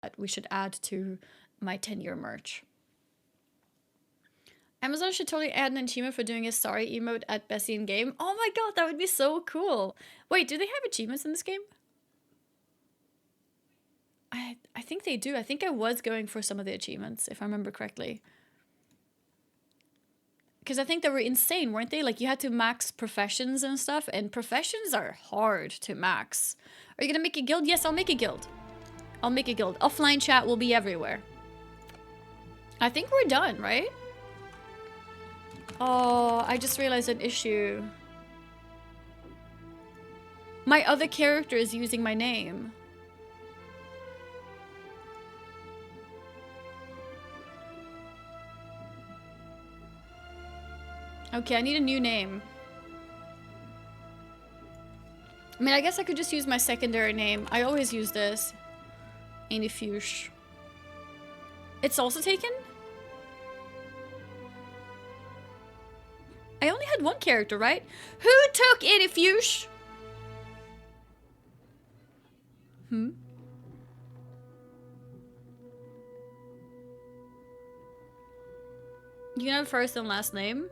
that we should add to my 10-year merch. Amazon should totally add an achievement for doing a sorry emote at Bessie in game. Oh my god, that would be so cool. Wait, do they have achievements in this game? I think they do. I think I was going for some of the achievements, if I remember correctly. Because I think they were insane, weren't they? Like, you had to max professions and stuff, and professions are hard to max. Are you gonna make a guild? Yes, I'll make a guild. I'll make a guild. Offline chat will be everywhere. I think we're done, right? Oh, I just realized an issue. My other character is using my name. Okay, I need a new name. I mean, I guess I could just use my secondary name. I always use this. Anifush. It's also taken? I only had one character, right? Who took Anifush? Hmm? You can have first and last name?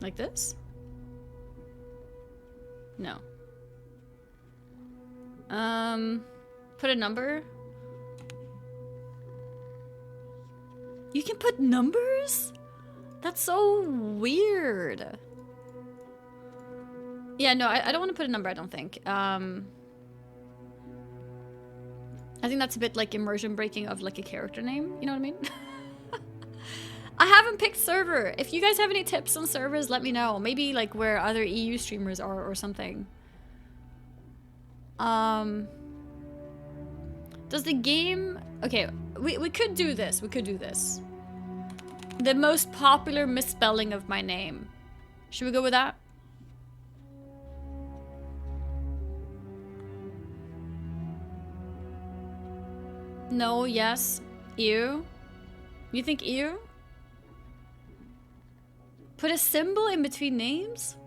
Like this? No. Put a number? You can put numbers? That's so weird. Yeah, no, I don't want to put a number, I don't think. I think that's a bit like immersion breaking of like a character name, you know what I mean? I haven't picked server. If you guys have any tips on servers, let me know. Maybe like where other EU streamers are or something. Does the game... Okay, we could do this. We could do this. The most popular misspelling of my name. Should we go with that? No, yes. Ew. You think ew? Put a symbol in between names?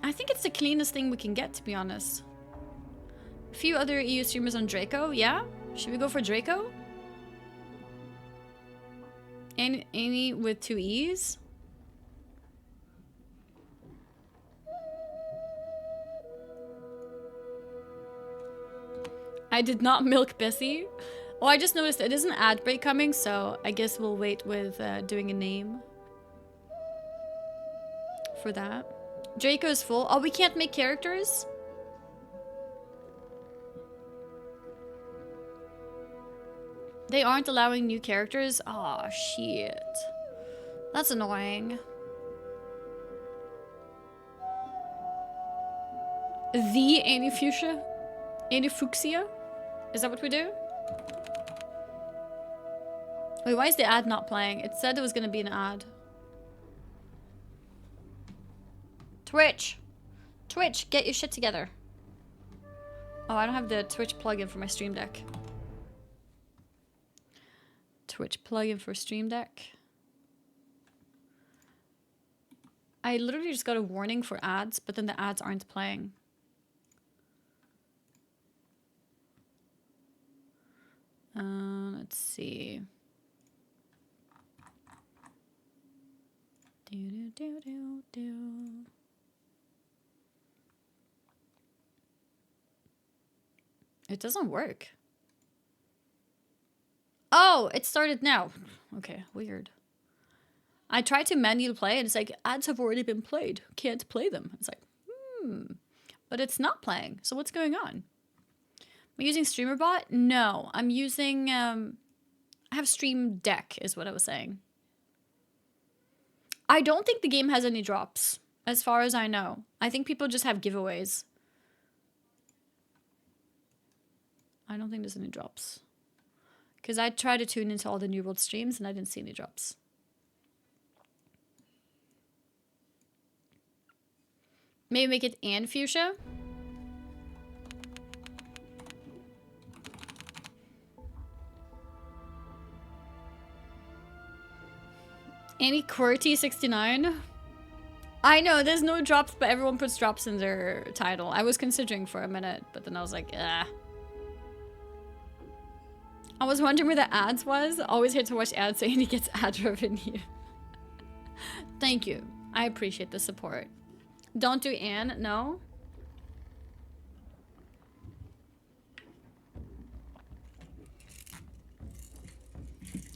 I think it's the cleanest thing we can get, to be honest. A few other EU streamers on Draco, yeah? Should we go for Draco? Amy with 2 E's? I did not milk Bessie. Oh, I just noticed it is an ad break coming, so I guess we'll wait with doing a name for that. Draco is full. Oh, we can't make characters? They aren't allowing new characters? Aw, oh, shit. That's annoying. The Anifuchsia? Anifuchsia? Is that what we do? Wait, why is the ad not playing? It said there was gonna be an ad. Twitch! Twitch, get your shit together. Oh, I don't have the Twitch plugin for my Stream Deck. Twitch plugin for Stream Deck. I literally just got a warning for ads, but then the ads aren't playing. Let's see. It doesn't work. Oh, it started now. Okay, weird. I tried to manually play and it's like, ads have already been played. Can't play them. It's like, but it's not playing. So what's going on? Am I using StreamerBot? No, I'm using, I have Stream Deck is what I was saying. I don't think the game has any drops, as far as I know. I think people just have giveaways. I don't think there's any drops. Because I tried to tune into all the New World streams and I didn't see any drops. Maybe make it Anifuchsia? Annie QWERTY 69? I know, there's no drops, but everyone puts drops in their title. I was considering for a minute, but then I was like, ah. I was wondering where the ads was. Always here to watch ads saying he gets ad revenue. Thank you. I appreciate the support. Don't do Anne, no?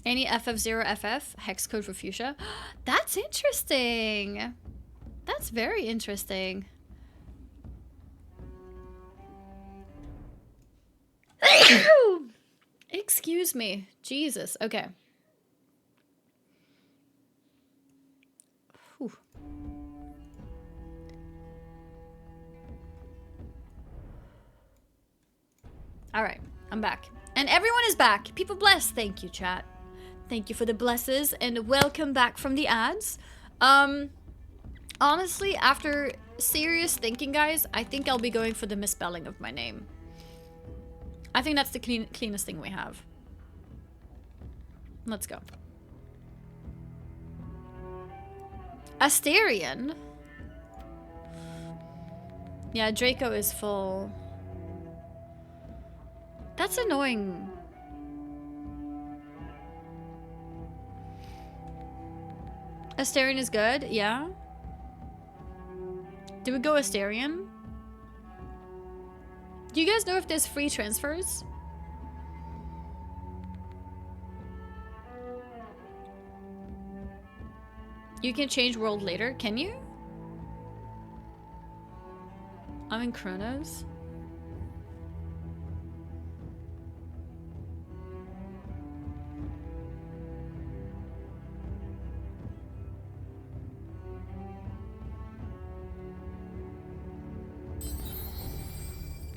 Any FF0FF, hex code for fuchsia. That's interesting. That's very interesting. Excuse me. Jesus. Okay. Whew. All right. I'm back. And everyone is back. People bless. Thank you, chat. Thank you for the blesses and welcome back from the ads. Honestly, after serious thinking, guys, I think I'll be going for the misspelling of my name. I think that's the cleanest thing we have. Let's go. Asterion? Yeah, Draco is full. That's annoying. Asterion is good, yeah. Do we go Asterion? Do you guys know if there's free transfers? You can change world later, can you? I'm in Chronos.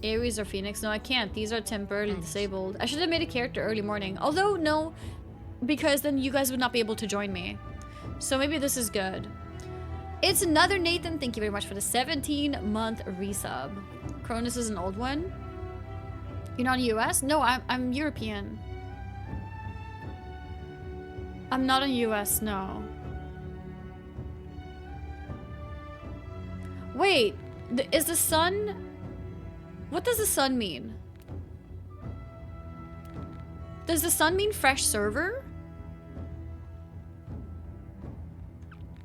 Ares or Phoenix? No, I can't. These are temporarily disabled. I should have made a character early morning. Although, no, because then you guys would not be able to join me. So maybe this is good. It's another Nathan. Thank you very much for the 17-month resub. Cronus is an old one. You're not in US? No, I'm European. I'm not in US, no. Wait, is the sun... What does the sun mean? Does the sun mean fresh server?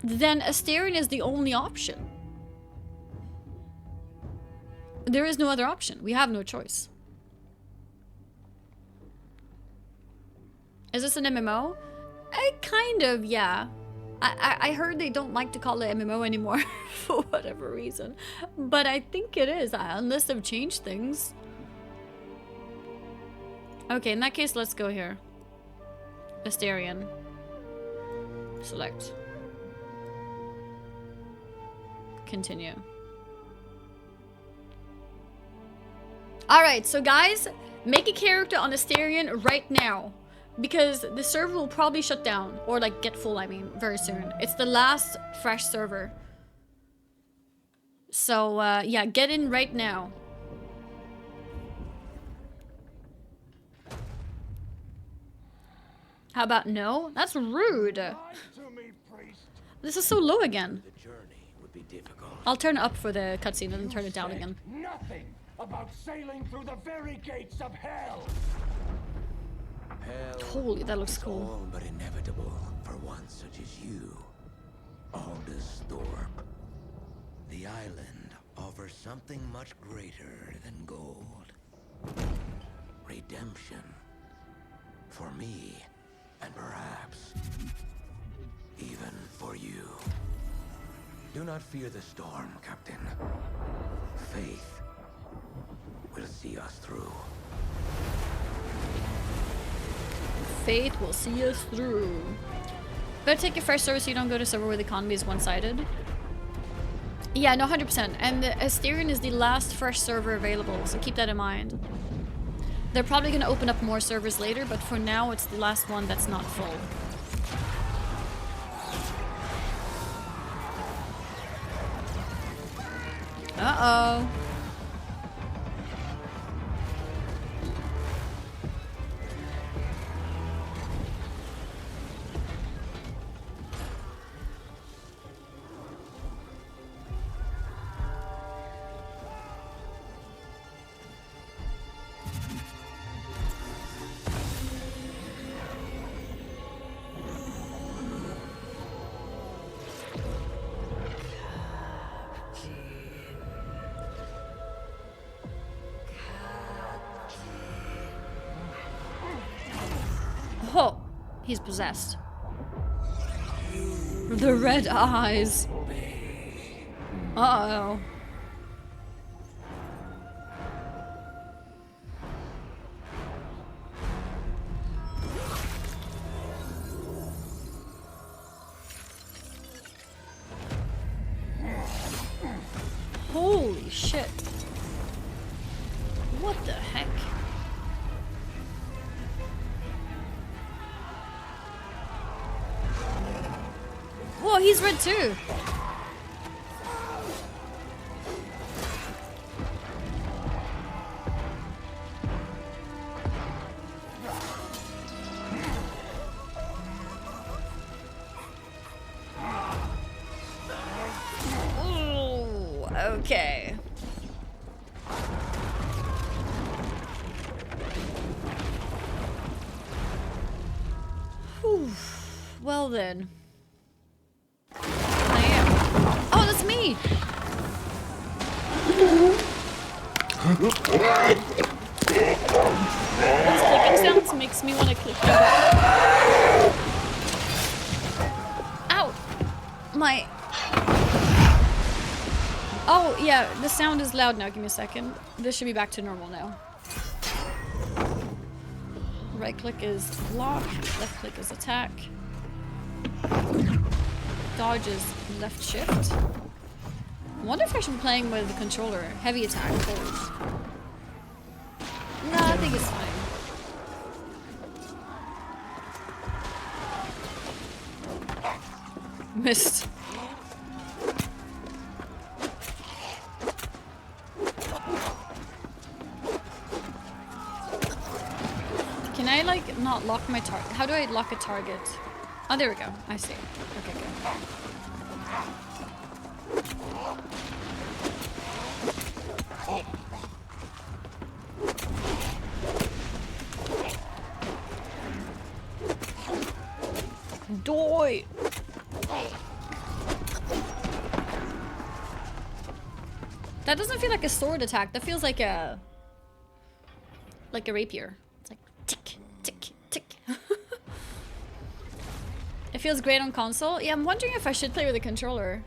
Then Asterion is the only option. There is no other option. We have no choice. Is this an MMO? Kind of, yeah. I heard they don't like to call it MMO anymore for whatever reason. But I think it is, unless they've changed things. Okay, in that case, let's go here. Asterion. Select. Continue. Alright, so guys, make a character on Asterion right now. Because the server will probably shut down. Or like get full, I mean, very soon. It's the last fresh server. So, yeah, get in right now. How about no? That's rude. This is so low again. I'll turn it up for the cutscene and then turn it down again. Nothing about sailing through the very gates of hell. Holy, that looks cool. All but inevitable for one such as you. Aldersthorpe. The island offers something much greater than gold. Redemption. For me, and perhaps even for you. Do not fear the storm, Captain. Faith will see us through. Faith will see us through. Better take your first server so you don't go to a server where the economy is one-sided. Yeah, no, 100%. And the Asterion is the last fresh server available, so keep that in mind. They're probably going to open up more servers later, but for now it's the last one that's not full. Uh-oh. He's possessed. The red eyes. Uh-oh. Holy shit. What the heck? Whoa, he's red too. Ooh, okay. Whew. Well then. Oh, that's me! Those clicking sounds makes me want to click them. Ow! My... Oh, yeah, the sound is loud now. Give me a second. This should be back to normal now. Right click is block, left click is attack. Dodge is left shift. I wonder if I should be playing with the controller. Heavy attack, hold. No, I think it's fine. Missed. Can I like not lock my target? How do I lock a target? Oh, there we go. I see. Okay, good. Die! That doesn't feel like a sword attack. That feels like a rapier. It's like tick, tick, tick. It feels great on console. Yeah, I'm wondering if I should play with a controller.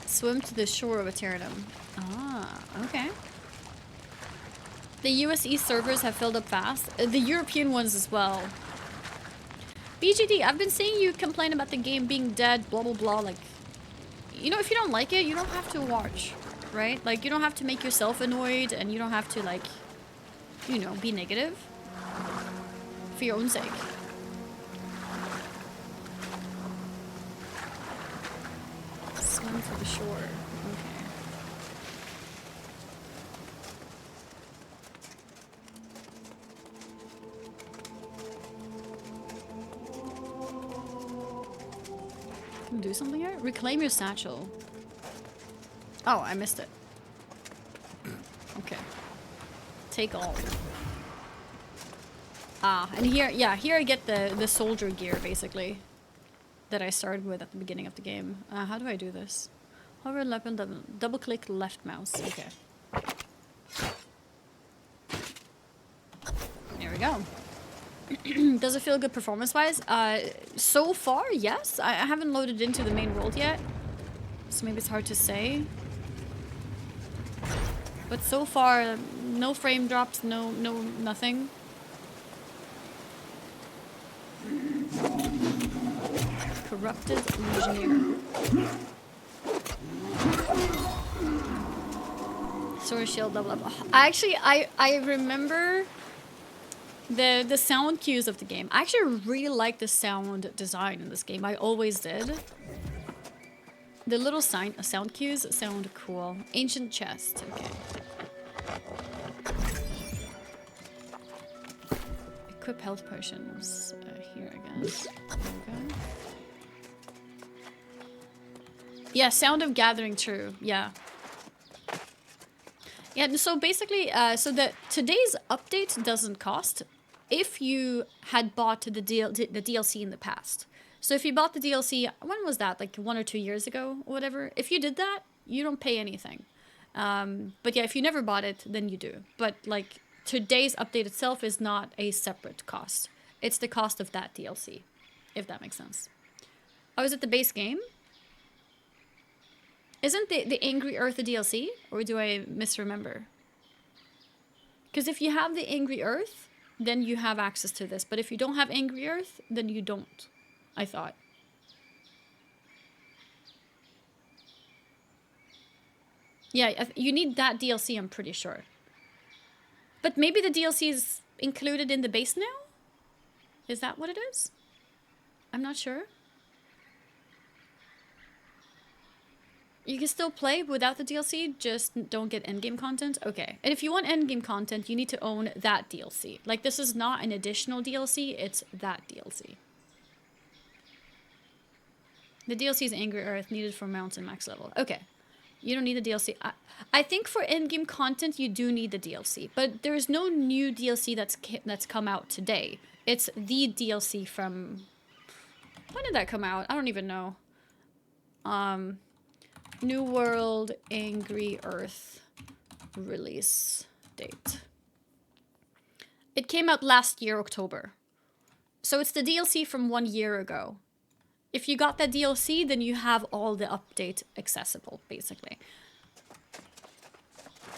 Swim to the shore of Aeternum. Ah, okay. The US East servers have filled up fast. The European ones as well. BGD, I've been seeing you complain about the game being dead, blah blah blah. Like, you know, if you don't like it, you don't have to watch, right? Like, you don't have to make yourself annoyed, and you don't have to, like, you know, be negative for your own sake. Swim for the shore. Okay. Can we do something here? Reclaim your satchel. Oh, I missed it. Okay. Take all. Ah, and here, yeah, here I get the soldier gear, basically. That I started with at the beginning of the game. How do I do this? Hover left and double click left mouse. Okay. There we go. Does it feel good performance-wise? So far, yes. I haven't loaded into the main world yet, so maybe it's hard to say. But so far, no frame drops, nothing. Corrupted Legionnaire. Sword shield level up. I remember the sound cues of the game. I actually really like the sound design in this game. I always did. The little sound cues sound cool. Ancient chest. Okay. Equip health potions. Here, I guess. There we go. Yeah, Sound of Gathering, true. Yeah. Yeah, so basically, so today's update doesn't cost if you had bought the DLC in the past. So if you bought the DLC, when was that? Like 1 or 2 years ago or whatever? If you did that, you don't pay anything. But yeah, if you never bought it, then you do. But like today's update itself is not a separate cost. It's the cost of that DLC, if that makes sense. Oh, is it the base game? Isn't the Angry Earth a DLC? Or do I misremember? Because if you have the Angry Earth, then you have access to this. But if you don't have Angry Earth, then you don't, I thought. Yeah, you need that DLC, I'm pretty sure. But maybe the DLC is included in the base now? Is that what it is? I'm not sure. You can still play without the DLC, just don't get endgame content? Okay. And if you want endgame content, you need to own that DLC. Like, this is not an additional DLC, it's that DLC. The DLC is Angry Earth, needed for mountain max level. Okay. You don't need the DLC. I think for endgame content, you do need the DLC. But there is no new DLC that's come out today. It's the DLC from... When did that come out? I don't even know. New World Angry Earth release date. It came out last year, October. So it's the DLC from 1 year ago. If you got that DLC, then you have all the update accessible, basically.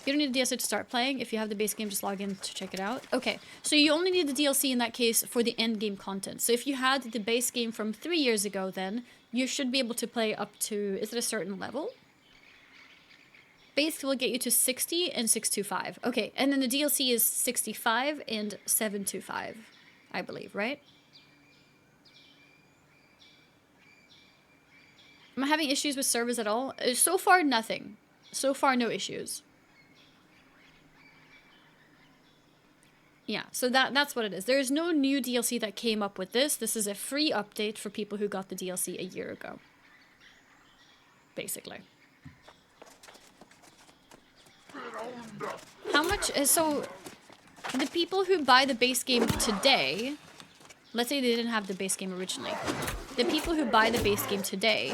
You don't need the DLC to start playing. If you have the base game, just log in to check it out. Okay, so you only need the DLC in that case for the end game content. So if you had the base game from 3 years ago, then you should be able to play up to, is it a certain level? Base will get you to 60 and 625. Okay, and then the DLC is 65 and 725, I believe, right? Am I having issues with servers at all? So far, nothing. So far, no issues. Yeah, so that's what it is. There is no new DLC that came up with this. This is a free update for people who got the DLC a year ago. Basically. How much... So, the people who buy the base game today... Let's say they didn't have the base game originally. The people who buy the base game today...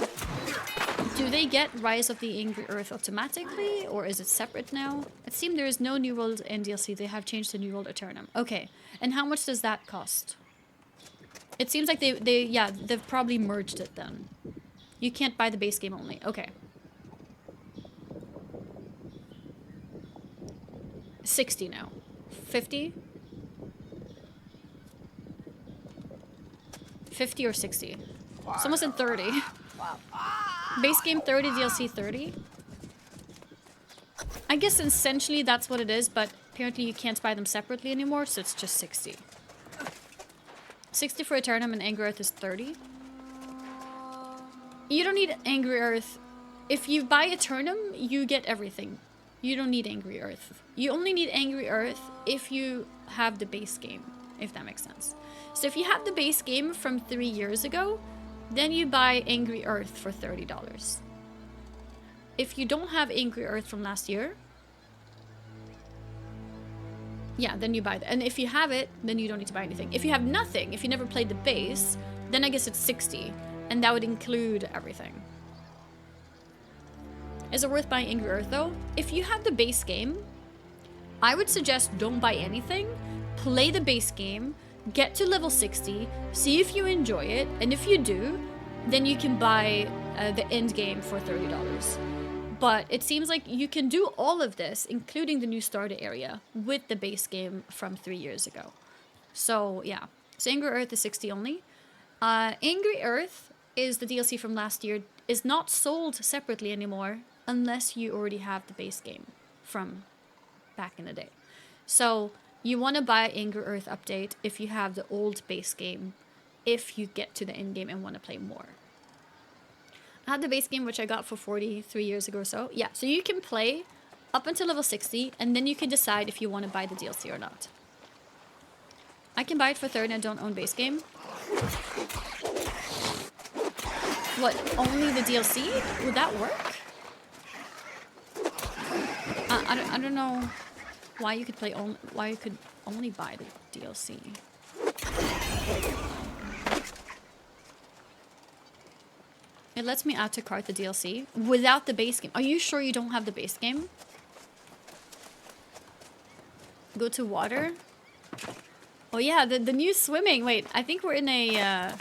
Do they get Rise of the Angry Earth automatically, or is it separate now? It seemed there is no New World in DLC. They have changed to New World Aeternum. Okay, and how much does that cost? It seems like they've probably merged it then. You can't buy the base game only. Okay. 60 now. 50? 50 or 60? It's almost in 30. Base game 30, DLC 30. I guess essentially that's what it is, but apparently you can't buy them separately anymore, so it's just 60. 60 for Aeternum and Angry Earth is 30. You don't need Angry Earth. If you buy Aeternum, you get everything. You don't need Angry Earth. You only need Angry Earth if you have the base game, if that makes sense. So if you have the base game from 3 years ago, then you buy Angry Earth for $30. If you don't have Angry Earth from last year, yeah, then you buy that. And if you have it, then you don't need to buy anything. If you have nothing, if you never played the base, then I guess it's 60. And that would include everything. Is it worth buying Angry Earth though? If you have the base game, I would suggest don't buy anything. Play the base game. Get to level 60, see if you enjoy it, and if you do, then you can buy the end game for $30. But it seems like you can do all of this, including the new starter area, with the base game from 3 years ago. So, yeah. So Angry Earth is 60 only. Angry Earth is the DLC from last year, is not sold separately anymore, unless you already have the base game from back in the day. So... You want to buy Angry Earth update if you have the old base game, if you get to the end game and want to play more. I had the base game, which I got for 43 years ago or so. Yeah, so you can play up until level 60, and then you can decide if you want to buy the DLC or not. I can buy it for 30 and I don't own base game. What, only the DLC? Would that work? I don't know why you could why you could only buy the DLC. It lets me add to cart the DLC without the base game. Are you sure you don't have the base game? Go to water. Oh yeah, the new swimming. Wait, I think we're in a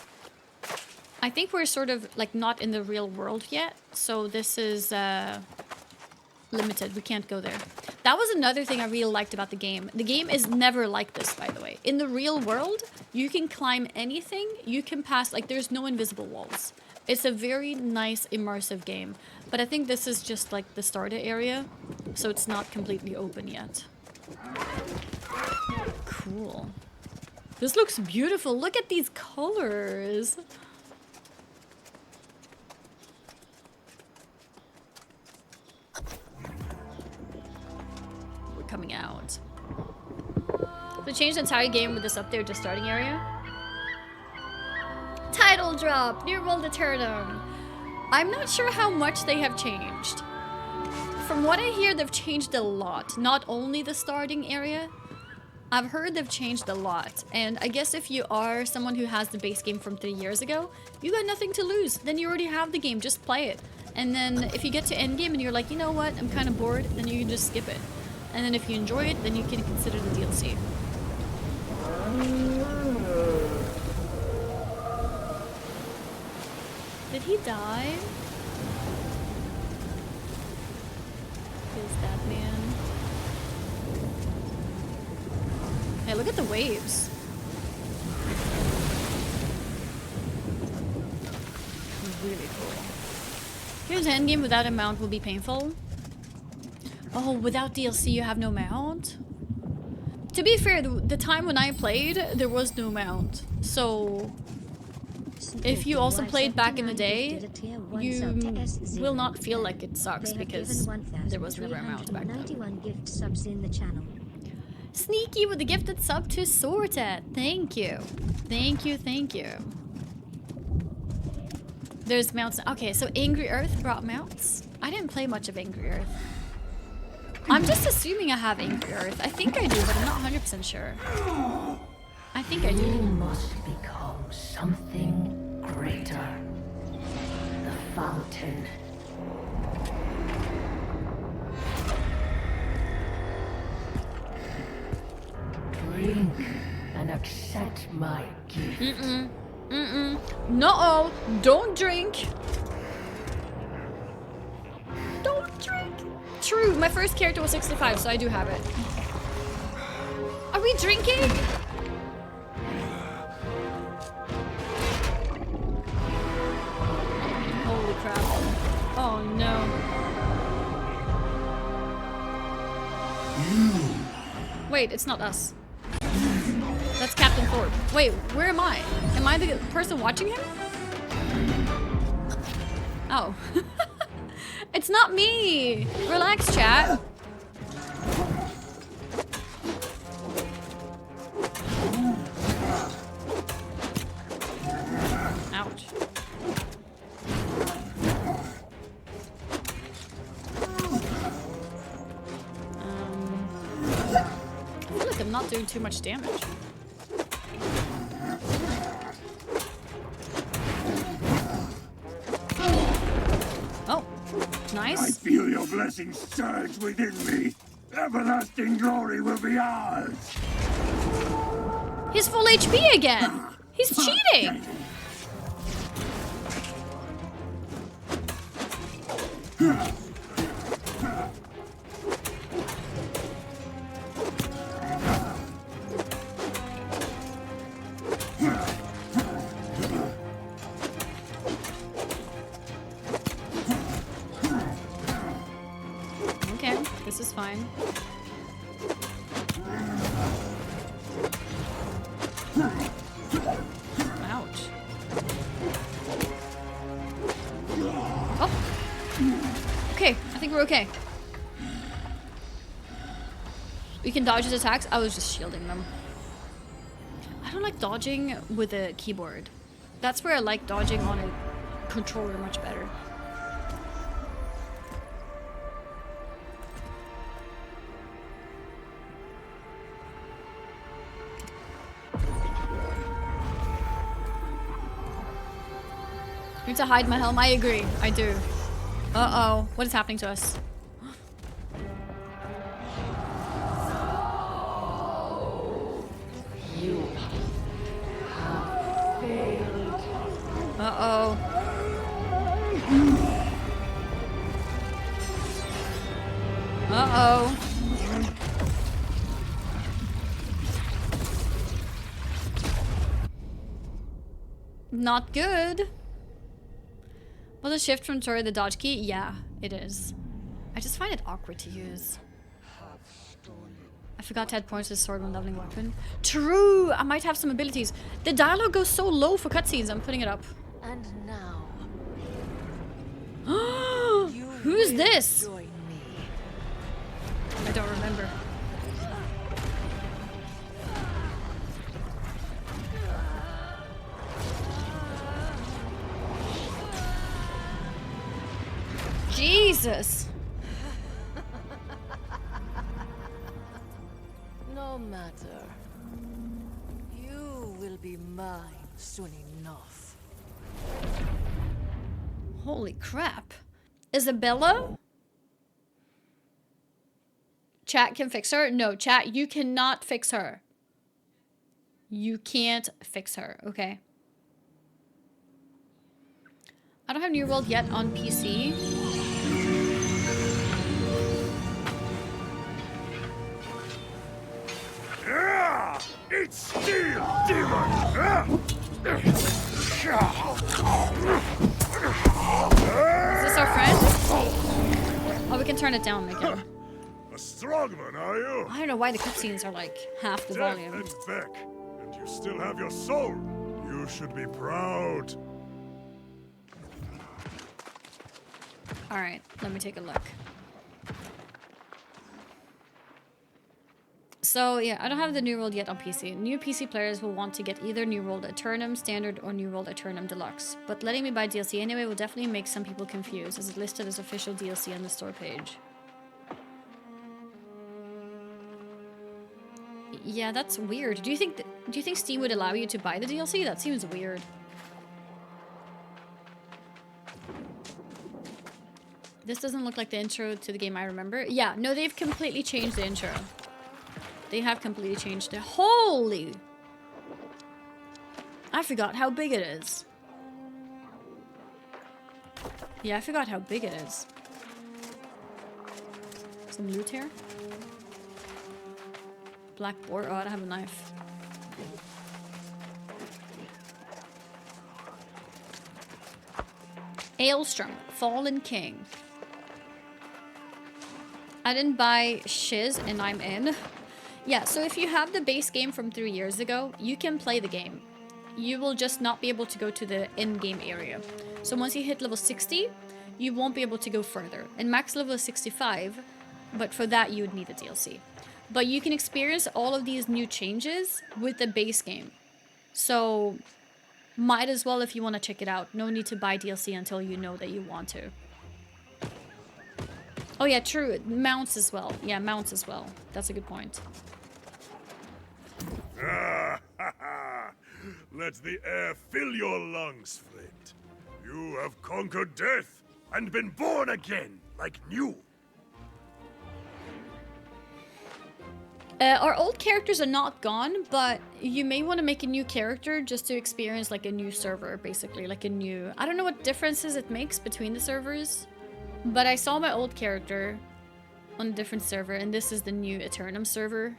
I think we're sort of like not in the real world yet. So this is limited. We can't go there. That was another thing I really liked about the game. The game is never like this, by the way. In the real world, you can climb anything. You can pass, like, there's no invisible walls. It's a very nice, immersive game. But I think this is just, like, the starter area. So it's not completely open yet. Cool. This looks beautiful. Look at these colors. Coming out. They changed the entire game with this up there, just starting area. Title drop, New World Aeternum. I'm not sure how much they have changed. From what I hear, they've changed a lot. Not only the starting area. I've heard they've changed a lot. And I guess if you are someone who has the base game from 3 years ago, you got nothing to lose. Then you already have the game, just play it. And then if you get to endgame and you're like, you know what, I'm kind of bored, then you can just skip it. And then if you enjoy it, then you can consider the DLC. Did he die? Is that man? Hey, look at the waves. Really cool. Here's endgame without a mount will be painful. Oh, without DLC you have no mount? To be fair, the time when I played, there was no mount. So, if you also played back in the day, you will not feel like it sucks because there was never a mount back then. Gift subs in the channel. Sneaky with the gifted sub to Sorted. Thank you. Thank you, thank you. There's mounts. Okay, so Angry Earth brought mounts. I didn't play much of Angry Earth. I'm just assuming I have Angry Earth. I think I do, but I'm not 100% sure. I think I do. You must become something greater. The fountain. Drink and accept my gift. No, don't drink. Don't drink. True, my first character was 65, so I do have it. Are we drinking? Holy crap. Oh no. Wait, it's not us. That's Captain Thorpe. Wait, where am I? Am I the person watching him? Oh. It's not me! Relax, chat. Ouch. I feel like I'm not doing too much damage. Nice. I feel your blessings surge within me. Everlasting glory will be ours. He's full HP again. He's cheating. Okay, this is fine. Ouch. Oh. Okay, I think we're okay. We can dodge his attacks. I was just shielding them. I don't like dodging with a keyboard. That's where I like dodging on a controller much better. I need to hide my helm. I agree. I do. Uh-oh. What is happening to us? You have failed. Uh-oh. Uh-oh. Not good. Was a shift from Tori the dodge key? Yeah, it is. I just find it awkward to use. I forgot to add points to the sword when leveling weapon. True! I might have some abilities. The dialogue goes so low for cutscenes. I'm putting it up. And now, Who's this? join me. I don't remember. Jesus! No matter. You will be mine soon enough. Holy crap. Isabella? Chat can fix her? No, chat, you cannot fix her. You can't fix her, okay? I don't have New World yet on PC. Yeah! It's steel, demon! Is this our friend? Oh, we can turn it down again. A strong one, are you? I don't know why the cutscenes are like half the Death volume. and back, and you still have your soul. You should be proud. Alright, let me take a look. So yeah, I don't have the New World yet on PC. New PC players will want to get either New World Aeternum Standard or New World Aeternum Deluxe. But letting me buy DLC anyway will definitely make some people confused, as it's listed as official DLC on the store page. Yeah, that's weird. Do you think Steam would allow you to buy the DLC? That seems weird. This doesn't look like the intro to the game I remember. Yeah, no, they've completely changed the intro. They have completely changed it. Holy! I forgot how big it is. Yeah, I forgot how big it is. Some loot here. Black boar. Oh, I don't have a knife. Aelstrom, Fallen King. I didn't buy shiz and I'm in. Yeah, so if you have the base game from 3 years ago, you can play the game. You will just not be able to go to the in-game area. So once you hit level 60, you won't be able to go further. And max level is 65, but for that you would need the DLC. But you can experience all of these new changes with the base game. So might as well if you want to check it out. No need to buy DLC until you know that you want to. Oh yeah, true. Mounts as well. Yeah, mounts as well. That's a good point. Let the air fill your lungs, friend. You have conquered death and been born again like new. Our old characters are not gone, but you may want to make a new character just to experience like a new server, basically. Like a new... I don't know what differences it makes between the servers, but I saw my old character on a different server, and this is the new Aeternum server.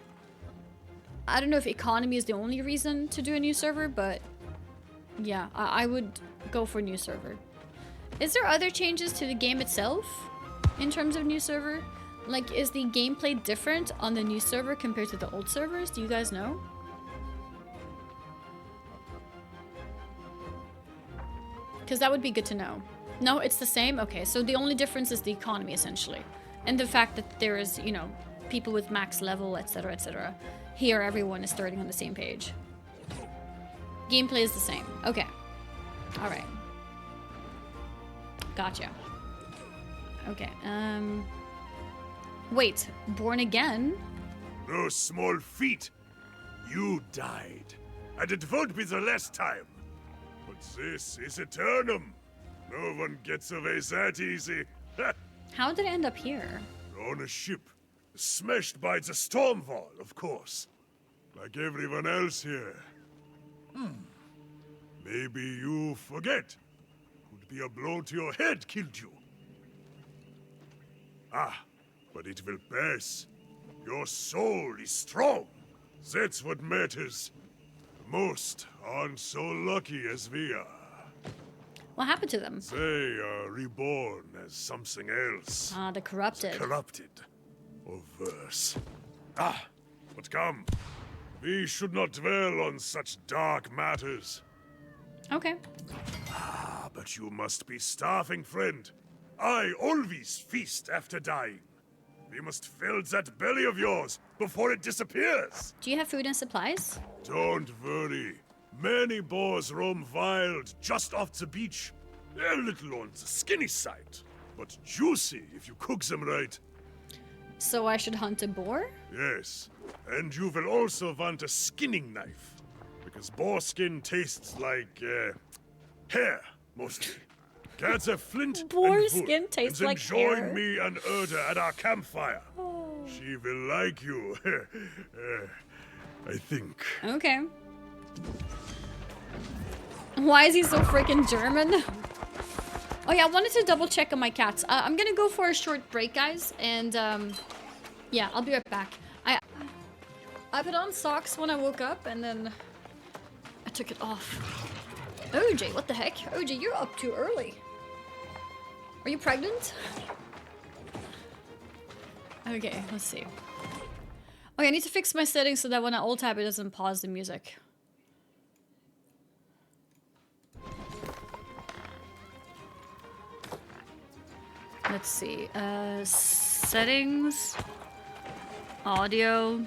I don't know if economy is the only reason to do a new server, but yeah, I would go for a new server. Is there other changes to the game itself in terms of new server? Like, is the gameplay different on the new server compared to the old servers? Do you guys know? Because that would be good to know. No, it's the same? Okay, so the only difference is the economy, essentially. And the fact that there is, you know, people with max level, etc., etc. Here, everyone is starting on the same page. Gameplay is the same. Okay. Alright. Gotcha. Okay, wait, born again? No small feat. You died. And it won't be the last time. But this is Aeternum. No one gets away that easy. How did it end up here? On a ship. Smashed by the storm wall, of course. Like everyone else here. Maybe you forget. Could be a blow to your head killed you. Ah, but it will pass. Your soul is strong. That's what matters. Most aren't so lucky as we are. What happened to them? They are reborn as something else. Ah, the corrupted. Corrupted. Or worse. Ah, but come. We should not dwell on such dark matters. Okay. Ah, but you must be starving, friend. I always feast after dying. We must fill that belly of yours before it disappears. Do you have food and supplies? Don't worry. Many boars roam wild just off the beach. They're a little on the skinny side, but juicy if you cook them right. So I should hunt a boar? Yes, and you will also want a skinning knife, because boar skin tastes like, hair, mostly. Gather flint Boar and wood, skin tastes and then like join hair. me and Erda at our campfire. She will like you. I think. Okay. Why is he so freaking German? Oh yeah, I wanted to double check on my cats. I'm gonna go for a short break, guys, and yeah, I'll be right back. I put on socks when I woke up, and then I took it off. OJ, what the heck? OJ, you're up too early. Are you pregnant? Okay, let's see. Okay, I need to fix my settings so that when I alt tab, it doesn't pause the music. Let's see. Settings. Audio.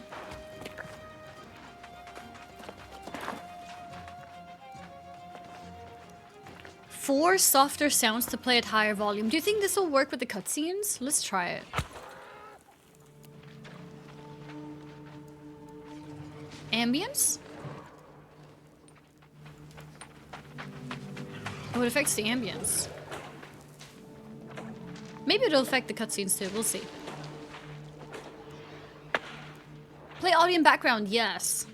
Four softer sounds to play at higher volume. Do you think this will work with the cutscenes? Let's try it. Ambience? Oh, it affects the ambience. Maybe it'll affect the cutscenes too. We'll see. Play audio in background. Yes.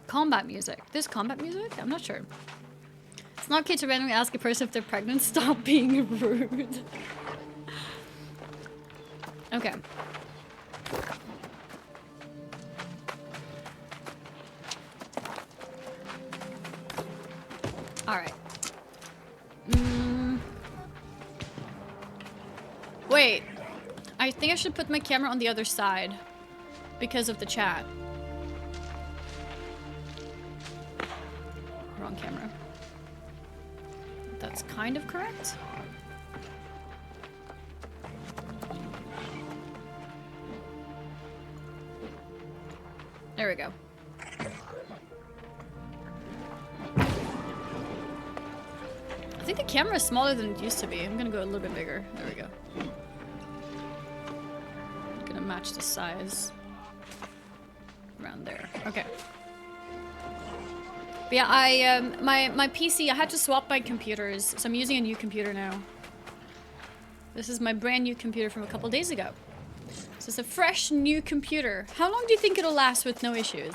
Combat music. There's combat music? I'm not sure. It's not okay to randomly ask a person if they're pregnant. Stop being rude. Okay. Alright. Wait. I think I should put my camera on the other side because of the chat. Wrong camera. That's kind of correct. There we go. I think the camera is smaller than it used to be. I'm gonna go a little bit bigger. There we go. I'm gonna match the size. Around there. Okay. But yeah, my PC, I had to swap my computers, so I'm using a new computer now. This is my brand new computer from a couple days ago. So it's a fresh new computer. How long do you think it'll last with no issues?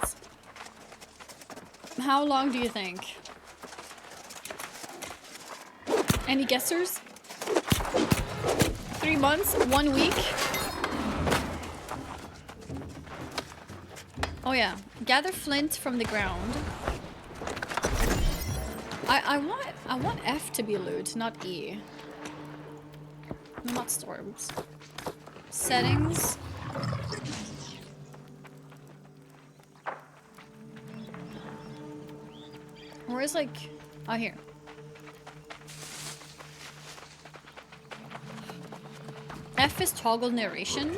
How long do you think? Any guessers? 3 months? 1 week? Oh yeah, gather flint from the ground. I want F to be loot, not E. Not storms. Settings. Where's like, oh here. F is toggle narration.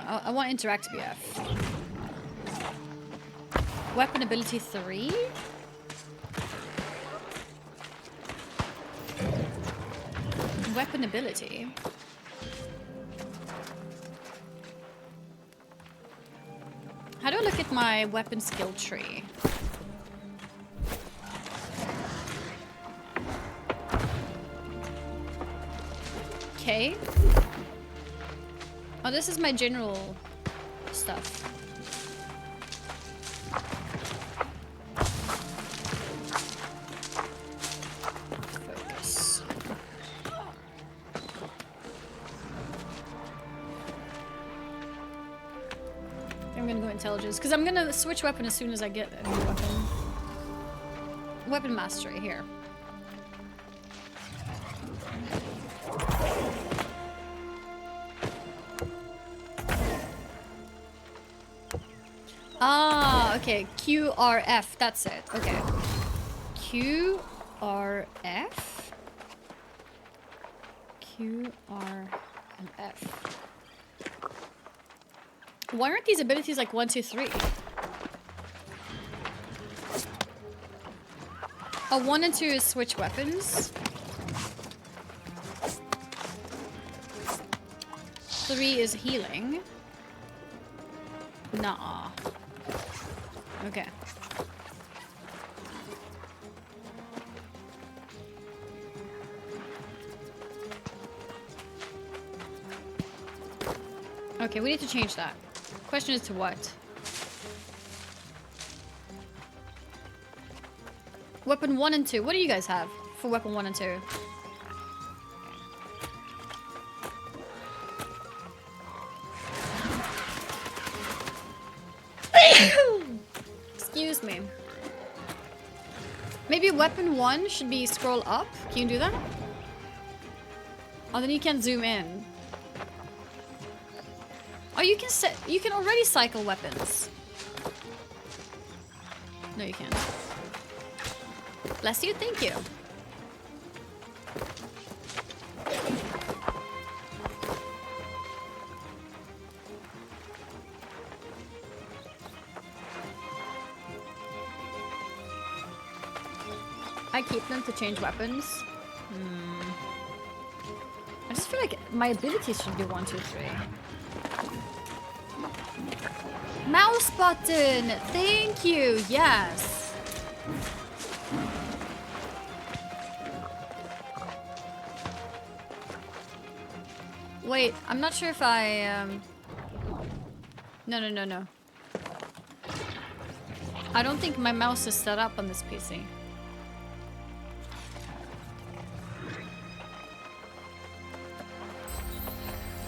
I want interact to be F. Weapon ability 3. weapon ability. How do I look at my weapon skill tree? Okay. Oh, this is my general stuff. Focus. I'm gonna go intelligence because I'm gonna switch weapon as soon as I get a new weapon. Weapon mastery here. Ah, okay. QRF. That's it. Okay. QRF. QRF. Why aren't these abilities like 1, 2, 3? Oh, 1 and 2 is switch weapons. 3 is healing. Nah. Okay. Okay, we need to change that. Question is to what? Weapon 1 and 2. What do you guys have for weapon 1 and 2? Excuse me. Maybe weapon 1 should be scroll up. Can you do that? Oh, then you can zoom in. Oh, you can already cycle weapons. No, you can't. Bless you, thank you. I keep them to change weapons. I just feel like my abilities should be 1, 2, 3. Mouse button! Thank you! Yes! Wait, I'm not sure if I, No. I don't think my mouse is set up on this PC.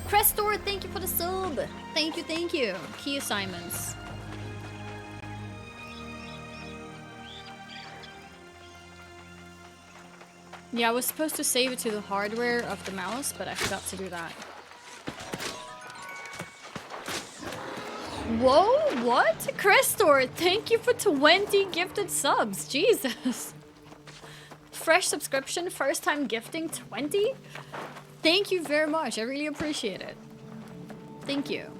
Crestor, thank you for the sub! Thank you, thank you. Key assignments. Yeah, I was supposed to save it to the hardware of the mouse, but I forgot to do that. Whoa, what? Crestor, thank you for 20 gifted subs. Jesus. Fresh subscription, first time gifting 20? Thank you very much. I really appreciate it. Thank you.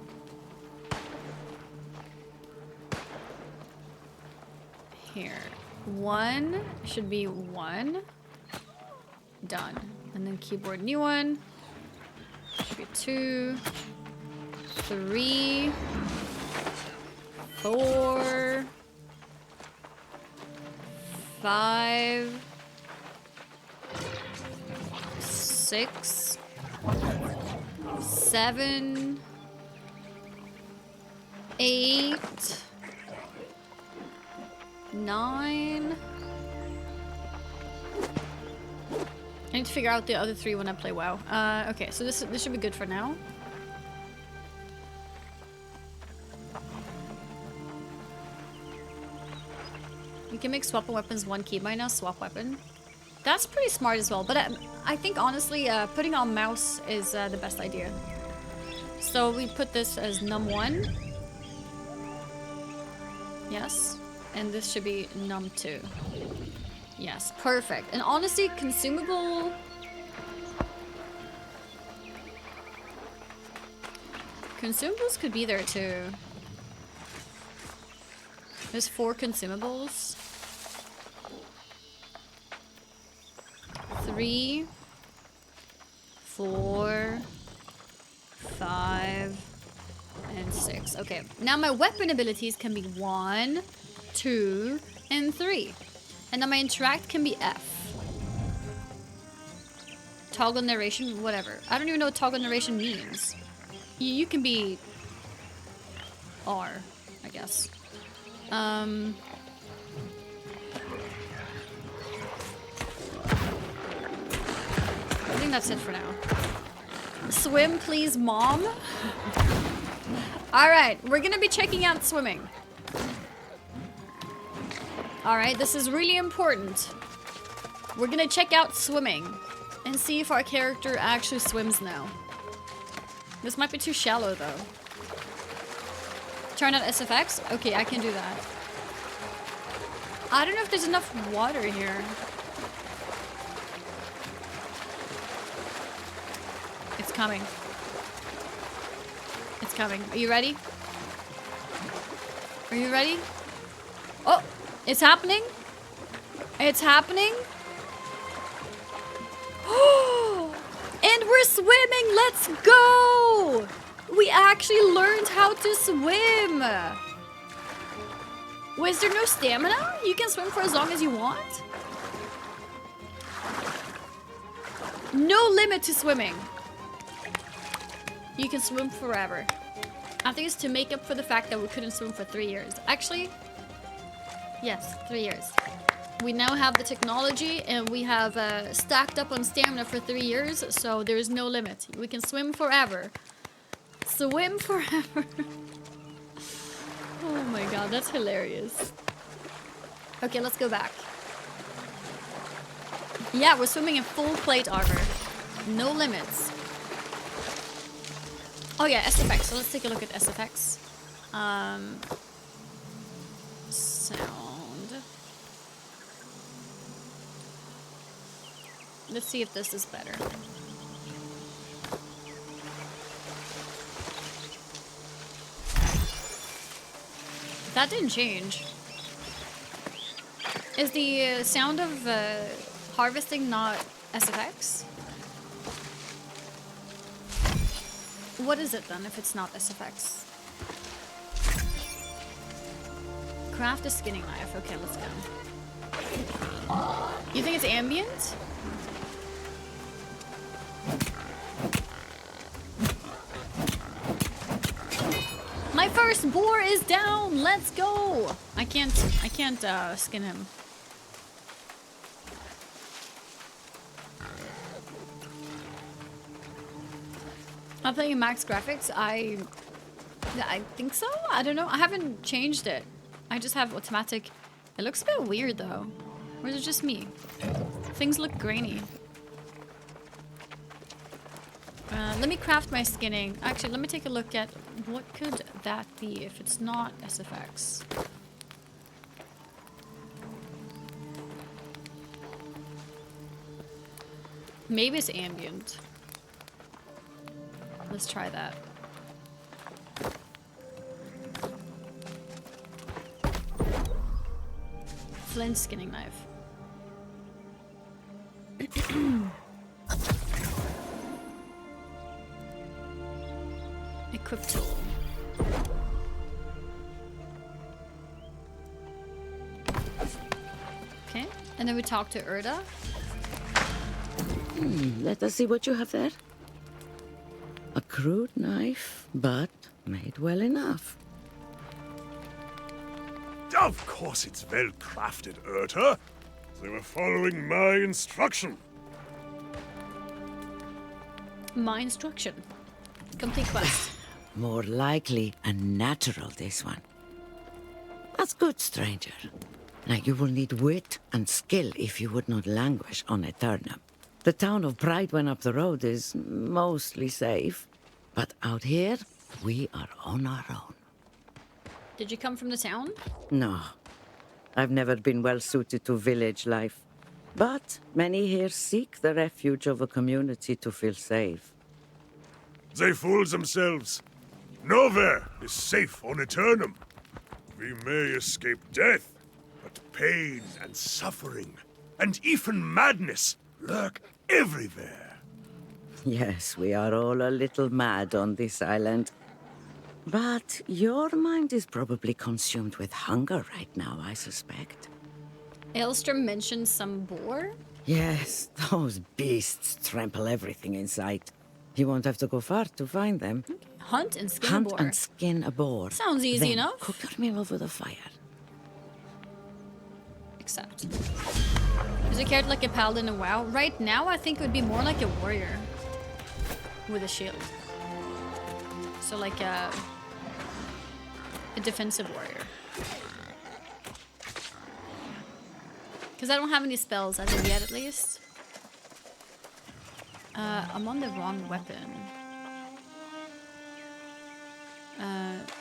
Here. 1 should be 1. Done. And then keyboard new one. Should be 2. 3. 4. 5. 6. 7. 8. 9. I need to figure out the other 3 when I play WoW. Okay, so this should be good for now. You can make swapping weapons 1 keybind now, swap weapon. That's pretty smart as well, but I think honestly putting on mouse is the best idea. So we put this as num1. Yes. And this should be num2. Yes, perfect. And honestly, consumable... Consumables could be there too. There's 4 consumables. 3. 4, 5, and 6. Okay, now my weapon abilities can be 1, 2, and 3. And now my interact can be F. Toggle narration, whatever. I don't even know what toggle narration means. You can be R, I guess. I think that's it for now. Swim, please, mom. Alright, we're gonna be checking out swimming. Alright, this is really important. We're gonna check out swimming and see if our character actually swims now. This might be too shallow though. Turn on SFX? Okay, I can do that. I don't know if there's enough water here. It's coming. It's coming. Are you ready? Are you ready? Oh, it's happening. It's happening. And we're swimming. Let's go. We actually learned how to swim. Was there no stamina? You can swim for as long as you want? No limit to swimming. You can swim forever. I think it's to make up for the fact that we couldn't swim for 3 years. Actually, yes, 3 years. We now have the technology and we have stacked up on stamina for 3 years, so there is no limit. We can swim forever. Swim forever. Oh my god, that's hilarious. Okay, let's go back. Yeah, we're swimming in full plate armor. No limits. Oh yeah, SFX. So let's take a look at SFX. Sound. Let's see if this is better. That didn't change. Is the sound of harvesting not SFX? What is it then if it's not SFX? Craft a skinning knife. Okay, let's go. You think it's ambient? My first boar is down. Let's go. I can't skin him. I'm playing max graphics. I think so. I don't know. I haven't changed it. I just have automatic. It looks a bit weird though. Or is it just me? Things look grainy. Let me craft my skinning. Actually, let me take a look at what could that be if it's not SFX. Maybe it's ambient. Let's try that. Flint skinning knife. Equip tool. Okay, and then we talk to Erda. Let us see what you have there. A crude knife, but made well enough. Of course it's well crafted, Erta. They were following my instruction. My instruction. Complete quest. More likely a natural, this one. That's good, stranger. Now you will need wit and skill if you would not languish on Aeternum. The town of Prideinn up the road is mostly safe, but out here, we are on our own. Did you come from the town? No, I've never been well suited to village life. But many here seek the refuge of a community to feel safe. They fool themselves. Nowhere is safe on Aeternum. We may escape death, but pain and suffering, and even madness lurk everywhere. Yes, we are all a little mad on this island. But your mind is probably consumed with hunger right now, I suspect. Aelstrom mentioned some boar. Yes, those beasts trample everything in sight. You won't have to go far to find them. Hunt and skin a Hunt boar. and skin a boar. Sounds easy Then enough. cook your meal over the fire. Except. Is it cared like a paladin in WoW? Right now, I think it would be more like a warrior. With a shield. So like a defensive warrior. Because I don't have any spells as of yet, at least. I'm on the wrong weapon.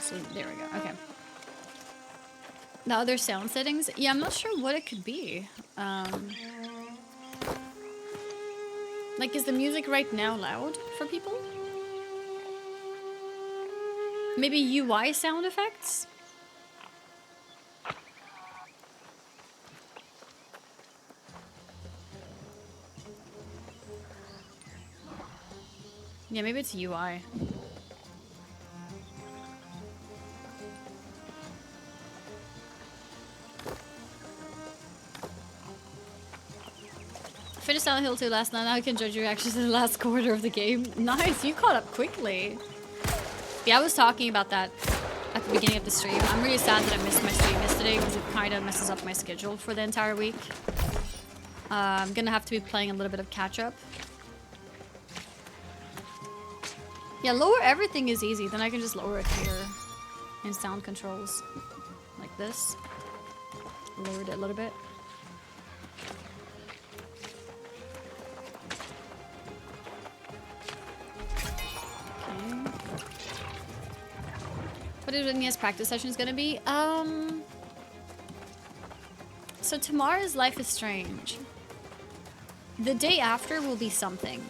So there we go. Okay. The other sound settings? Yeah, I'm not sure what it could be. Like, is the music right now loud for people? Maybe UI sound effects? Yeah, maybe it's UI. Finished Silent Hill 2 last night. Now I can judge your reactions to the last quarter of the game. Nice, you caught up quickly. Yeah, I was talking about that at the beginning of the stream. I'm really sad that I missed my stream yesterday because it kind of messes up my schedule for the entire week. I'm gonna have to be playing a little bit of catch up. Yeah, lower everything is easy. Then I can just lower it here in sound controls. Like this. Lowered it a little bit. Okay. What is Winnie's practice session gonna be? So tomorrow's Life is Strange. The day after will be something.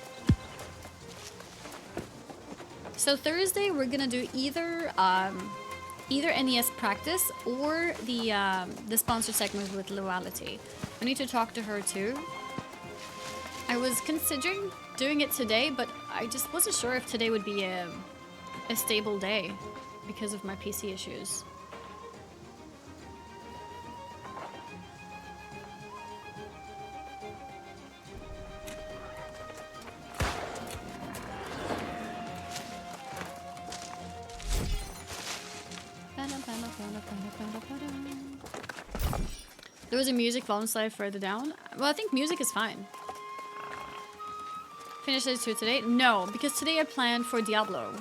So Thursday we're gonna do either NES practice or the sponsored segment with Loyalty. I need to talk to her too. I was considering doing it today, but I just wasn't sure if today would be a stable day because of my PC issues. There was a music volume slide further down. Well, I think music is fine. Finished it today? No, because today I planned for Diablo.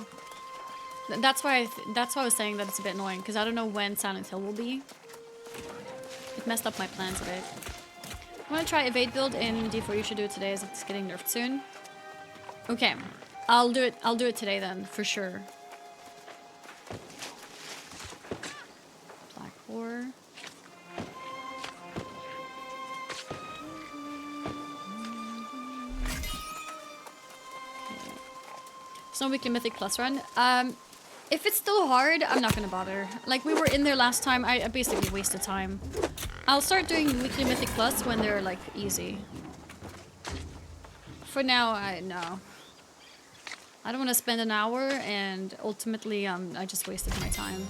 That's why I was saying that it's a bit annoying, because I don't know when Silent Hill will be. It messed up my plans a bit. I want to try evade build in D4. You should do it today, as it's getting nerfed soon. Okay, I'll do it today then, for sure. Black Ore. Snow Weekly Mythic Plus run. If it's still hard, I'm not gonna bother. Like, we were in there last time, I basically wasted time. I'll start doing Weekly Mythic Plus when they're, like, easy. For now, no. I don't want to spend an hour, and ultimately, I just wasted my time.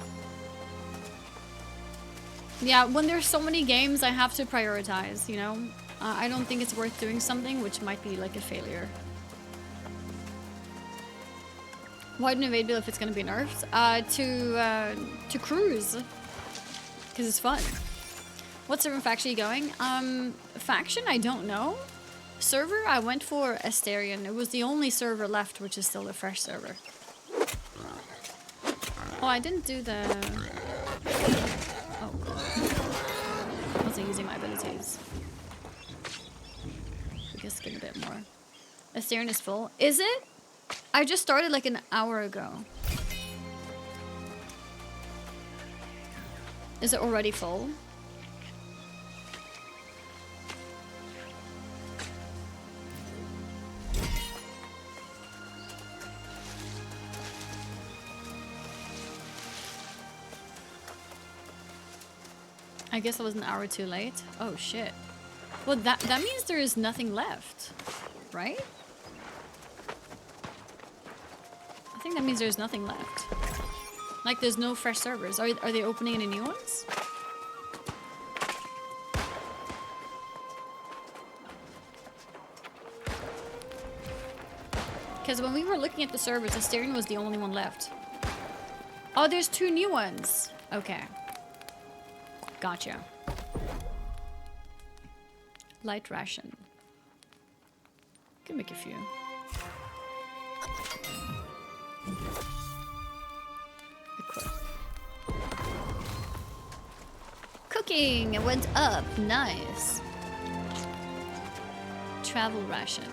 Yeah, when there's so many games, I have to prioritize, you know? I don't think it's worth doing something which might be, like, a failure. Why didn't evade build if it's gonna be nerfed? To cruise. Because it's fun. What server faction are you going? Faction? I don't know. Server? I went for Asterion. It was the only server left, which is still a fresh server. Oh, I didn't do the... Oh, God. I wasn't using my abilities. I guess get a bit more. Asterion is full. Is it? I just started like an hour ago. Is it already full? I guess I was an hour too late. Oh shit. Well, that means there is nothing left, right? think that means there's nothing left. Like, there's no fresh servers. Are they opening any new ones? Because when we were looking at the servers, the steering was the only one left. Oh, there's 2 new ones. Okay. Gotcha. Light ration. Can make a few. Equip. Cooking! It went up. Nice. Travel ration.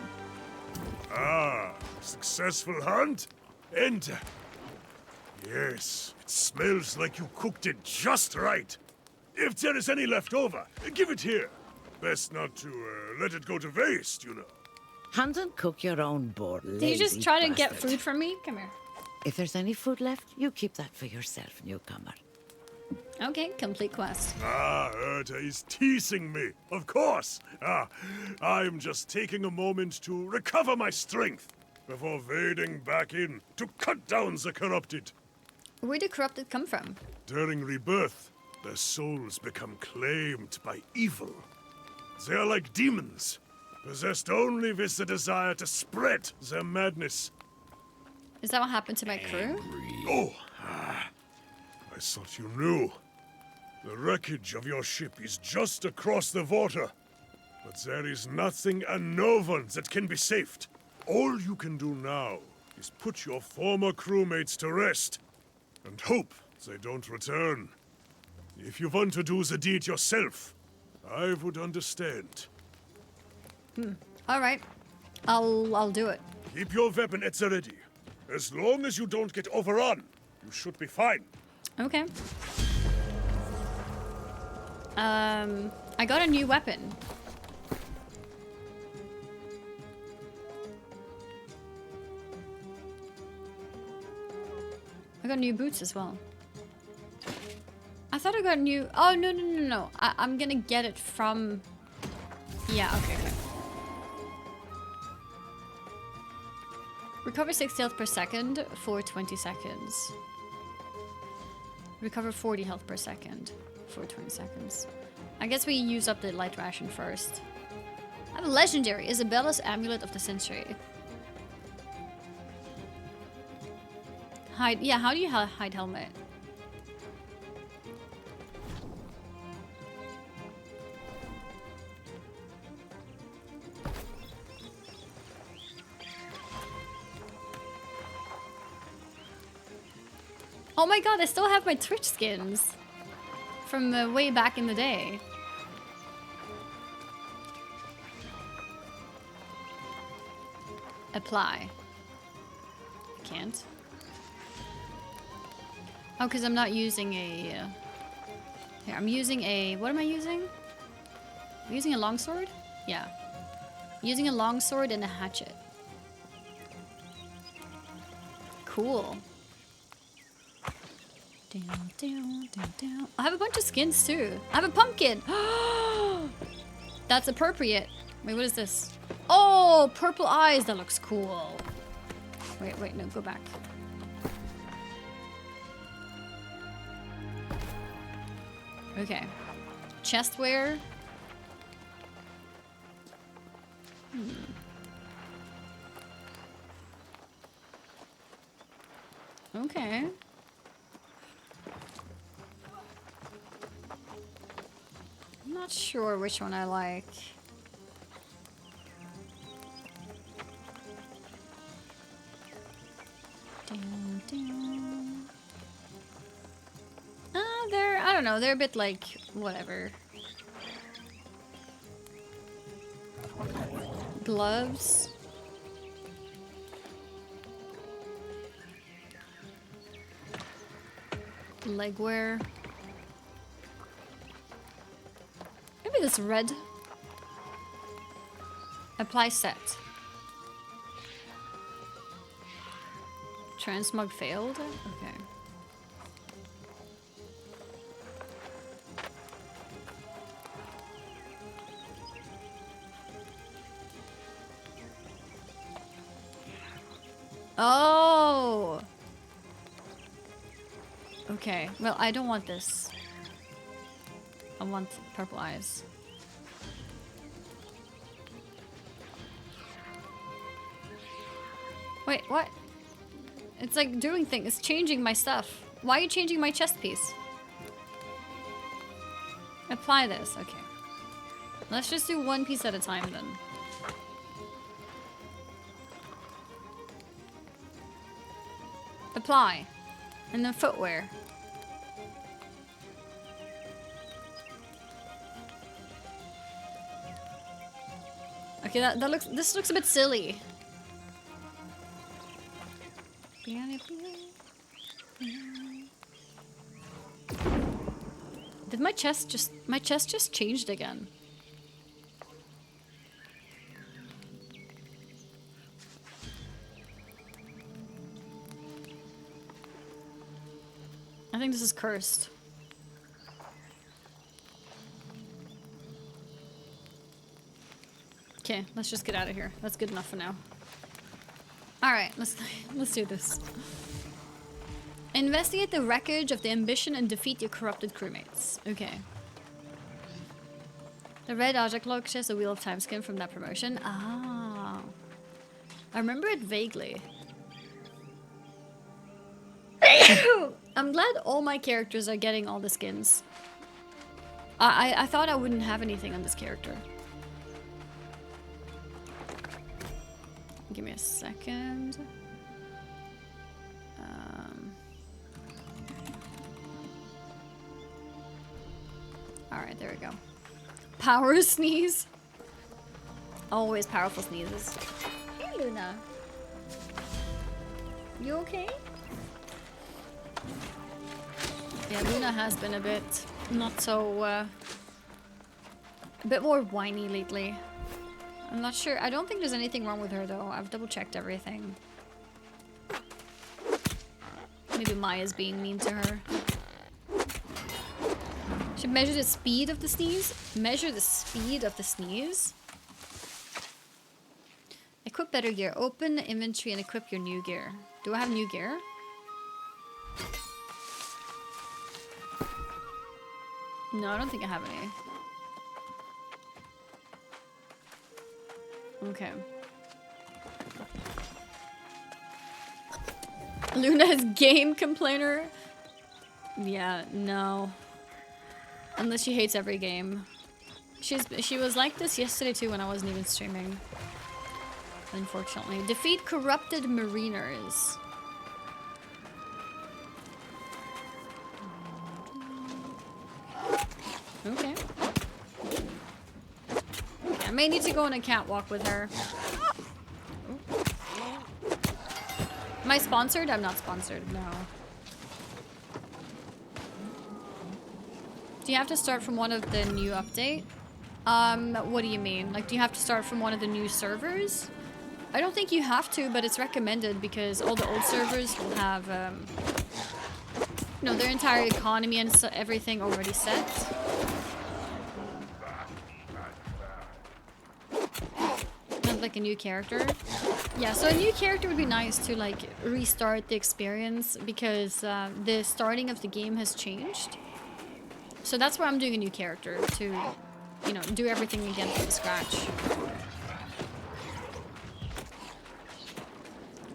Ah, successful hunt? Enter. Yes, it smells like you cooked it just right. If there is any left over, give it here. Best not to let it go to waste, you know. Hunt and cook your own boar, Did you just lazy try to get bastard. food from me? Come here. If there's any food left, you keep that for yourself, newcomer. Okay, complete quest. Ah, Erta is teasing me. Of course. I'm just taking a moment to recover my strength before wading back in to cut down the corrupted. Where did corrupted come from? During rebirth, their souls become claimed by evil. They are like demons, possessed only with the desire to spread their madness. Is that what happened to my crew? Oh, I thought you knew. The wreckage of your ship is just across the water. But there is nothing and no one that can be saved. All you can do now is put your former crewmates to rest and hope they don't return. If you want to do the deed yourself, I would understand. All right, I'll do it. Keep your weapon at the ready. As long as you don't get overrun, you should be fine. Okay. I got a new weapon. I got new boots as well. I thought I got new... Oh, no. I'm gonna get it from... Yeah, okay. Recover 60 health per second for 20 seconds. Recover 40 health per second for 20 seconds. I guess we use up the light ration first. I have a legendary Isabella's Amulet of the Century. Hide. Yeah, how do you hide helmet? Oh my god, I still have my Twitch skins from way back in the day. Apply. I can't. Oh, because I'm not using a... Here, I'm using a... What am I using? I'm using a longsword? Yeah. Using a longsword and a hatchet. Cool. I have a bunch of skins too. I have a pumpkin. That's appropriate. Wait, what is this? Oh, purple eyes. That looks cool. Wait, no, go back. Okay. Chestware. Okay. I'm not sure which one I like. I don't know, they're a bit like, whatever. Gloves. Legwear. Maybe this red. Apply set. Transmog failed? Okay. Oh! Okay, well, I don't want this. I want purple eyes. Wait, what? It's like doing things. It's changing my stuff. Why are you changing my chest piece? Apply this. Okay. Let's just do one piece at a time then. Apply. And then footwear. Okay, this looks a bit silly. Did my chest just changed again? I think this is cursed. Okay, let's just get out of here. That's good enough for now. All right, let's do this. Investigate the wreckage of the ambition and defeat your corrupted crewmates. Okay. The red object log shares a Wheel of Time skin from that promotion. Ah. I remember it vaguely. I'm glad all my characters are getting all the skins. I thought I wouldn't have anything on this character. Give me a second. Alright, there we go. Power sneeze. Always powerful sneezes. Hey, Luna. You okay? Yeah, Luna has been a bit not so, a bit more whiny lately. I'm not sure. I don't think there's anything wrong with her though. I've double checked everything. Maybe Maya's being mean to her. Should measure the speed of the sneeze? Measure the speed of the sneeze? Equip better gear. Open inventory and equip your new gear. Do I have new gear? No, I don't think I have any. Okay. Luna's game complainer? Yeah, no. Unless she hates every game. She was like this yesterday too when I wasn't even streaming. Unfortunately. Defeat corrupted mariners. Okay. I may need to go on a catwalk with her. Am I sponsored? I'm not sponsored, no. Do you have to start from one of the new update? What do you mean? Like, do you have to start from one of the new servers? I don't think you have to, but it's recommended because all the old servers will have, you know, their entire economy and everything already set. Not like a new character. Yeah, so a new character would be nice to, like, restart the experience because the starting of the game has changed. So that's why I'm doing a new character, to, you know, do everything again from scratch.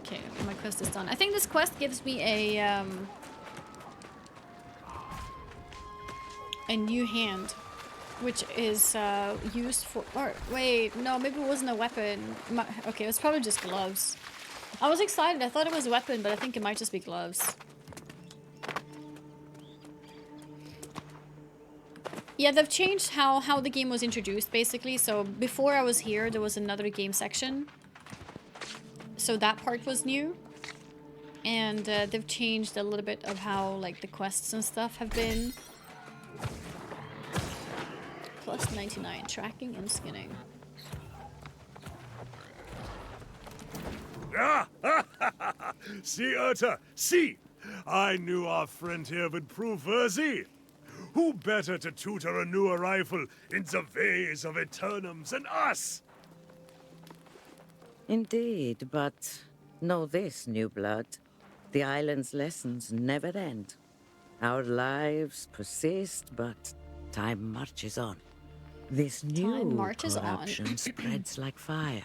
Okay, my quest is done. I think this quest gives me a new hand, which is used for... Or, wait, no, maybe it wasn't a weapon. Okay, it was probably just gloves. I was excited. I thought it was a weapon, but I think it might just be gloves. Yeah, they've changed how the game was introduced, basically. So before I was here, there was another game section. So that part was new. And they've changed a little bit of how, like, the quests and stuff have been. Plus 99, tracking and skinning. Ah! See, Urta, see! I knew our friend here would prove worthy. Who better to tutor a new arrival in the ways of Aeternum than us? Indeed, but know this, new blood. The island's lessons never end. Our lives persist, but time marches on. This new marches on. corruption spreads like fire.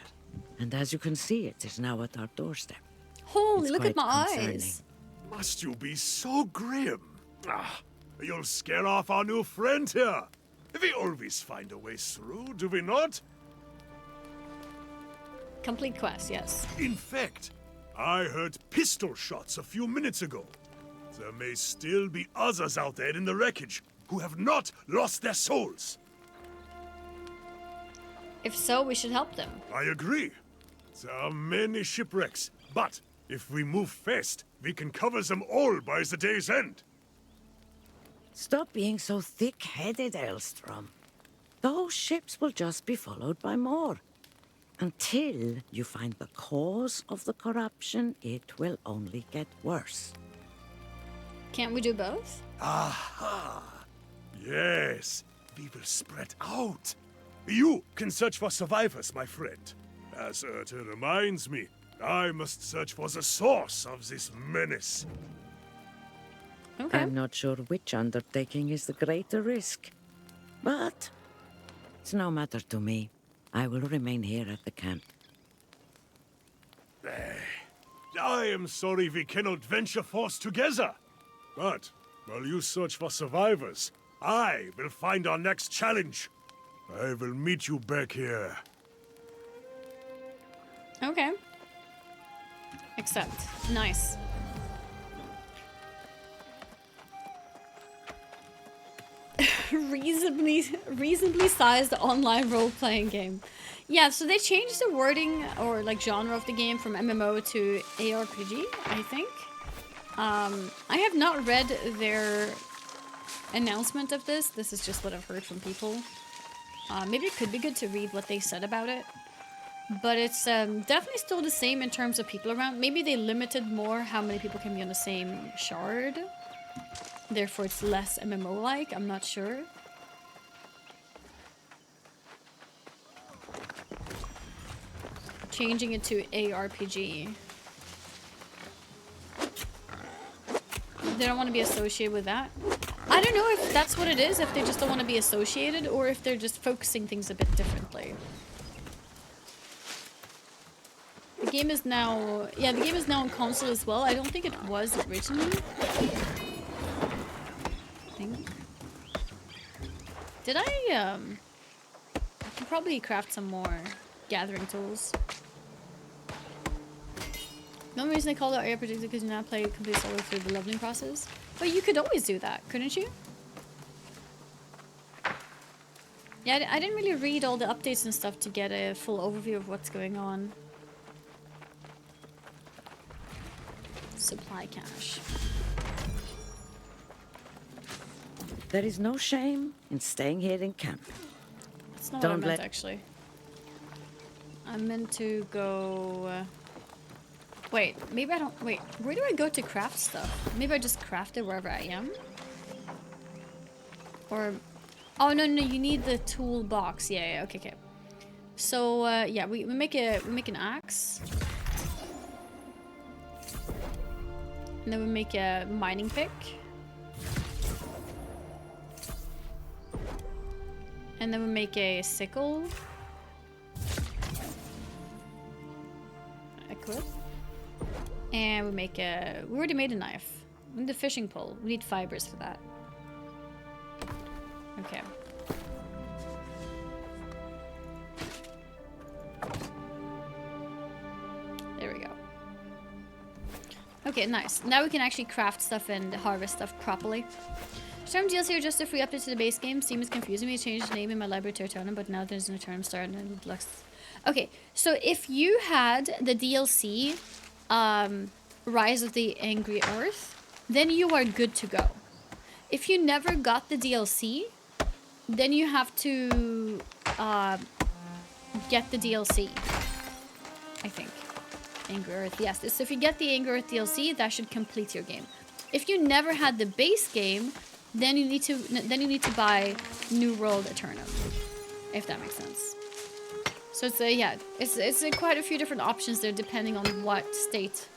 And as you can see, it is now at our doorstep. Holy, It's look at quite my concerning. eyes. Must you be so grim? Ah, you'll scare off our new friend here. We always find a way through, do we not? Complete quest, yes. In fact, I heard pistol shots a few minutes ago. There may still be others out there in the wreckage who have not lost their souls. If so, we should help them. I agree. There are many shipwrecks, but if we move fast, we can cover them all by the day's end. Stop being so thick-headed, Elstrom. Those ships will just be followed by more. Until you find the cause of the corruption, it will only get worse. Can't we do both? Aha! Yes, we will spread out. You can search for survivors, my friend. As it reminds me, I must search for the source of this menace. Okay. I'm not sure which undertaking is the greater risk. But it's no matter to me. I will remain here at the camp. I am sorry we cannot venture forth together. But while you search for survivors, I will find our next challenge. I will meet you back here. Okay. Accept. Nice. reasonably sized online role-playing game. Yeah, so they changed the wording or like genre of the game from MMO to ARPG, I think. I have not read their announcement of this. This is just what I've heard from people. Maybe it could be good to read what they said about it. But it's definitely still the same in terms of people around. Maybe they limited more how many people can be on the same shard. Therefore, it's less MMO-like. I'm not sure. Changing it to ARPG. They don't want to be associated with that. I don't know if that's what it is, if they just don't want to be associated, or if they're just focusing things a bit differently. The game is now... Yeah, the game is now on console as well. I don't think it was originally. I think. Did I can probably craft some more gathering tools. The only reason I called it ARPG is because you now play complete solo through the leveling process. But you could always do that, couldn't you? Yeah, I didn't really read all the updates and stuff to get a full overview of what's going on. Supply cache. There is no shame in staying here in camp. That's not what I Don't meant, let- actually. I meant to go... Wait, maybe I don't... Wait, where do I go to craft stuff? Maybe I just craft it wherever I am? Or... Oh, no, you need the toolbox. Yeah, okay. So, yeah, we make an axe. And then we make a mining pick. And then we make a sickle. Equip. And we make a... We already made a knife. We need a fishing pole. We need fibers for that. Okay. There we go. Okay, nice. Now we can actually craft stuff and harvest stuff properly. Storm DLC are just a free update to the base game. Steam is confusing me. I changed the name in my library to Aeternum, but now there's an Aeternum started and it looks... Okay, so if you had the DLC, Rise of the Angry Earth, then you are good to go. If you never got the DLC, then you have to get the DLC, I think. Angry Earth, yes. So if you get the Angry Earth DLC, that should complete your game. If you never had the base game, then you need to buy New World Aeternum, if that makes sense. So it's it's quite a few different options there depending on what state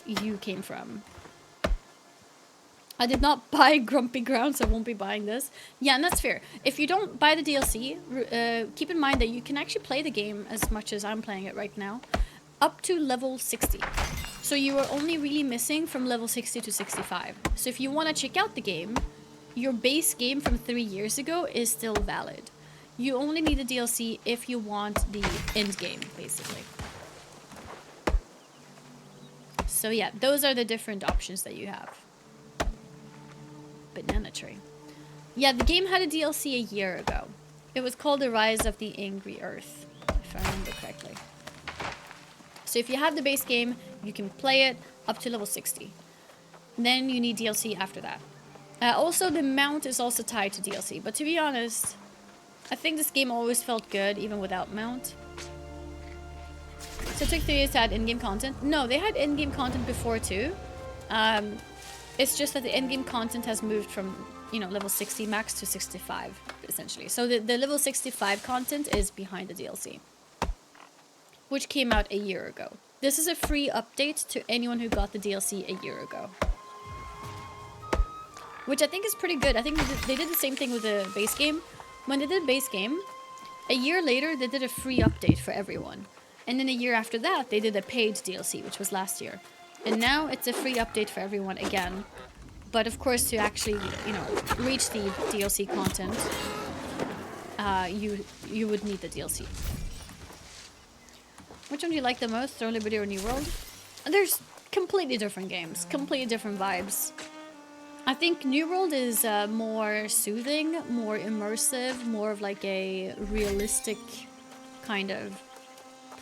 you came from. I did not buy Grumpy Ground, so I won't be buying this. Yeah, and that's fair. If you don't buy the DLC, keep in mind that you can actually play the game as much as I'm playing it right now, up to level 60. So you are only really missing from level 60 to 65. So if you want to check out the game, your base game from 3 years ago is still valid. You only need the DLC if you want the end game, basically. So yeah, those are the different options that you have. Banana tree. Yeah, the game had a DLC a year ago. It was called The Rise of the Angry Earth, if I remember correctly. So if you have the base game, you can play it up to level 60. Then you need DLC after that. Also, the mount is also tied to DLC, but to be honest, I think this game always felt good even without mount. So it took 3 years to add in-game content. No, they had in-game content before too. It's just that the in-game content has moved from, you know, level 60 max to 65, essentially. So the level 65 content is behind the DLC, which came out a year ago. This is a free update to anyone who got the DLC a year ago, which I think is pretty good. I think they did the same thing with the base game. When they did base game, a year later, they did a free update for everyone. And then a year after that, they did a paid DLC, which was last year. And now it's a free update for everyone again. But of course, to actually, you know, reach the DLC content, you would need the DLC. Which one do you like the most, Throne Liberty or New World? There's completely different games, completely different vibes. I think New World is more soothing, more immersive, more of like a realistic kind of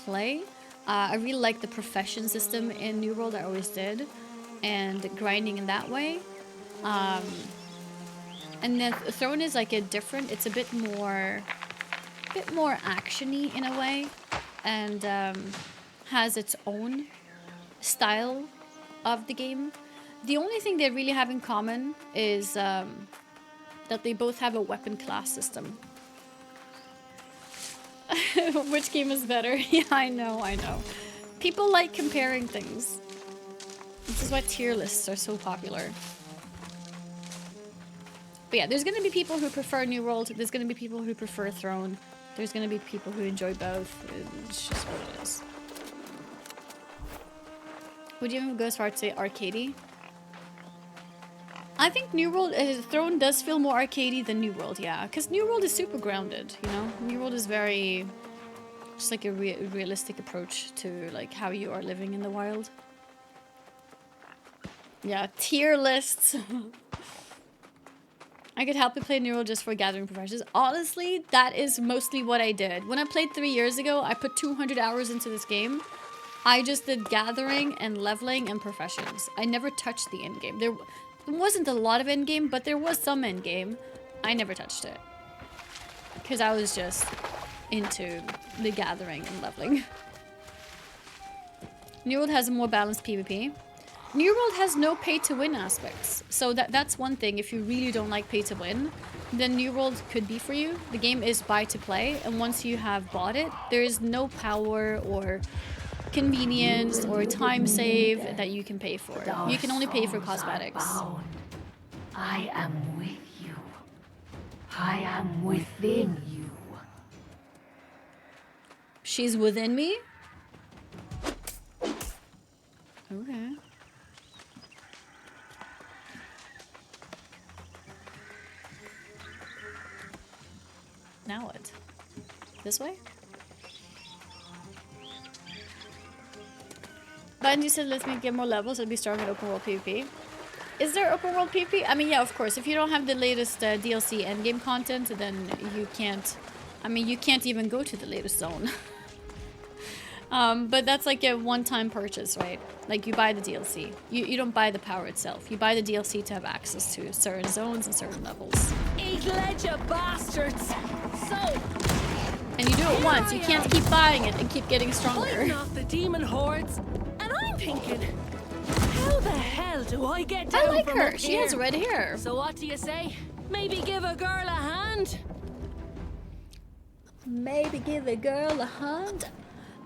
play. I really like the profession system in New World, I always did, and grinding in that way. And then Throne is like a different, it's a bit more actiony in a way, and has its own style of the game. The only thing they really have in common is that they both have a weapon class system. Which game is better? Yeah, I know. People like comparing things. This is why tier lists are so popular. But yeah, there's gonna be people who prefer New World, there's gonna be people who prefer Throne, there's gonna be people who enjoy both. It's just what it is. Would you even go as far to say arcadey? I think New World, Throne does feel more arcadey than New World, yeah. Because New World is super grounded, you know? New World is very, just like a realistic approach to like how you are living in the wild. Yeah, tier lists. I could help you play New World just for gathering professions. Honestly, that is mostly what I did. When I played 3 years ago, I put 200 hours into this game. I just did gathering and leveling and professions. I never touched the end game. There wasn't a lot of end game, but there was some end game. I never touched it. Because I was just into the gathering and leveling. New World has a more balanced PvP. New World has no pay-to-win aspects. So that's one thing. If you really don't like pay-to-win, then New World could be for you. The game is buy-to-play, and once you have bought it, there is no power or convenience or time save that you can pay for. You can only pay for cosmetics. I am with you. I am within you. She's within me? Okay. Now what? This way? Bungie said, let me get more levels and be strong at open world PvP. Is there open world PvP? I mean, yeah, of course. If you don't have the latest DLC endgame content, then you can't... I mean, you can't even go to the latest zone. But that's like a one-time purchase, right? Like, you buy the DLC. You don't buy the power itself. You buy the DLC to have access to certain zones and certain levels. Eat ledger, bastards! So... And you do it once. You can't keep buying it and keep getting stronger. Fighting off the demon hordes, and I'm thinking, how the hell do I get down I like from her. up She here? has red hair. So what do you say? Maybe give a girl a hand? Maybe give a girl a hand.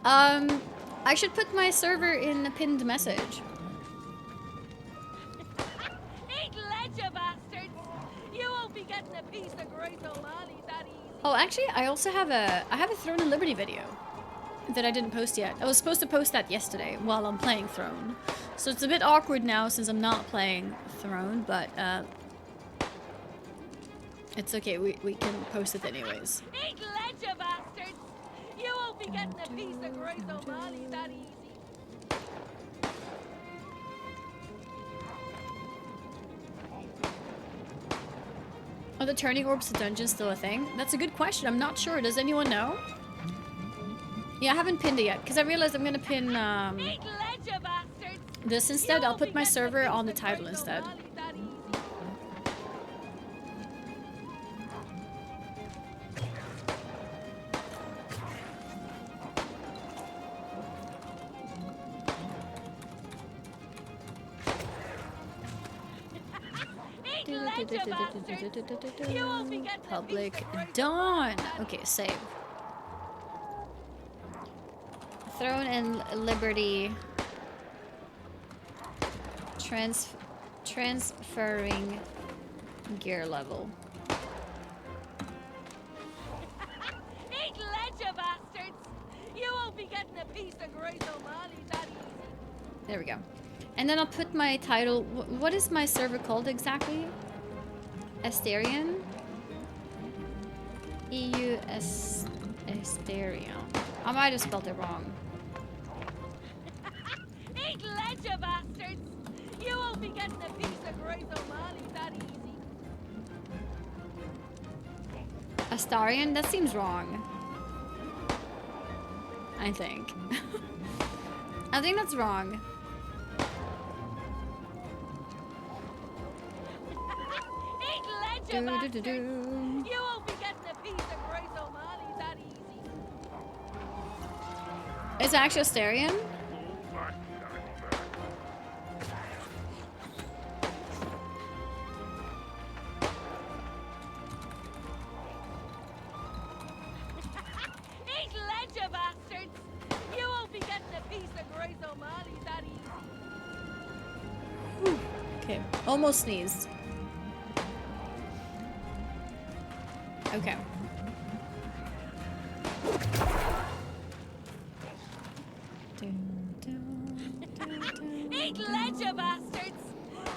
I should put my server in a pinned message. Eat piece of Grace O'Malley that easy. Oh, actually, I also have a Throne and Liberty video that I didn't post yet. I was supposed to post that yesterday while I'm playing Throne. So it's a bit awkward now since I'm not playing Throne, but it's okay. We can post it anyways. Eat ledger, bastards! You won't be getting a piece of Grace O'Malley that easy. Are the turning orbs to dungeons still a thing? That's a good question. I'm not sure. Does anyone know? Yeah, I haven't pinned it yet because I realized I'm gonna pin Eat ledger, bastards! this instead. I'll put my server on the title instead. Public Dawn. Okay, save. Throne and Liberty. Transferring gear level. Eat ledger, bastards! You won't be getting a piece of Grace O'Malley that easy. There we go. And then I'll put my title. What is my server called exactly? Asterion? Asterion. I might have spelled it wrong. Eat ledger, bastards! You won't be getting a piece of Grace O'Malley that easy. Astarion? That seems wrong. I think. I think that's wrong. Eat ledger, bastards! You won't be getting a piece of Grace O'Malley that easy. It's actually Asterion? Eat ledger, bastards! You won't be getting a piece of Grace O'Malley that easy. Okay, almost sneezed. Okay. Eat ledger, bastards!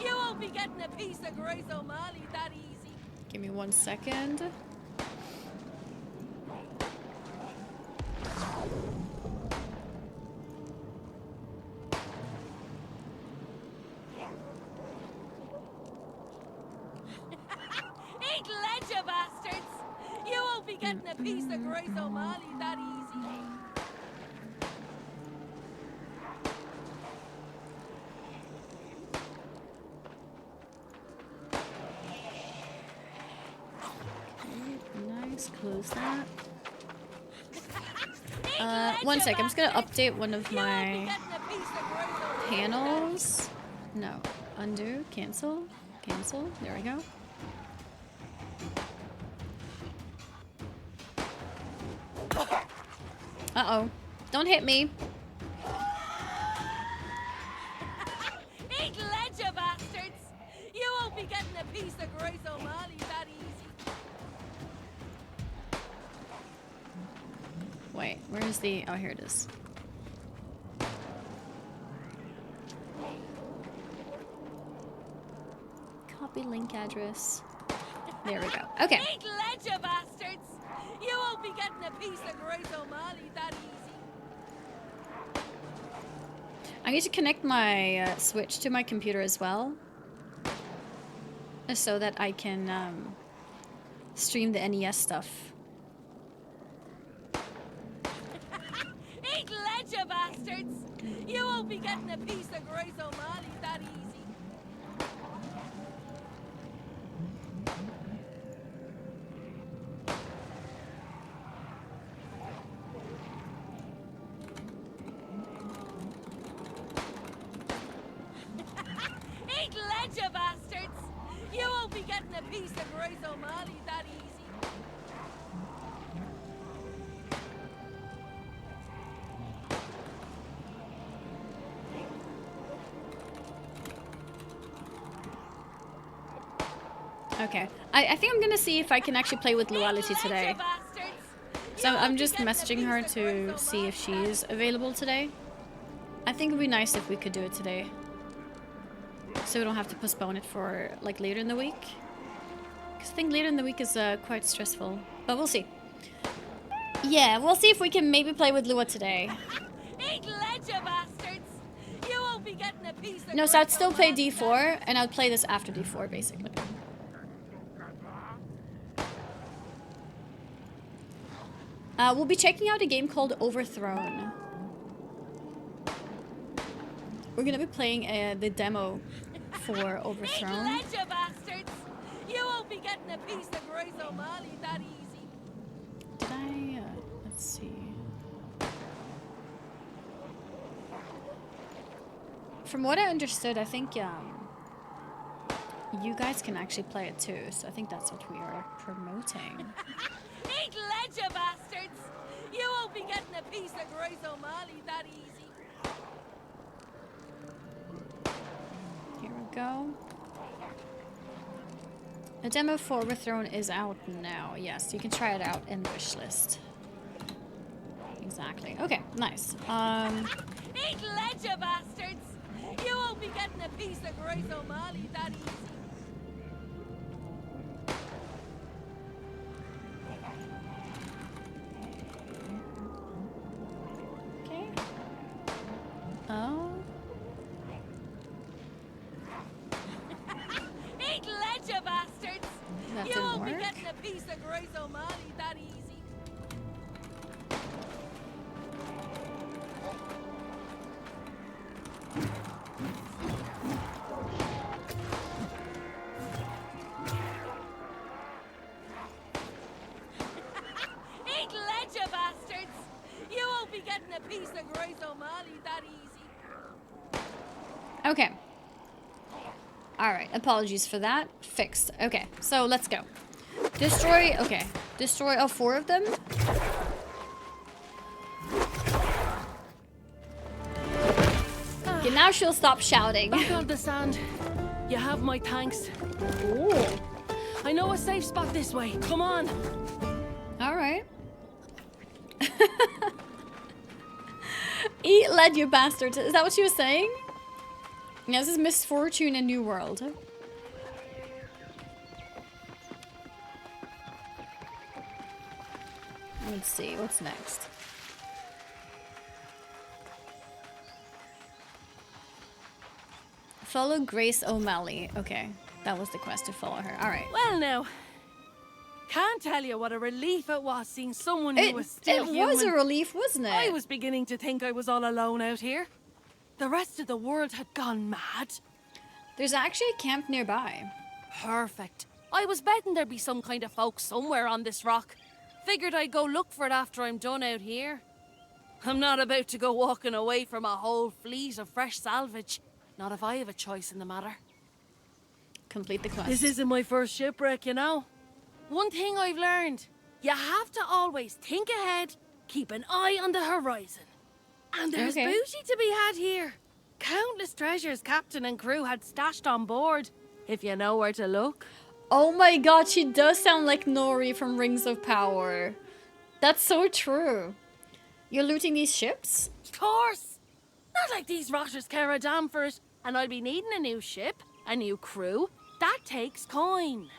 You won't be getting a piece of Grace O'Malley that easy. Give me 1 second. Eat ledger, bastards! You won't be getting a piece of Grace O'Malley that easy. Nice, close that. 1 sec, I'm just gonna update one of my panels. No, undo, cancel, cancel. There we go. Uh-oh. Don't hit me. Eat ledger, bastards! You won't be getting a piece of Grace O'Malley that easy. Wait, where's the... Oh, here it is. Copy link address. There we go. Okay. Eat ledger, bastards! You won't be getting a piece of Grace O'Malley that easy. I need to connect my Switch to my computer as well. So that I can stream the NES stuff. Eat ledger, bastards! You won't be getting a piece of Grace O'Malley that easy. Eat ledger, bastards! You won't be getting a piece of Grace O'Malley that easy. Okay. I think I'm gonna see if I can actually play with Luality today. So I'm just messaging her to see if she's available today. I think it would be nice if we could do it today. So we don't have to postpone it for like later in the week. Because I think later in the week is quite stressful. But we'll see. Yeah, we'll see if we can maybe play with Lua today. No, so I'd still play D4, and I'd play this after D4, basically. We'll be checking out a game called Overthrown. We're gonna be playing the demo for Overthrown. You won't be getting a piece of Grace O'Malley that easy. Did I? Let's see. From what I understood, I think you guys can actually play it too. So I think that's what we are promoting. Eat ledger, bastards! You won't be getting a piece of Grace O'Malley that easy. Here we go. The demo for Overthrown is out now. Yes, you can try it out in the wish list. Exactly. Okay, nice. Eat ledger, bastards! You won't be getting a piece of Grace O'Malley that easy. Okay. Oh. Eat ledger, bastards! That You didn't won't be work. getting a piece of Grace O'Malley that easy. Eat ledger, bastards! You won't be getting a piece of Grace O'Malley that easy. Okay. Alright, apologies for that. Fixed. Okay, so let's go. Destroy, okay. Destroy all 4 of them. Okay, now she'll stop shouting. Back on the sand. You have my thanks. Ooh. I know a safe spot this way. Come on. Alright. Eat lead, you bastards. Is that what she was saying? Yeah, this is Misfortune in New World. Let's see, what's next? Follow Grace O'Malley. Okay, that was the quest to follow her. Alright. Well now. Can't tell you what a relief it was seeing someone who was still It human. was a relief, wasn't it? I was beginning to think I was all alone out here. The rest of the world had gone mad. There's actually a camp nearby. Perfect. I was betting there'd be some kind of folk somewhere on this rock. Figured I'd go look for it after I'm done out here. I'm not about to go walking away from a whole fleet of fresh salvage. Not if I have a choice in the matter. Complete the quest. This isn't my first shipwreck, you know. One thing I've learned. You have to always think ahead, keep an eye on the horizon. And there's Okay. booty to be had here. Countless treasures captain and crew had stashed on board, if you know where to look. Oh my god, she does sound like Nori from Rings of Power. That's so true. You're looting these ships? Of course! Not like these rotters care a damn for it, and I'll be needing a new ship, a new crew. That takes coin.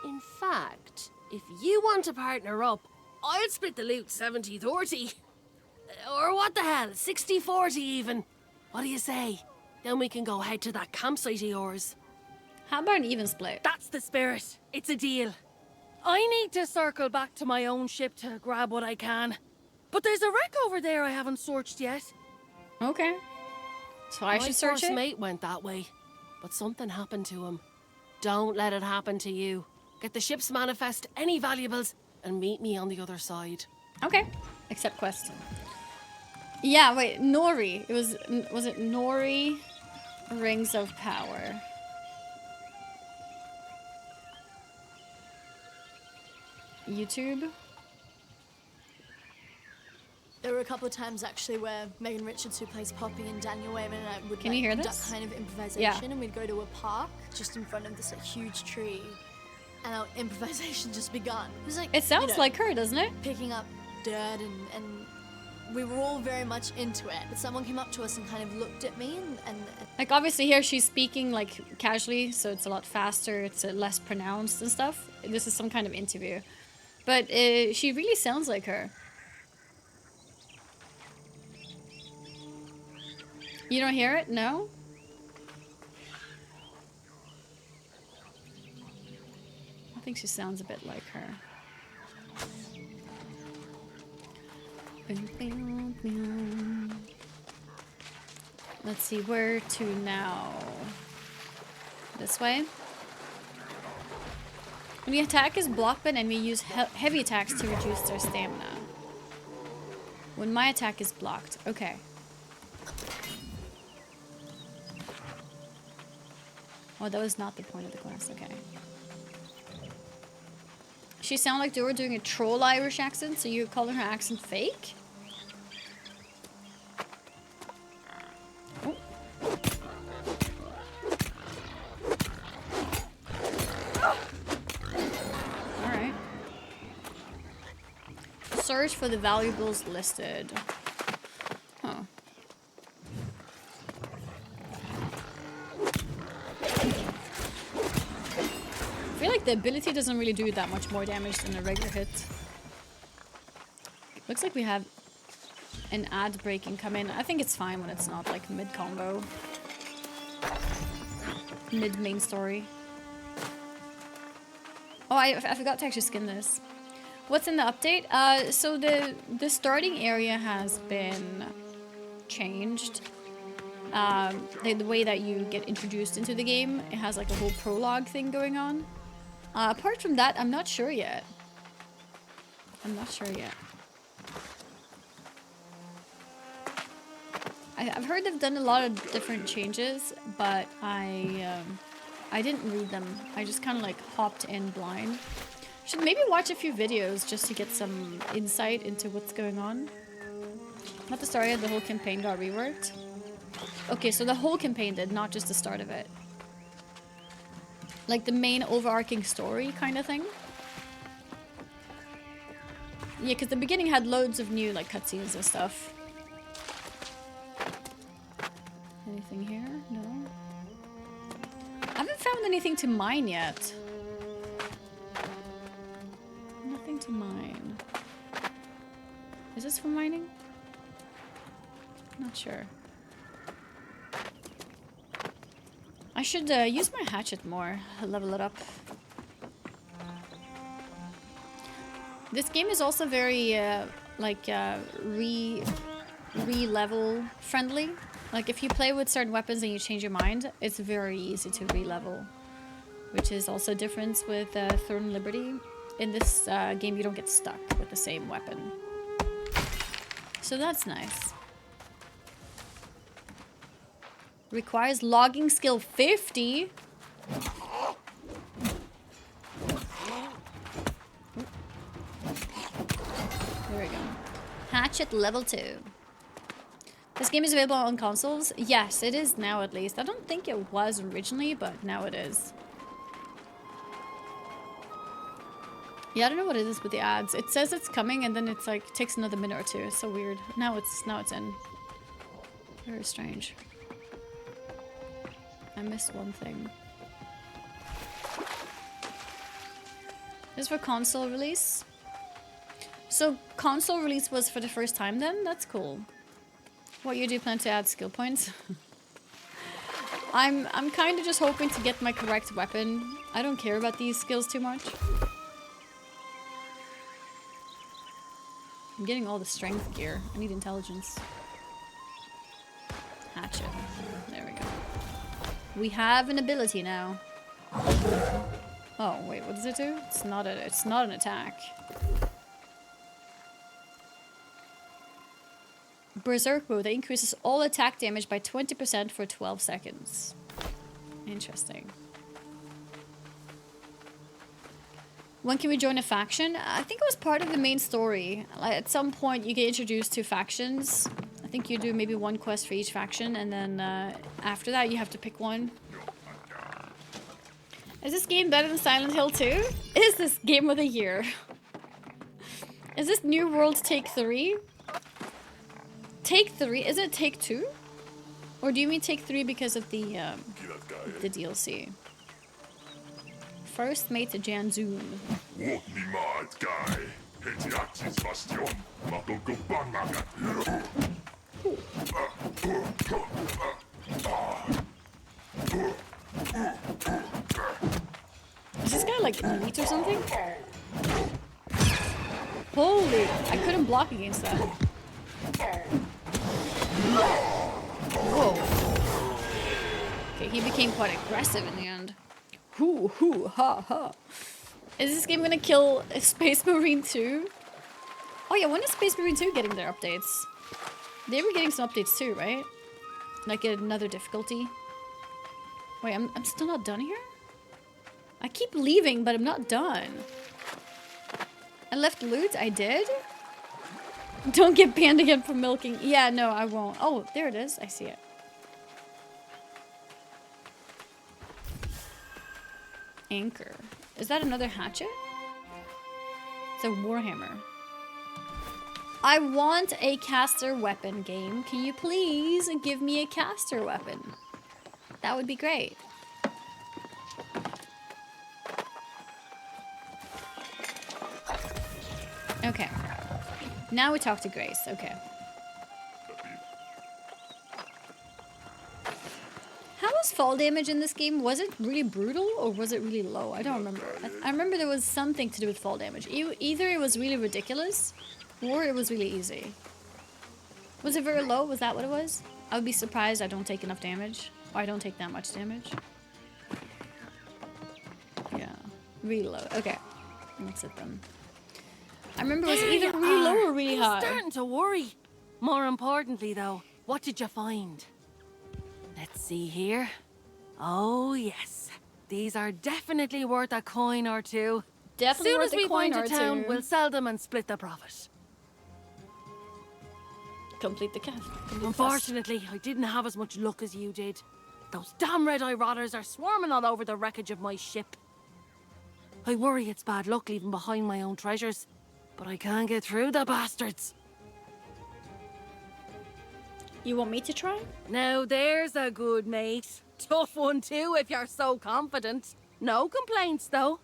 In fact, if you want to partner up, I'll split the loot 70-30. Or what the hell, 60-40 even. What do you say? Then we can go head to that campsite of yours. How about an even split? That's the spirit. It's a deal. I need to circle back to my own ship to grab what I can. But there's a wreck over there I haven't searched yet. Okay. So I should search My it? first mate went that way, but something happened to him. Don't let it happen to you. Get the ship's manifest, any valuables, and meet me on the other side. Okay. Accept quest. Yeah, wait, Nori. Was it Nori? Rings of Power. YouTube. There were a couple of times actually where Megan Richards, who plays Poppy, and Daniel Wayman and I would Can you hear conduct this? kind of improvisation, Yeah. and we'd go to a park just in front of this like huge tree, and our improvisation just begun. It was like It sounds like her, doesn't it? picking up dirt, and we were all very much into it. But someone came up to us and kind of looked at me, and Like, obviously here she's speaking, like, casually, so it's a lot faster, it's less pronounced and stuff. This is some kind of interview. But she really sounds like her. You don't hear it? No? I think she sounds a bit like her. Let's see, where to now? This way? When the attack is blocked by an enemy, use heavy attacks to reduce their stamina. When my attack is blocked. Okay. Oh, that was not the point of the class. Okay. She sounded like they were doing a troll Irish accent, so you're calling her accent fake? Oh. Alright. Search for the valuables listed. Huh. I feel like the ability doesn't really do that much more damage than a regular hit. Looks like we have an ad break incoming. I think it's fine when it's not like mid-combo. Mid-main story. Oh, I forgot to actually skin this. What's in the update? So the starting area has been changed. The way that you get introduced into the game, it has like a whole prologue thing going on. Apart from that, I'm not sure yet. I'm not sure yet. I've heard they've done a lot of different changes, but I didn't read them. I just kind of like hopped in blind. Should maybe watch a few videos just to get some insight into what's going on. Not the story of the whole campaign got reworked. Okay, so the whole campaign did, not just the start of it. Like the main overarching story kind of thing. Yeah, because the beginning had loads of new like cutscenes and stuff. Anything here? No. I haven't found anything to mine yet. Nothing to mine. Is this for mining? Not sure. I should use my hatchet more, level it up. This game is also very re-level friendly. Like if you play with certain weapons and you change your mind, it's very easy to re-level. Which is also a difference with Throne and Liberty. In this game you don't get stuck with the same weapon. So that's nice. Requires logging skill 50. There we go. Hatchet level 2. This game is available on consoles? Yes, it is now at least. I don't think it was originally, but now it is. Yeah, I don't know what it is with the ads. It says it's coming and then it's like takes another minute or two. It's so weird. Now it's in. Very strange. I missed one thing. This is for console release. So console release was for the first time then? That's cool. What year do you plan to add skill points? I'm kind of just hoping to get my correct weapon. I don't care about these skills too much. I'm getting all the strength gear. I need intelligence. Hatchet. There we go. We have an ability now. Oh wait, what does it do? It's not an attack. Berserk Bow that increases all attack damage by 20% for 12 seconds. Interesting. When can we join a faction? I think it was part of the main story. Like, at some point, you get introduced to factions. I think you do maybe one quest for each faction, and then after that, you have to pick one. Is this game better than Silent Hill 2? Is this game of the year? Is this New World Take 3? Take 3? Is it Take 2? Or do you mean Take 3 because of the DLC? First mate to Janzoon. Is this guy like elite or something? Holy, I couldn't block against that. Whoa. Okay, he became quite aggressive in the end. Hoo hoo ha ha. Is this game gonna kill Space Marine 2? Oh yeah, when is Space Marine 2 getting their updates? They were getting some updates too, right? Like another difficulty. Wait, I'm still not done here? I keep leaving, but I'm not done. I left loot? I did? Don't get banned again for milking. Yeah, no, I won't. Oh, there it is. I see it. Anchor. Is that another hatchet? It's a warhammer. I want a caster weapon game. Can you please give me a caster weapon? That would be great. Okay. Now we talk to Grace. Okay. How was fall damage in this game? Was it really brutal or was it really low? I don't remember. I remember there was something to do with fall damage. Either it was really ridiculous or it was really easy. Was it very low? Was that what it was? I would be surprised I don't take enough damage. Or I don't take that much damage. Yeah. Really low. Okay. That's it then. I remember it was either really low or really high. I'm starting to worry. More importantly, though, what did you find? Let's see here. Oh, yes. These are definitely worth a coin or two. Definitely Soon worth as a we coin go or into town, two. we'll sell them and split the profit. Complete the quest. Unfortunately, I didn't have as much luck as you did. Those damn red-eye rotters are swarming all over the wreckage of my ship. I worry it's bad luck leaving behind my own treasures, but I can't get through the bastards. You want me to try? Now there's a good mate. Tough one too, if you're so confident. No complaints, though.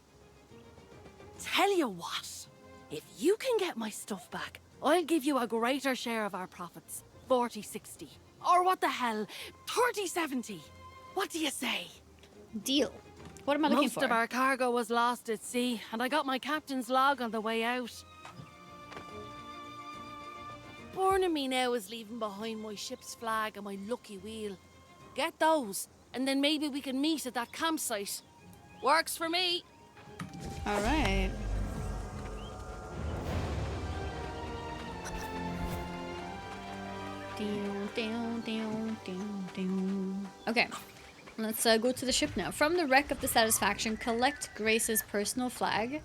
Tell you what, if you can get my stuff back, I'll give you a greater share of our profits. 40-60. Or what the hell, 30-70. What do you say? Deal. What am I looking Most for? of our cargo was lost at sea, and I got my captain's log on the way out. Born in me now is leaving behind my ship's flag and my lucky wheel. Get those, and then maybe we can meet at that campsite. Works for me. All right. Okay, let's go to the ship now. From the wreck of the Satisfaction, collect Grace's personal flag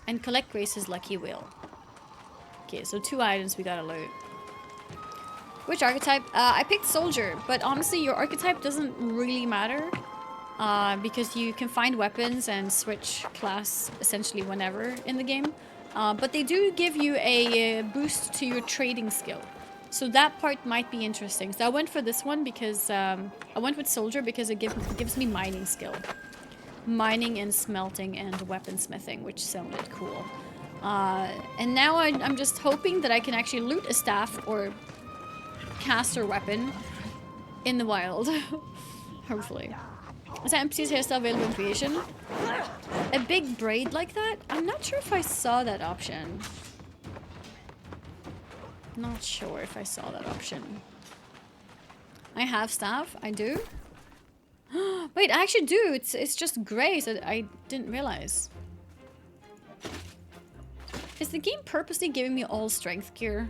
and collect Grace's lucky wheel. Okay, so 2 items we gotta loot. Which archetype? I picked soldier, but honestly your archetype doesn't really matter because you can find weapons and switch class essentially whenever in the game. But they do give you a boost to your trading skill. So that part might be interesting. So I went for this one because I went with soldier because it gives me mining skill. Mining and smelting and weaponsmithing, which sounded cool. And now I'm just hoping that I can actually loot a staff or caster weapon in the wild. Hopefully. Is that NPC's hairstyle available in creation? A big braid like that? I'm not sure if I saw that option. Not sure if I saw that option. I have staff. I do. Wait, I actually do. It's just grey, so I didn't realize. Is the game purposely giving me all strength gear?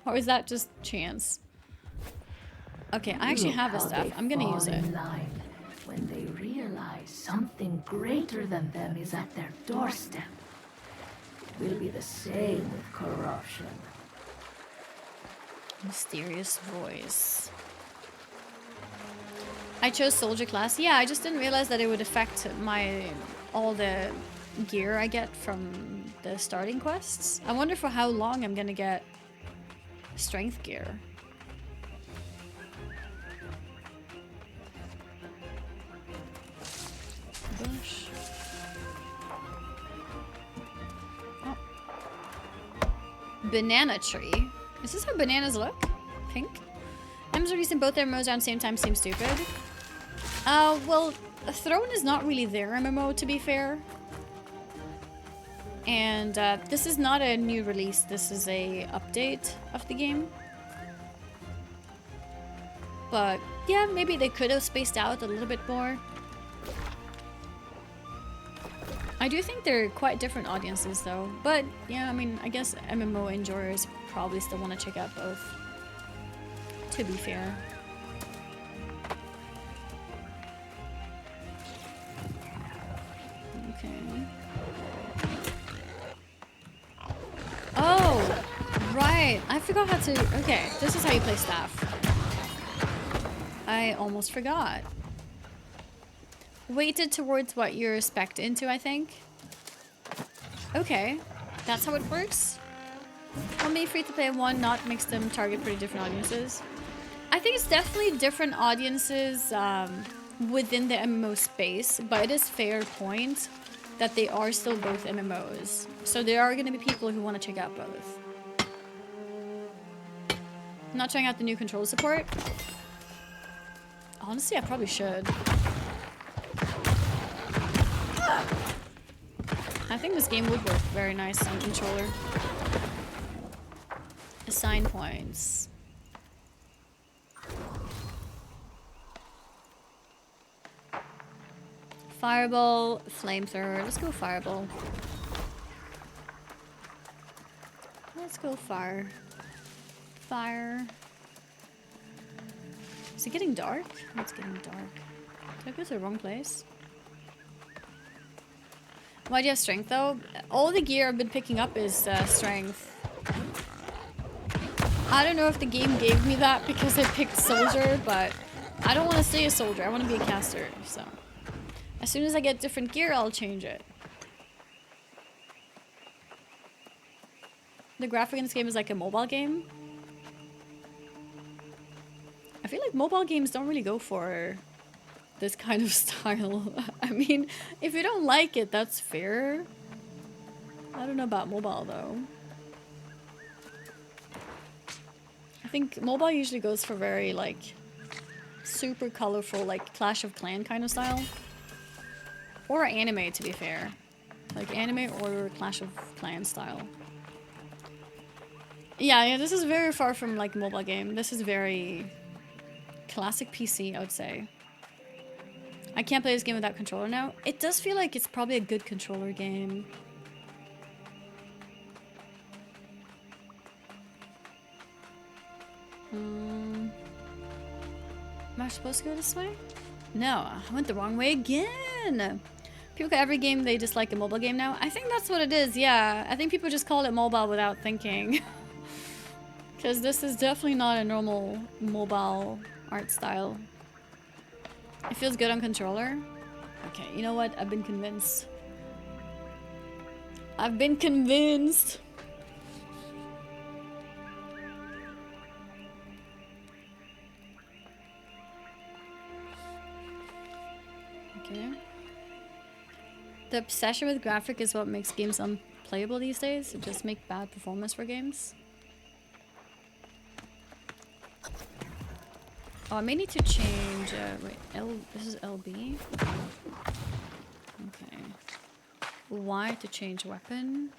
Or is that just chance? Okay, I actually have a staff. I'm gonna use it. When they realize something greater than them is at their doorstep. It will be the same with corruption. Mysterious voice. I chose soldier class. Yeah, I just didn't realize that it would affect all the gear I get from the starting quests. I wonder for how long I'm gonna get strength gear. Bush. Oh. Banana tree. Is this how bananas look? Pink? M's releasing both their MMOs around the same time seems stupid. Well, Throne is not really their MMO, to be fair. And this is not a new release, this is a update of the game. But yeah, maybe they could have spaced out a little bit more. I do think they're quite different audiences though. But yeah, I mean, I guess MMO enjoyers probably still want to check out both. To be fair. Okay. Oh, right. I forgot how to... Okay, this is how you play staff. I almost forgot. Weighted towards what you're spec'd into, I think. Okay, that's how it works. Only free-to-play one, not makes them target pretty different audiences. I think it's definitely different audiences within the MMO space, but it is fair point that they are still both MMOs. So there are going to be people who want to check out both. I'm not trying out the new control support. Honestly, I probably should. I think this game would work very nice on controller. Assign points. Fireball, flamethrower. Let's go fireball. Let's go fire. Fire. Is it getting dark? Oh, it's getting dark. Did I go to the wrong place? Why do you have strength though? All the gear I've been picking up is strength. I don't know if the game gave me that because I picked soldier, but I don't want to stay a soldier. I want to be a caster, so. As soon as I get different gear, I'll change it. The graphic in this game is like a mobile game. I feel like mobile games don't really go for this kind of style. I mean, if you don't like it, that's fair. I don't know about mobile though. I think mobile usually goes for very like super colorful, like Clash of Clans kind of style. Or anime, to be fair. Like anime or Clash of Clans style. Yeah, this is very far from like mobile game. This is very classic PC, I would say. I can't play this game without controller now. It does feel like it's probably a good controller game. Am I supposed to go this way? No, I went the wrong way again. People call every game they dislike a mobile game now. I think that's what it is, yeah. I think people just call it mobile without thinking. Because this is definitely not a normal mobile art style. It feels good on controller. Okay, you know what? I've been convinced. I've been convinced. Okay. The obsession with graphic is what makes games unplayable these days. It just makes bad performance for games. Oh, I may need to change, wait, this is LB? Okay. Y to change weapon.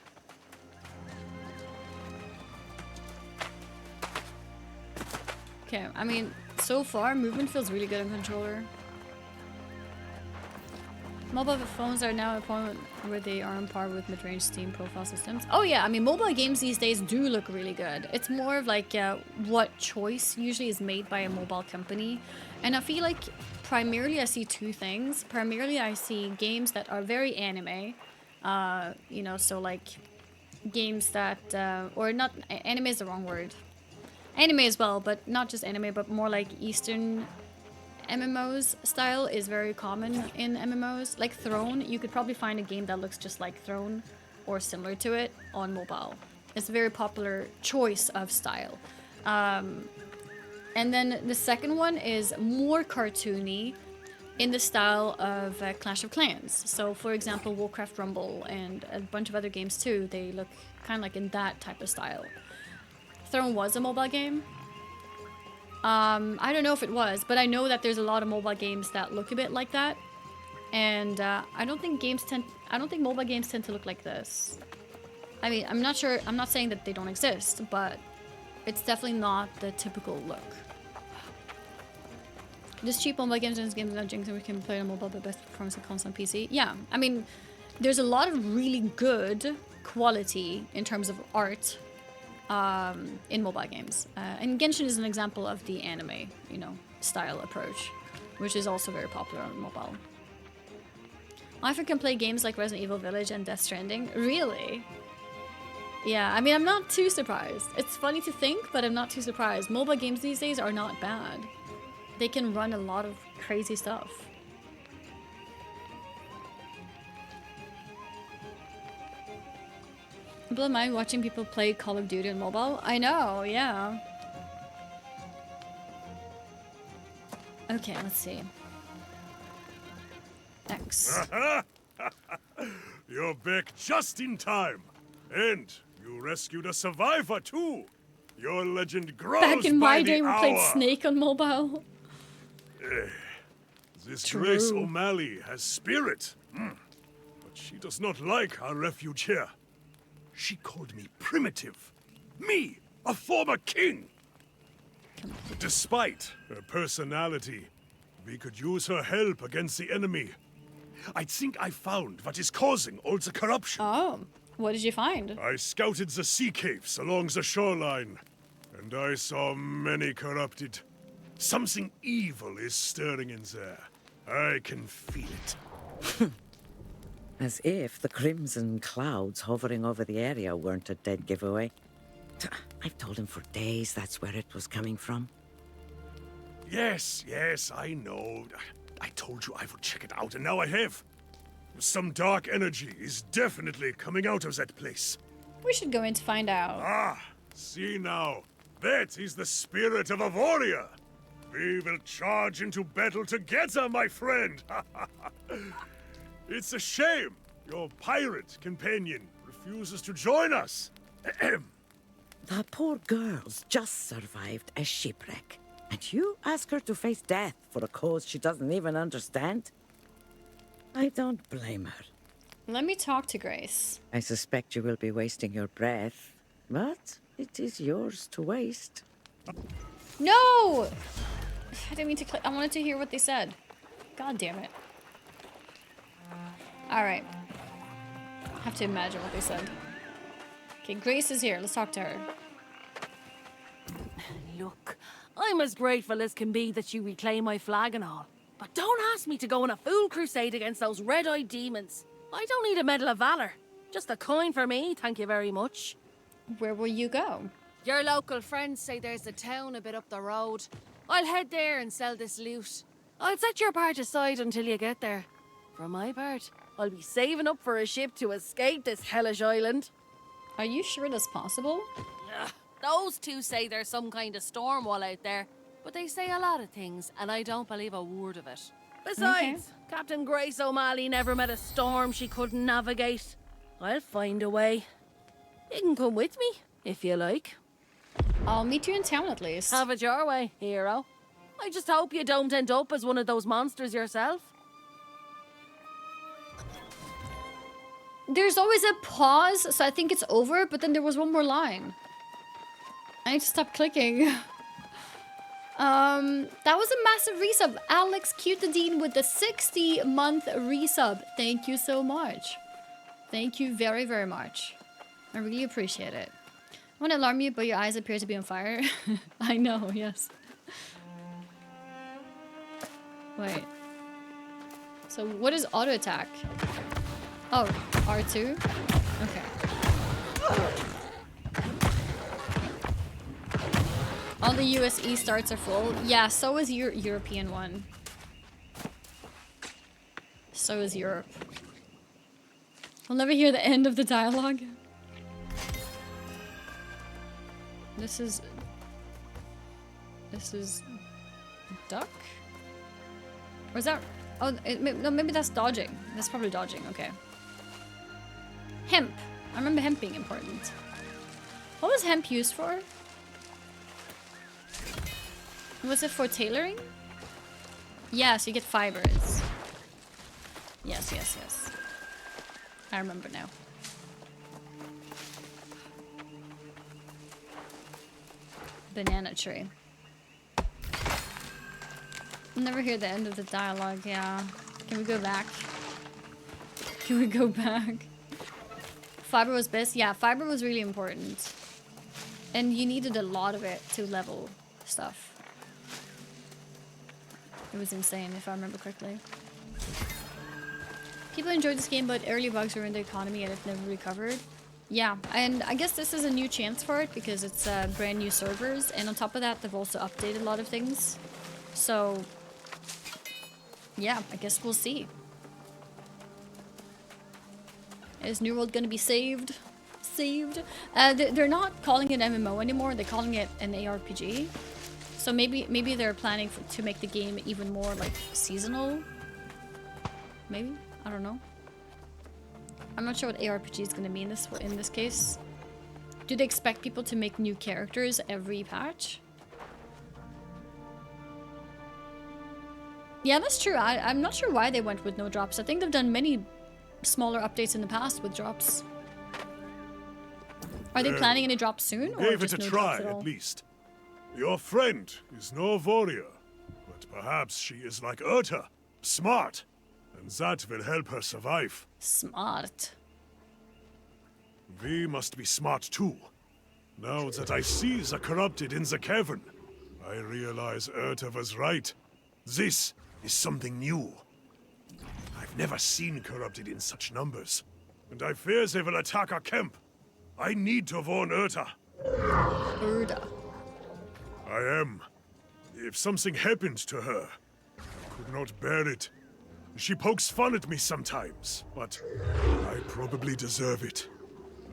Okay, I mean, so far, movement feels really good on controller. Mobile phones are now at a point where they are on par with mid-range Steam profile systems. Oh yeah, I mean, mobile games these days do look really good. It's more of like what choice usually is made by a mobile company. And I feel like primarily I see two things. Primarily I see games that are very anime. You know, so like games that, or not, anime is the wrong word. Anime as well, but not just anime, but more like Eastern MMOs style is very common in MMOs. Like Throne, you could probably find a game that looks just like Throne or similar to it on mobile. It's a very popular choice of style. And then the second one is more cartoony in the style of Clash of Clans. So for example, Warcraft Rumble and a bunch of other games too, they look kind of like in that type of style. Throne was a mobile game. I don't know if it was, but I know that there's a lot of mobile games that look a bit like that. And I don't think mobile games tend to look like this. I mean, I'm not sure, I'm not saying that they don't exist, but it's definitely not the typical look. Just cheap mobile games and games that Jinx and we can play on mobile, but best performance on console and PC. Yeah, I mean, there's a lot of really good quality in terms of art in mobile games. And Genshin is an example of the anime, you know, style approach, which is also very popular on mobile. I often can play games like Resident Evil Village and Death Stranding. Really? Yeah, I mean, I'm not too surprised. It's funny to think, but I'm not too surprised. Mobile games these days are not bad. They can run a lot of crazy stuff. I don't mind watching people play Call of Duty on mobile. I know, yeah. Okay, let's see. X. You're back just in time. And you rescued a survivor, too. Your legend grows Back in by my the day, we hour. played Snake on mobile. This True. Grace O'Malley has spirit. But she does not like our refuge here. She called me primitive. Me, a former king. Despite her personality, we could use her help against the enemy. I think I found what is causing all the corruption. Oh, what did you find? I scouted the sea caves along the shoreline, and I saw many corrupted. Something evil is stirring in there. I can feel it. As if the crimson clouds hovering over the area weren't a dead giveaway. I've told him for days that's where it was coming from. Yes, I know. I told you I would check it out, and now I have. Some dark energy is definitely coming out of that place. We should go in to find out. Ah, see now. That is the spirit of a warrior. We will charge into battle together, my friend. It's a shame your pirate companion refuses to join us. The poor girl's just survived a shipwreck. And you ask her to face death for a cause she doesn't even understand? I don't blame her. Let me talk to Grace. I suspect you will be wasting your breath, but it is yours to waste. No! I didn't mean to click. I wanted to hear what they said. God damn it. Alright. I have to imagine what they said. Okay, Grace is here. Let's talk to her. Look, I'm as grateful as can be that you reclaim my flag and all. But don't ask me to go on a fool crusade against those red-eyed demons. I don't need a Medal of Valor. Just a coin for me, thank you very much. Where will you go? Your local friends say there's a town a bit up the road. I'll head there and sell this loot. I'll set your part aside until you get there. For my part, I'll be saving up for a ship to escape this hellish island. Are you sure that's possible? Ugh, those two say there's some kind of storm wall out there, but they say a lot of things, and I don't believe a word of it. Besides, Captain Grace O'Malley never met a storm she couldn't navigate. I'll find a way. You can come with me, if you like. I'll meet you in town at least. Have it your way, hero. I just hope you don't end up as one of those monsters yourself. There's always a pause, so I think it's over, but then there was one more line. I need to stop clicking. That was a massive resub. Alex Cutadine with the 60-month resub. Thank you so much. Thank you very, very much. I really appreciate it. I want to alarm you, but your eyes appear to be on fire. I know, yes. Wait. So what is auto attack? Oh, R2? Okay. All the USE starts are full. Yeah, so is your European one. So is Europe. We'll never hear the end of the dialogue. This is duck? Or is that... Oh, no, maybe that's dodging. That's probably dodging, okay. Hemp. I remember hemp being important. What was hemp used for? Was it for tailoring? Yeah, so you get fibers. Yes, yes, yes. I remember now. Banana tree. Never hear the end of the dialogue, yeah. Can we go back? Can we go back? Fiber was best? Yeah, fiber was really important. And you needed a lot of it to level stuff. It was insane, if I remember correctly. People enjoyed this game, but early bugs ruined the economy and it never recovered. Yeah, and I guess this is a new chance for it because it's brand new servers. And on top of that, they've also updated a lot of things. So, yeah, I guess we'll see. Is New World gonna be saved? Saved? They're not calling it MMO anymore. They're calling it an ARPG. So maybe they're planning to make the game even more like seasonal. Maybe, I don't know. I'm not sure what ARPG is gonna mean in this case. Do they expect people to make new characters every patch? Yeah, that's true. I'm not sure why they went with no drops. I think they've done many smaller updates in the past with drops. Are they planning any drops soon? Or Gave just it a no try, drops at all? at least. Your friend is no warrior, but perhaps she is like Urta, smart, and that will help her survive. Smart. We must be smart too. Now that I see the corrupted in the cavern, I realize Urta was right. This is something new. I've never seen corrupted in such numbers, and I fear they will attack our camp. I need to warn Urta. Urda. I am. If something happened to her, I could not bear it. She pokes fun at me sometimes, but I probably deserve it.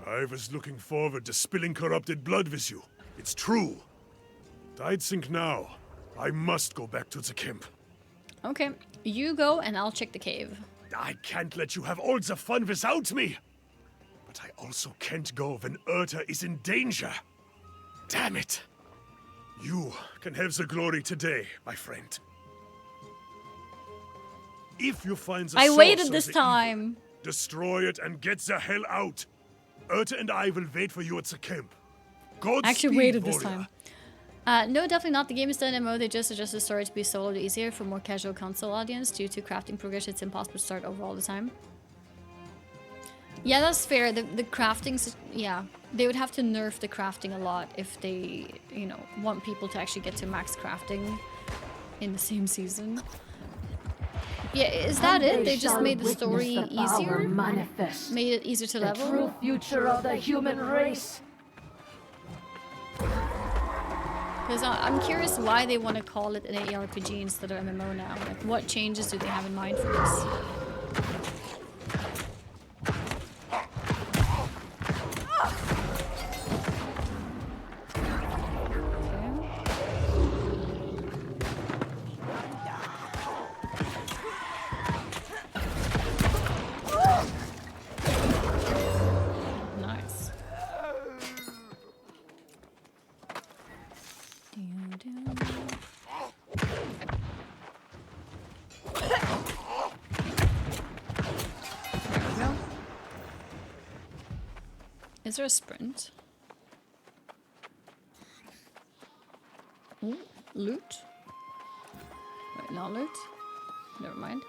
I was looking forward to spilling corrupted blood with you. It's true. But I'd think now, I must go back to the camp. Okay, you go and I'll check the cave. I can't let you have all the fun without me. But I also can't go when Urta is in danger. Damn it. You can have the glory today, my friend. If you find the I source waited of this the evil, time. destroy it and get the hell out. Urta and I will wait for you at the camp. Godspeed, I actually waited this warrior. time. No, definitely not. The game is still an MMO. They just adjusted the story to be soloed easier for more casual console audience. Due to crafting progression, it's impossible to start over all the time. Yeah, that's fair. The crafting, yeah, they would have to nerf the crafting a lot if they, you know, want people to actually get to max crafting in the same season. Yeah, is that it? They just made the story easier? Made it easier to level? The true future of the human race. Because I'm curious why they want to call it an ARPG instead of MMO now. Like, what changes do they have in mind for this? Nice. There we go. Is there a sprint? Ooh, loot? Wait, not loot? Never mind.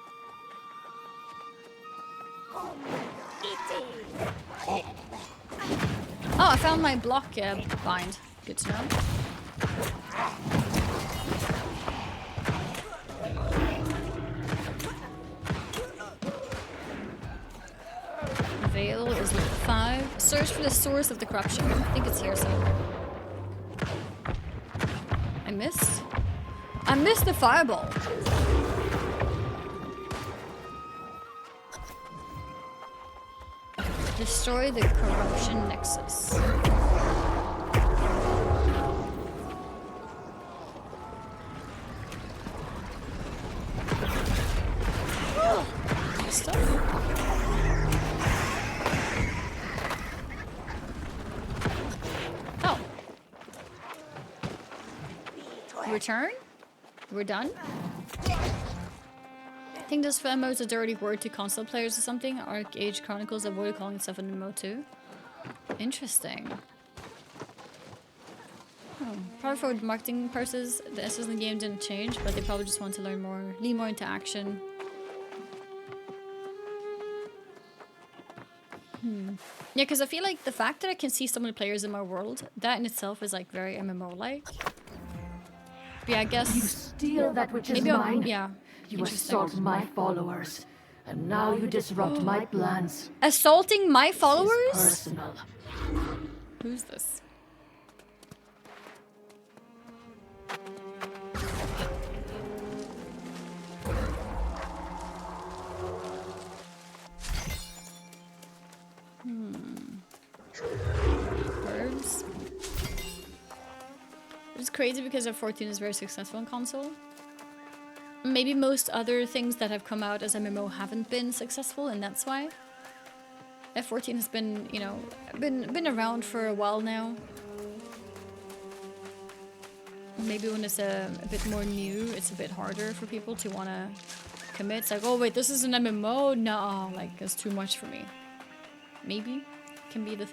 Oh, I found my block bind. Good to know. 5. Search for the source of the corruption. I think it's here somewhere. I missed. I missed the fireball. Destroy the corruption nexus. Stuff. Oh. Return? We're done? I think this FMO is a dirty word to console players or something. Arc Age Chronicles avoided calling itself an MMO too. Interesting. Oh, probably for marketing purposes, the essence of the game didn't change, but they probably just want to learn more, lean more into action. Yeah, because I feel like the fact that I can see so many players in my world, that in itself is like very MMO-like. Yeah, I guess. You steal that which is maybe mine. Yeah. You assault my followers, and now you disrupt my plans. Assaulting my It's followers? personal. Who's this? Birds. It's crazy because F14 is very successful in console. Maybe most other things that have come out as MMO haven't been successful, and that's why. F14 has been, you know, been around for a while now. Maybe when it's a bit more new, it's a bit harder for people to want to commit. It's like, oh wait, this is an MMO? No, like, it's too much for me. Maybe. Can be the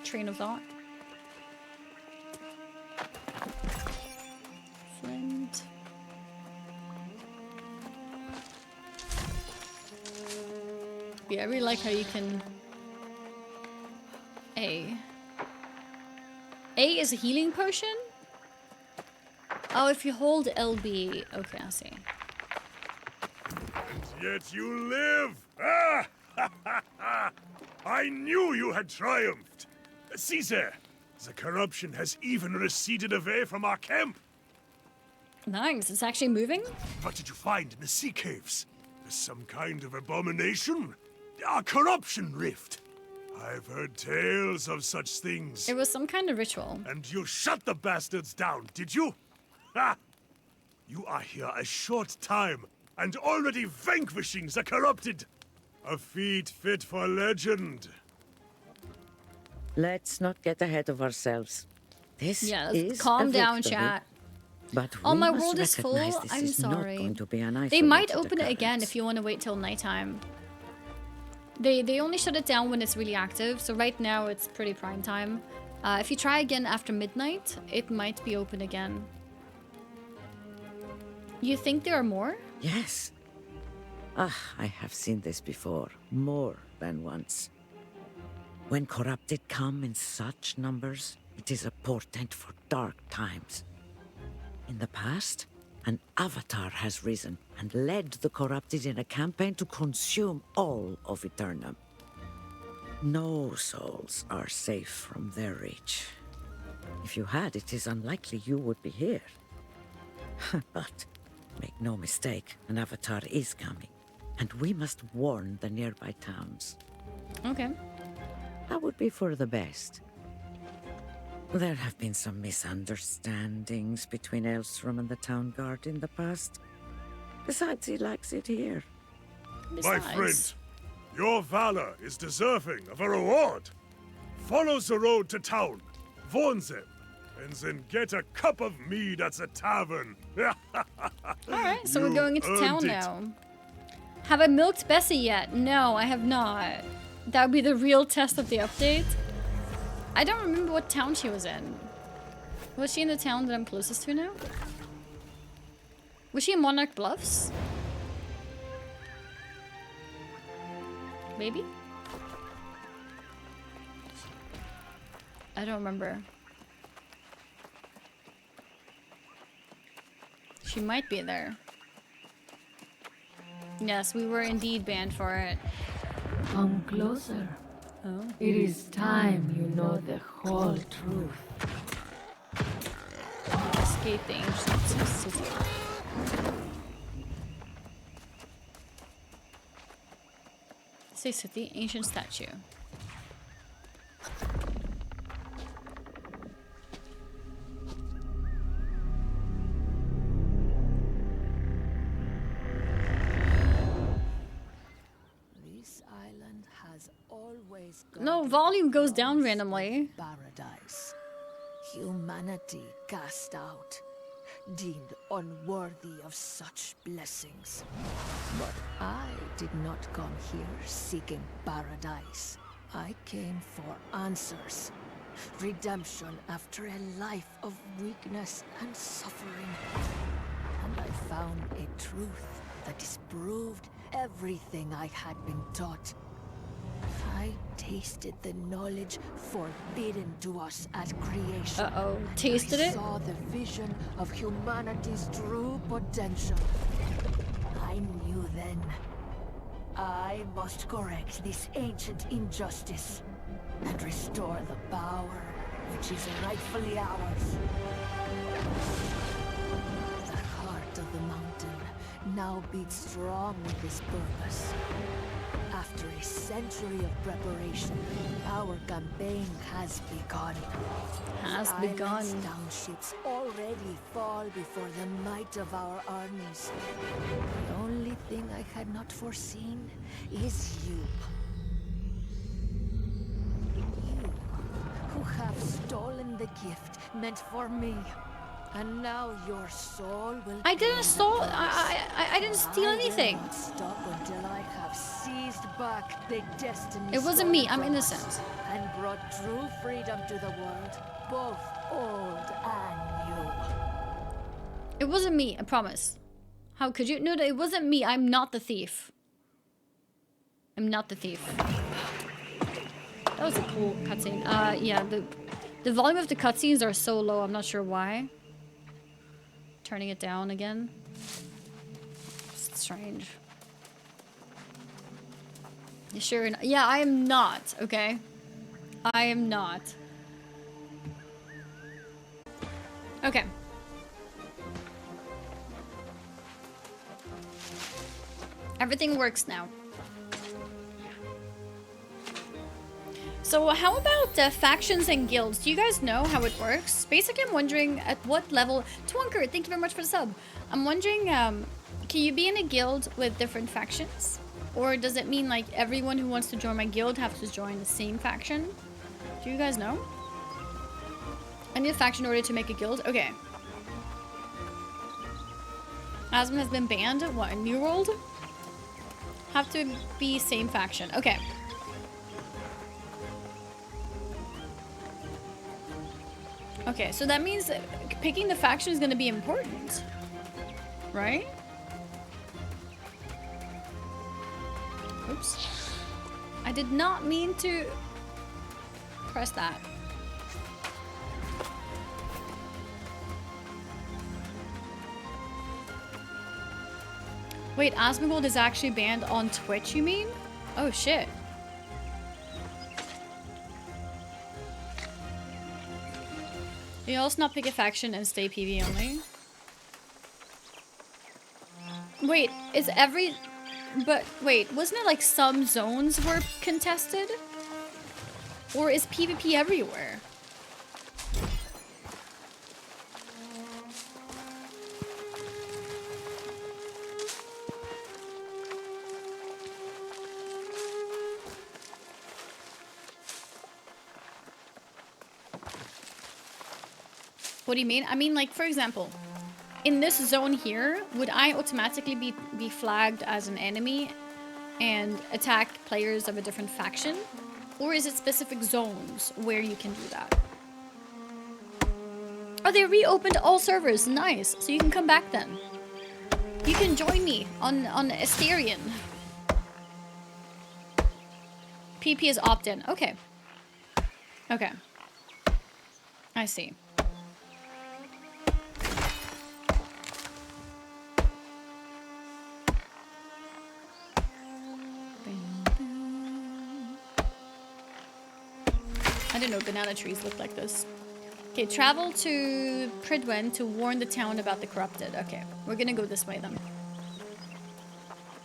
train of thought. Flint. Yeah, I really like how you can... A is a healing potion? Oh, if you hold LB. Okay, I see. And yet you live! Ah! I knew you had triumphed! See there! The corruption has even receded away from our camp! Nice, it's actually moving? What did you find in the sea caves? Some kind of abomination? A corruption rift? I've heard tales of such things. It was some kind of ritual. And you shut the bastards down, did you? Ha! You are here a short time, and already vanquishing the corrupted. A feat fit for legend. Let's not get ahead of ourselves. This is calm a down, victory, chat. But Oh, we my must world is full. recognize this I'm is not sorry. going to be an They might isolated open it again occurrence. if you want to wait till nighttime. They only shut it down when it's really active, so right now it's pretty prime time. If you try again after midnight, it might be open again. You think there are more? Yes. Ah, I have seen this before, more than once. When corrupted come in such numbers, it is a portent for dark times. In the past, an avatar has risen and led the corrupted in a campaign to consume all of Aeternum. No souls are safe from their reach. If you had, it is unlikely you would be here. But make no mistake, an avatar is coming, and we must warn the nearby towns. Okay. That would be for the best. There have been some misunderstandings between Elstrom and the town guard in the past. Besides, he likes it here. My friend, your valor is deserving of a reward. Follow the road to town, warn them, and then get a cup of mead at the tavern. Alright, so we're You going into town earned it. now. Have I milked Bessie yet? No, I have not. That would be the real test of the update. I don't remember what town she was in. Was she in the town that I'm closest to now? Was she in Monarch Bluffs? Maybe? I don't remember. She might be there. Yes, we were indeed banned for it. Come closer. Oh. It is time you know the whole truth. Escape the ancient city. Say city, ancient statue. This island has always No, volume goes down randomly. paradise. Humanity cast out, deemed unworthy of such blessings. But I did not come here seeking paradise. I came for answers. Redemption after a life of weakness and suffering. And I found a truth that disproved everything I had been taught. I tasted the knowledge forbidden to us at creation. Uh-oh. And Tasted I it? saw the vision of humanity's true potential. I knew then. I must correct this ancient injustice and restore the power which is rightfully ours. The heart of the mountain now beats strong with this purpose. After a century of preparation, our campaign has begun. Has The begun. island's townships already fall before the might of our armies. The only thing I had not foreseen is you. You, who have stolen the gift meant for me. And now your soul will I didn't pay the steal. price. I didn't steal anything. I will not stop until I have seized back the destiny. It wasn't me. I'm stolen from us innocent. And brought true freedom to the world, both old and new. It wasn't me. I promise. How could you? No, it wasn't me. I'm not the thief. I'm not the thief. That was a cool cutscene. Yeah, the volume of the cutscenes are so low. I'm not sure why. Turning it down again. It's strange. You sure? Yeah, I am not. Okay, I am not. Okay. Everything works now. So how about factions and guilds? Do you guys know how it works? Basically, I'm wondering at what level... Twonker, thank you very much for the sub. I'm wondering, can you be in a guild with different factions? Or does it mean like everyone who wants to join my guild has to join the same faction? Do you guys know? I need a faction in order to make a guild? Okay. Asmund has been banned? What, in New World? Have to be same faction. Okay. Okay, so that means that picking the faction is going to be important. Right? Oops. I did not mean to press that. Wait, Asmongold is actually banned on Twitch, you mean? Oh, shit. You also not pick a faction and stay PV only? Wait, is every... But, wait, wasn't it like some zones were contested? Or is PvP everywhere? What do you mean? I mean, like, for example, in this zone here, would I automatically be flagged as an enemy and attack players of a different faction? Or is it specific zones where you can do that? Oh, they reopened all servers. Nice. So you can come back then. You can join me on Asterion. PP is opt-in. Okay. Okay. I see. I didn't know banana trees looked like this. Okay, travel to Prideinn to warn the town about the corrupted. Okay, we're gonna go this way then.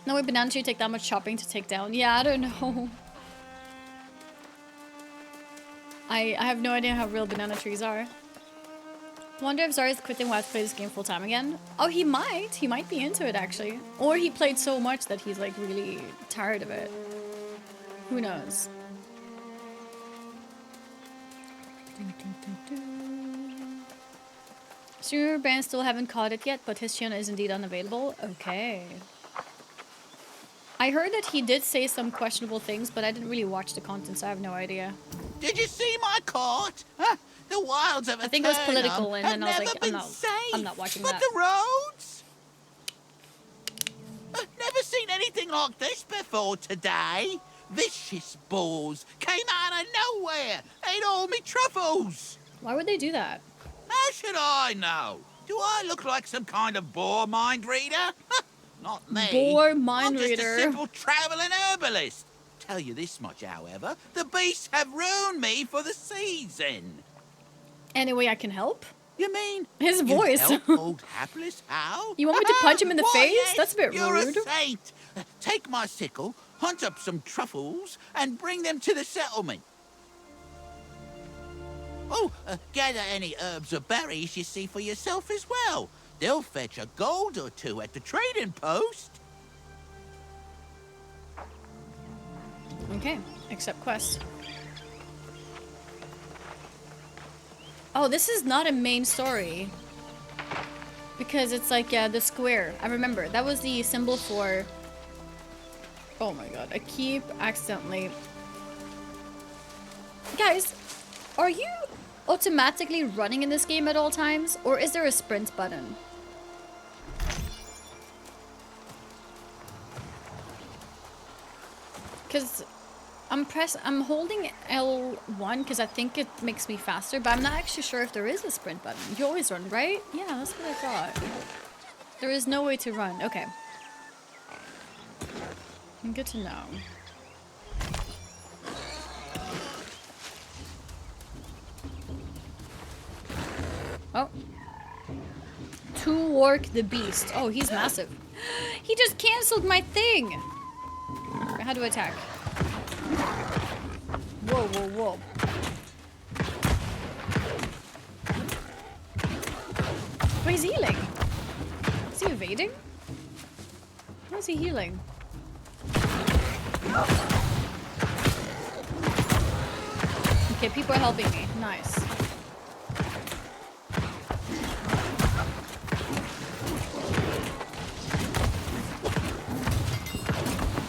No way banana tree take that much chopping to take down. Yeah, I don't know. I have no idea how real banana trees are. Wonder if Zara's quitting WoW to play this game full time again. Oh, he might. He might be into it actually. Or he played so much that he's like really tired of it. Who knows? Streamer Brand still haven't caught it yet, but his channel is indeed unavailable. Okay. I heard that he did say some questionable things, but I didn't really watch the content, so I have no idea. Did you see my court? Huh? The wilds of I think it was Aeternum political, and then I was have like, never been safe. I'm not watching But that. the roads? I've never seen anything like this before today. Vicious boars came out of nowhere, ate all me truffles. Why would they do that? How should I know? Do I look like some kind of boar mind reader? Not me. Boar mind I'm just reader. a simple travelling herbalist. Tell you this much, however, the beasts have ruined me for the season. Any way I can help? You mean His you'd voice. help old hapless Hal? You want me to punch him in the Why, face? yes, That's a bit you're rude. a saint. Take my sickle, hunt up some truffles, and bring them to the settlement. Oh, gather any herbs or berries you see for yourself as well. They'll fetch a gold or two at the trading post. Okay, accept quest. Oh, this is not a main story. Because it's like, yeah, the square. I remember. That was the symbol for... Oh my god, I keep accidentally... Guys, are you automatically running in this game at all times? Or is there a sprint button? Because I'm holding L1 because I think it makes me faster, but I'm not actually sure if there is a sprint button. You always run, right? Yeah, that's what I thought. There is no way to run. Okay. Good to know. Oh. To work the beast. Oh, he's massive. He just cancelled my thing. How do I attack? Whoa, whoa, whoa. Oh, he's healing. Is he evading? How is he healing? Okay, people are helping me. Nice.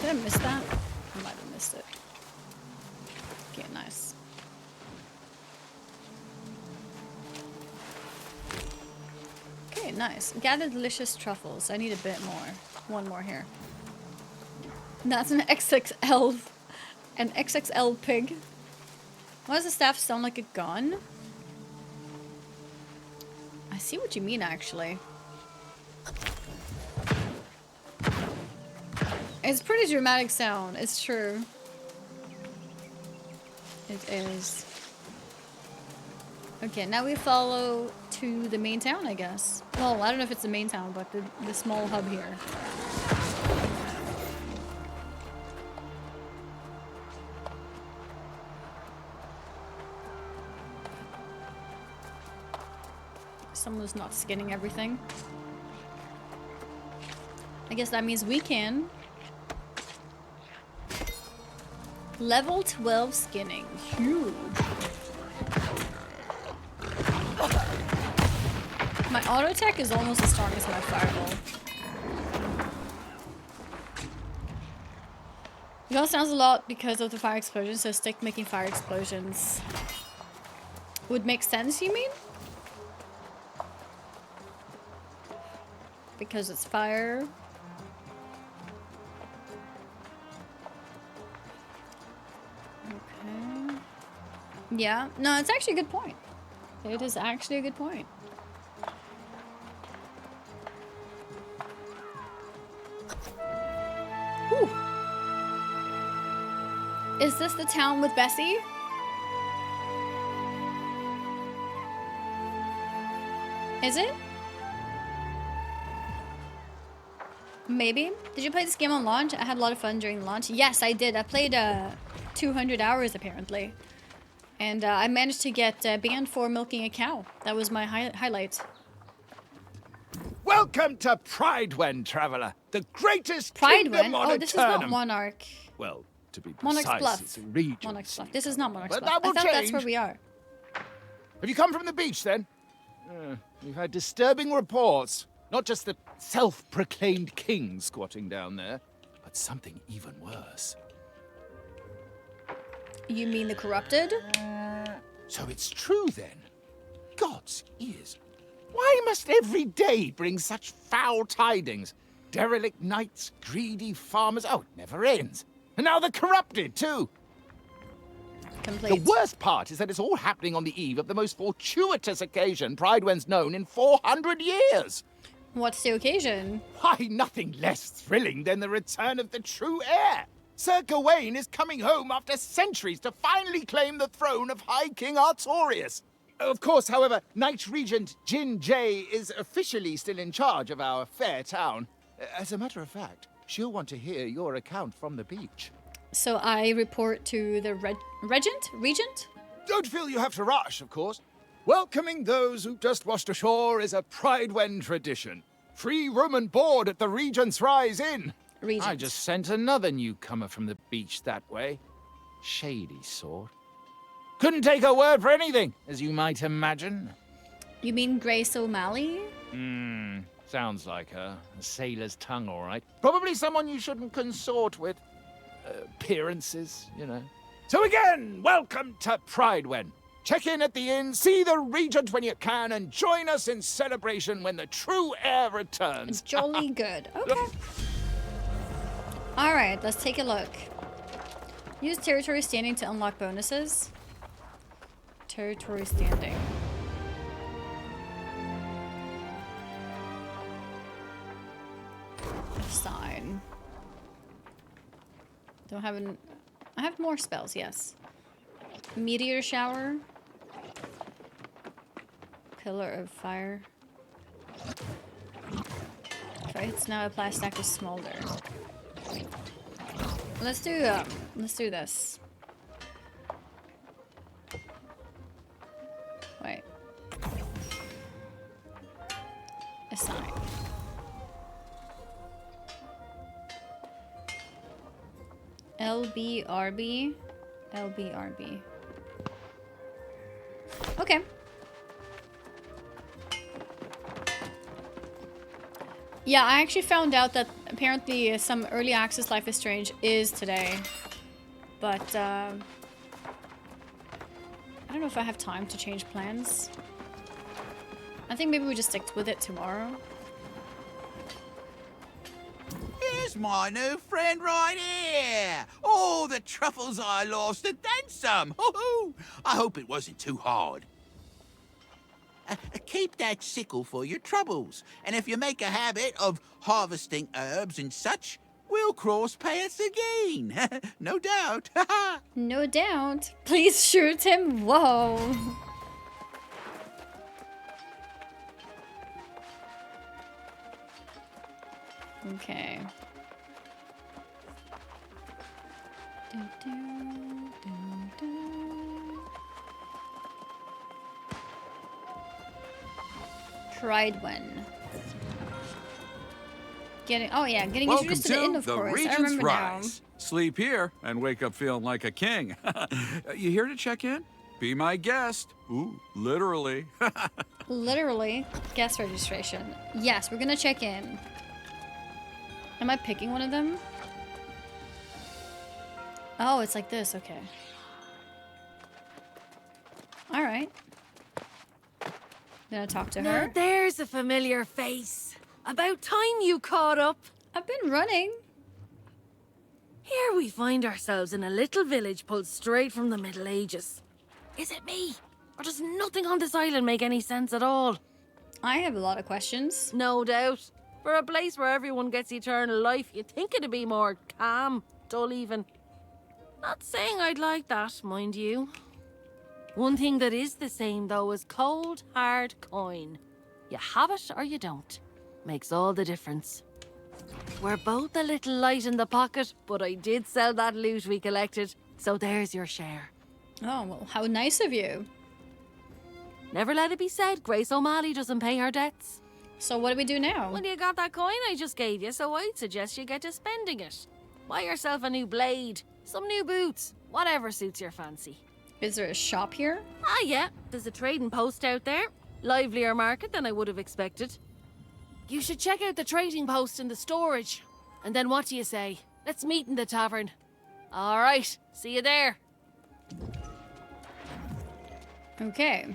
Did I miss that? I might have missed it. Okay, nice. Okay, nice. Gather delicious truffles. I need a bit more. One more here. That's an XXL. An XXL pig. Why does the staff sound like a gun? I see what you mean, actually. It's a pretty dramatic sound. It's true. It is. Okay, now we follow to the main town, I guess. Well, I don't know if it's the main town, but the small hub here. Someone's not skinning everything. I guess that means we can. Level 12 skinning. Huge. My auto attack is almost as strong as my fireball. It all sounds a lot because of the fire explosions, so stick making fire explosions would make sense, you mean? Because it's fire. Okay. Yeah, no, it's actually a good point. It is actually a good point. Whew. Is this the town with Bessie? Is it? Maybe. Did you play this game on launch? I had a lot of fun during launch. Yes, I did. I played 200 hours apparently. And I managed to get banned for milking a cow. That was my highlight. Welcome to Prideinn, traveler. The greatest Prideinn? kingdom on Oh, this is not Aeternum. Monarch. Well, to be Monarch's precise, Bluff. it's a region. Monarch's Bluff. This is not Monarch's But Bluff. that I will thought that's change. where we are. Have you come from the beach, then? We've had disturbing reports. Not just the self-proclaimed king squatting down there, but something even worse. You mean the corrupted? So it's true, then? God's ears. Why must every day bring such foul tidings? Derelict knights, greedy farmers. Oh, it never ends. And now the corrupted, too. Complete. The worst part is that it's all happening on the eve of the most fortuitous occasion Prideinn's known in 400 years. What's the occasion? Why, nothing less thrilling than the return of the true heir. Sir Gawain is coming home after centuries to finally claim the throne of High King Artorius. Of course, however, Knight Regent Jin Jay is officially still in charge of our fair town. As a matter of fact, she'll want to hear your account from the beach. So I report to the regent? Don't feel you have to rush, of course. Welcoming those who've just washed ashore is a Prideinn tradition. Free room and board at the Regent's Rise Inn. Regent. I just sent another newcomer from the beach that way. Shady sort. Couldn't take her word for anything, as you might imagine. You mean Grace O'Malley? Sounds like her. A sailor's tongue, all right. Probably someone you shouldn't consort with. Appearances, you know. So again, welcome to Prideinn. Check in at the inn, see the Regent when you can, and join us in celebration when the true heir returns. Jolly good. Okay. Alright, let's take a look. Use territory standing to unlock bonuses. Territory standing. Sign. Don't have an... I have more spells, yes. Meteor shower. Pillar of fire. It's now apply stack to smolder. Let's do this. Wait. Assign. LBRB. Okay. Yeah, I actually found out that apparently some early access Life is Strange is today. But, I don't know if I have time to change plans. I think maybe we just stick with it tomorrow. Here's my new friend right here. All the truffles I lost and then some. Hoo-hoo. I hope it wasn't too hard. Keep that sickle for your troubles. And if you make a habit of harvesting herbs and such, we'll cross paths again. No doubt. No doubt. Please shoot him. Whoa. Okay. Prideinn. Getting introduced to the inn, of course. I Regent's remember Rise. Sleep here and wake up feeling like a king. You here to check in? Be my guest. Ooh, literally. Literally. Guest registration. Yes, we're gonna check in. Am I picking one of them? Oh, it's like this. Okay. Alright. Gonna talk to her. Now there's a familiar face. About time you caught up. I've been running. Here we find ourselves in a little village pulled straight from the Middle Ages. Is it me? Or does nothing on this island make any sense at all? I have a lot of questions. No doubt. For a place where everyone gets eternal life, you'd think it'd be more calm, dull even. Not saying I'd like that, mind you. One thing that is the same, though, is cold, hard coin. You have it or you don't. Makes all the difference. We're both a little light in the pocket, but I did sell that loot we collected, so there's your share. Oh, well, how nice of you. Never let it be said Grace O'Malley doesn't pay her debts. So what do we do now? Well, you got that coin I just gave you, so I'd suggest you get to spending it. Buy yourself a new blade, some new boots, whatever suits your fancy. Is there a shop here? Ah, yeah. There's a trading post out there. Livelier market than I would have expected. You should check out the trading post in the storage. And then what do you say? Let's meet in the tavern. All right. See you there. Okay.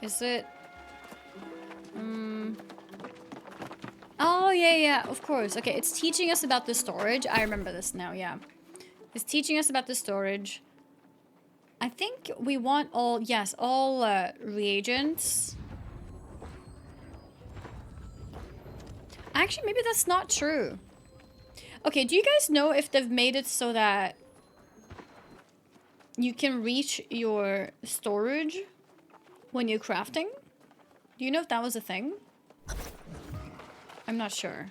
Is it... Oh, yeah, of course. Okay, it's teaching us about the storage. I remember this now, yeah. It's teaching us about the storage. I think we want all... Yes, all reagents. Actually, maybe that's not true. Okay, do you guys know if they've made it so that you can reach your storage when you're crafting? Do you know if that was a thing? I'm not sure.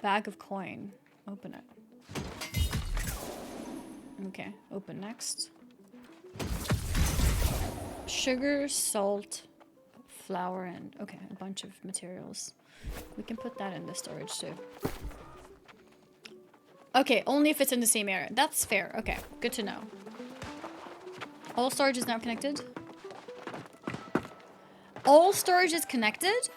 Bag of coin. Open it. Okay, open next. Sugar, salt, flour, and okay, a bunch of materials. We can put that in the storage too. Okay, only if it's in the same area. That's fair. Okay, good to know. All storage is now connected. All storage is connected?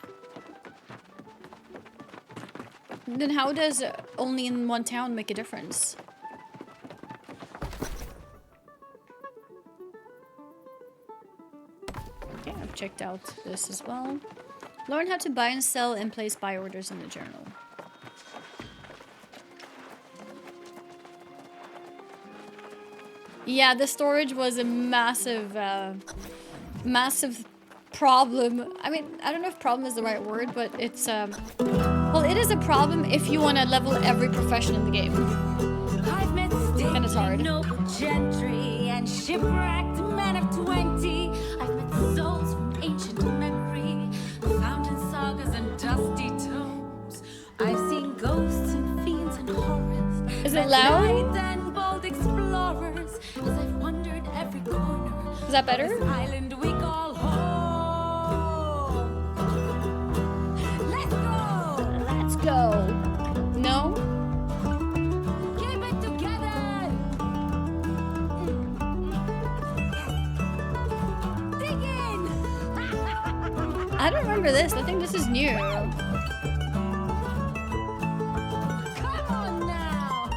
Then how does only in one town make a difference? Okay, I've checked out this as well. Learn how to buy and sell and place buy orders in the journal. Yeah, the storage was a massive, massive problem. I mean, I don't know if problem is the right word, but it's, well, it is a problem if you want to level every profession in the game. I've met And it's hard. noble gentry and shipwrecked men of 20. I've met souls from ancient memory, found in sagas and dusty tomes. I've seen ghosts and fiends and horrors. Is it met loud? knights and bold explorers. As I've wandered every corner. Is that better? Of this island we call home. Let's go! Let's go. No? Keep it together! Dig in! I don't remember this. I think this is new. Come on now!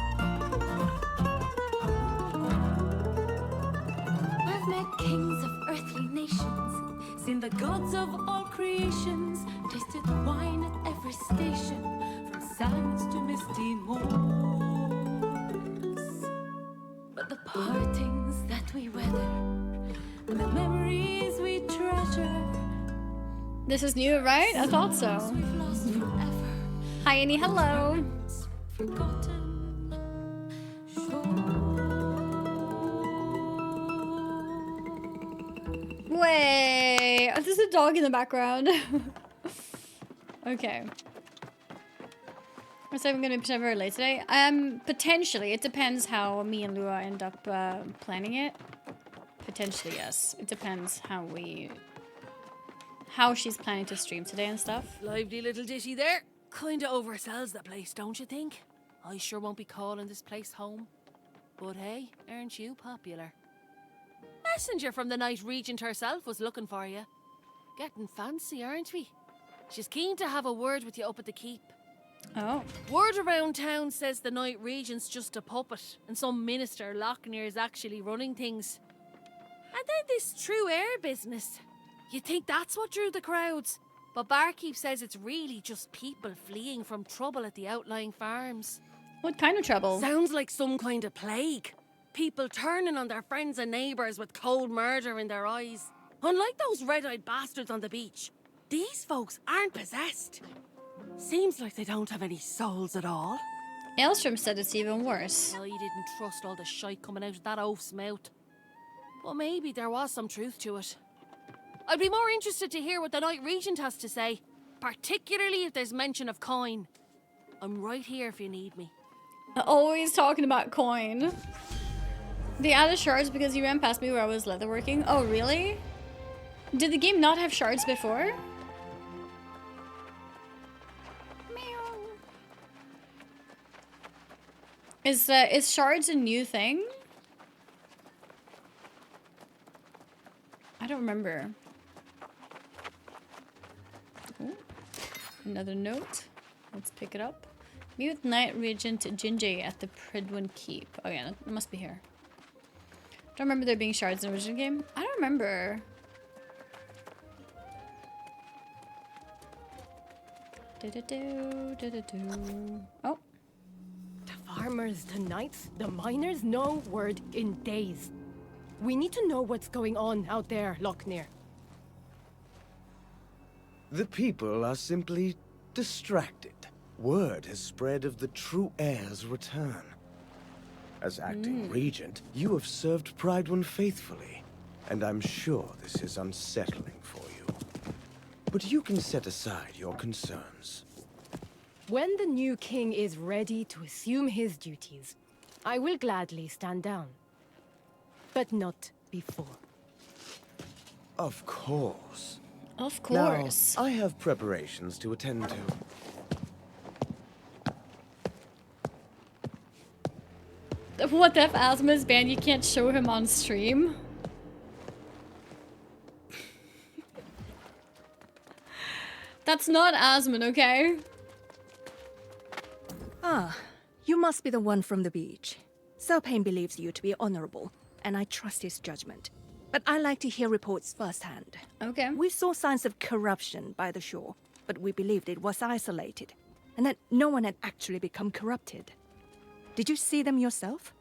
I've met kings of earthly nations, seen the gods of all creations, tasted wine at every station, from sands to misty moors. But the partings that we weather, and the memories we treasure, This is new, right? I thought so. we've lost forever. Hi, Annie. Hello. Forgotten Way. Oh, there's a dog in the background. Okay. So I'm gonna be very late today. Potentially. It depends how me and Lua end up planning it. Potentially, yes. It depends how she's planning to stream today and stuff. Lively little ditty there. Kinda oversells the place, don't you think? I sure won't be calling this place home. But hey, aren't you popular? Messenger from the Night Regent herself was looking for you. Getting fancy, aren't we? She's keen to have a word with you up at the keep. Oh. Word around town says the Night Regent's just a puppet, and some minister Lochner's actually running things. And then this true air business. You think that's what drew the crowds? But Barkeep says it's really just people fleeing from trouble at the outlying farms. What kind of trouble? Sounds like some kind of plague. People turning on their friends and neighbours with cold murder in their eyes. Unlike those red-eyed bastards on the beach, these folks aren't possessed. Seems like they don't have any souls at all. Aelstrom said it's even worse. I didn't trust all the shite coming out of that oaf's mouth. But maybe there was some truth to it. I'd be more interested to hear what the Knight Regent has to say, particularly if there's mention of coin. I'm right here if you need me. Always talking about coin. They added shards because you ran past me where I was leatherworking. Oh, really? Did the game not have shards before? Meow. Is shards a new thing? I don't remember. Ooh, another note. Let's pick it up. Meet with Knight Regent Jinjay at the Prideinn Keep. Oh yeah, it must be here. Don't remember there being shards in the original game. I don't remember. Oh. The farmers, the knights, the miners, no word in days. We need to know what's going on out there, Lochner. The people are simply distracted. Word has spread of the true heir's return. As acting regent, you have served Prideinn faithfully, and I'm sure this is unsettling for you. But you can set aside your concerns. When the new king is ready to assume his duties, I will gladly stand down. But not before. Of course. Of course. Now, I have preparations to attend to. What if Asma is banned? You can't show him on stream? That's not Asmund, okay? Ah, you must be the one from the beach. Zelpane believes you to be honorable, and I trust his judgment. But I like to hear reports firsthand. Okay. We saw signs of corruption by the shore, but we believed it was isolated, and that no one had actually become corrupted. Did you see them yourself?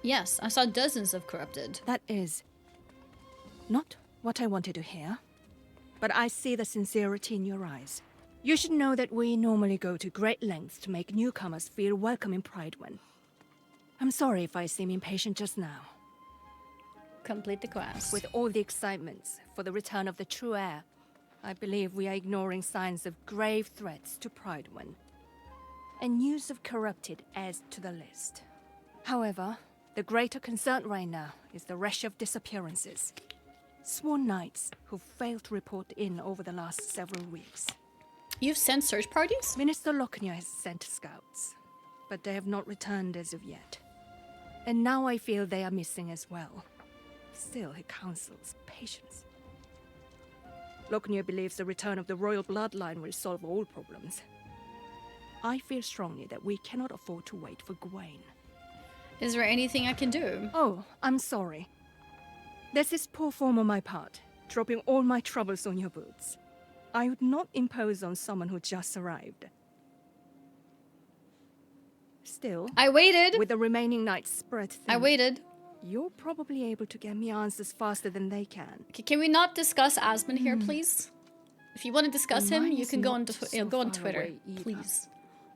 Yes, I saw dozens of corrupted. That is not what I wanted to hear, but I see the sincerity in your eyes. You should know that we normally go to great lengths to make newcomers feel welcome in Prideinn. I'm sorry if I seem impatient just now. Complete the quest. With all the excitements for the return of the true heir, I believe we are ignoring signs of grave threats to Prideinn. And news of corrupted adds to the list. However, the greater concern right now is the rush of disappearances. Sworn knights who failed to report in over the last several weeks. You've sent search parties? Minister Lochner has sent scouts, but they have not returned as of yet. And now I feel they are missing as well. Still, he counsels patience. Lochner believes the return of the royal bloodline will solve all problems. I feel strongly that we cannot afford to wait for Gawain. Is there anything I can do? Oh, I'm sorry. This is poor form on my part, dropping all my troubles on your boots. I would not impose on someone who just arrived. Still, I waited. With the remaining nights spread thin, I waited. You're probably able to get me answers faster than they can. Can we not discuss Asmund here, please? If you want to discuss him, you can go on, go on Twitter, please.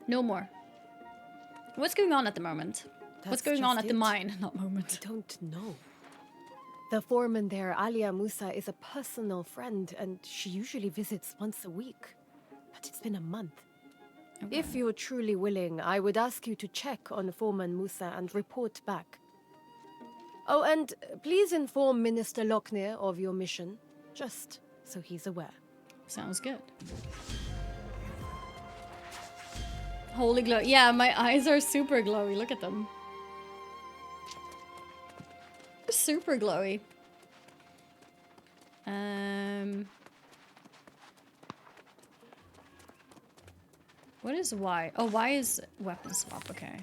No more. What's going on at the moment? What's going on at the mine? Not moment. I don't know. The foreman there, Alia Musa, is a personal friend, and she usually visits once a week. But it's been a month. Okay. If you're truly willing, I would ask you to check on Foreman Musa and report back. Oh, and please inform Minister Lochner of your mission, just so he's aware. Sounds good. Holy glow. Yeah, my eyes are super glowy. Look at them. Super glowy. What is Y? Oh, Y is weapon swap. Okay.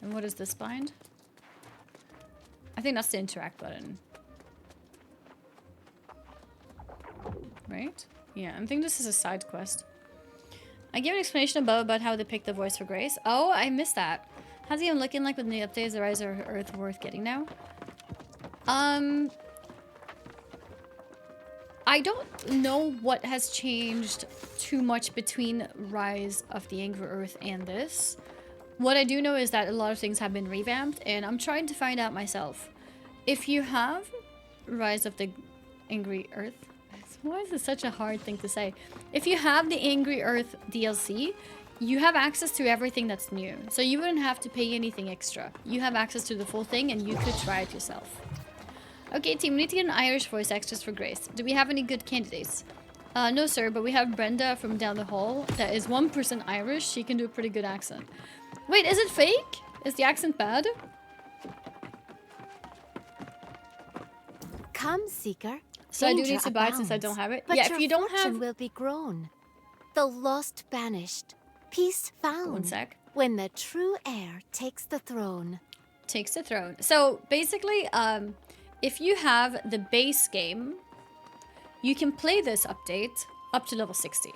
And what is this bind? I think that's the interact button. Right? Yeah, I think this is a side quest. I gave an explanation above about how they picked the voice for Grace. Oh, I missed that. How's he even looking like with the updates? The Rise of Earth worth getting now? I don't know what has changed too much between Rise of the Angry Earth and this. What I do know is that a lot of things have been revamped, and I'm trying to find out myself. If you have Rise of the Angry Earth, why is this such a hard thing to say? If you have the Angry Earth DLC, you have access to everything that's new. So you wouldn't have to pay anything extra. You have access to the full thing, and you could try it yourself. Okay, team, we need to get an Irish voice extras for Grace. Do we have any good candidates? No, sir, but we have Brenda from down the hall that is 1% Irish. She can do a pretty good accent. Wait, is it fake? Is the accent bad? Come, Seeker. So I do need Danger to buy it since I abounds. don't have it? But Yeah, your if you don't fortune have... will be grown. The lost banished. Peace found. 1 sec. When the true heir takes the throne. Takes the throne. So basically, if you have the base game, you can play this update up to level 60.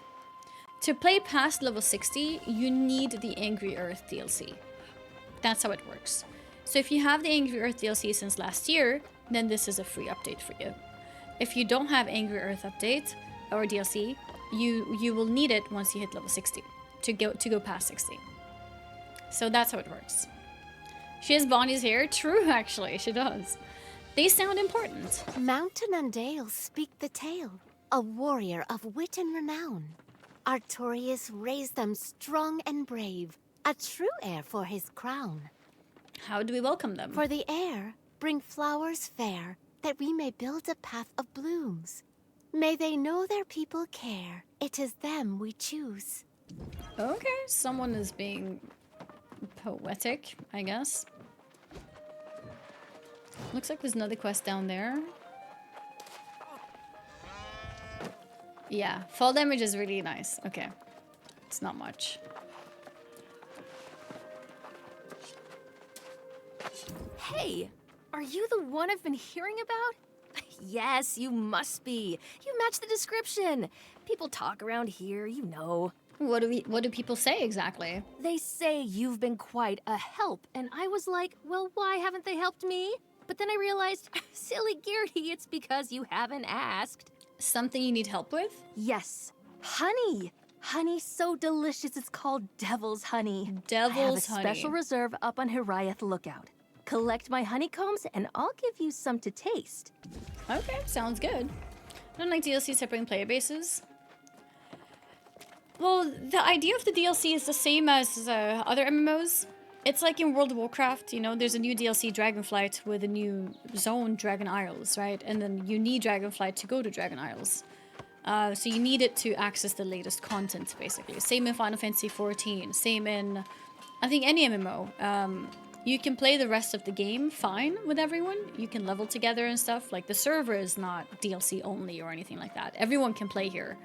To play past level 60, you need the Angry Earth DLC. That's how it works. So if you have the Angry Earth DLC since last year, then this is a free update for you. If you don't have Angry Earth update or DLC, you will need it once you hit level 60 to go past 60. So that's how it works. She has Bonnie's hair. True, actually, she does. They sound important. Mountain and dale speak the tale. A warrior of wit and renown. Artorius raised them strong and brave. A true heir for his crown. How do we welcome them? For the heir, bring flowers fair, that we may build a path of blooms. May they know their people care. It is them we choose. Okay, someone is being poetic, I guess. Looks like there's another quest down there. Yeah, fall damage is really nice. Okay, it's not much. Hey, are you the one I've been hearing about? Yes, you must be. You match the description. People talk around here, you know. What do people say exactly? They say you've been quite a help, and I was like, well, why haven't they helped me? But then I realized, silly Geardy, it's because you haven't asked. Something you need help with? Yes. Honey. Honey so delicious it's called devil's honey. Devil's I have a honey. special reserve up on Hiraeth Lookout. Collect my honeycombs and I'll give you some to taste. Okay, sounds good. I don't like DLC separating player bases. Well, the idea of the DLC is the same as other MMOs. It's like in World of Warcraft, you know, there's a new DLC, Dragonflight, with a new zone, Dragon Isles, right? And then you need Dragonflight to go to Dragon Isles. So you need it to access the latest content, basically. Same in Final Fantasy XIV, same in, I think, any MMO. You can play the rest of the game fine with everyone. You can level together and stuff. Like, the server is not DLC only or anything like that. Everyone can play here.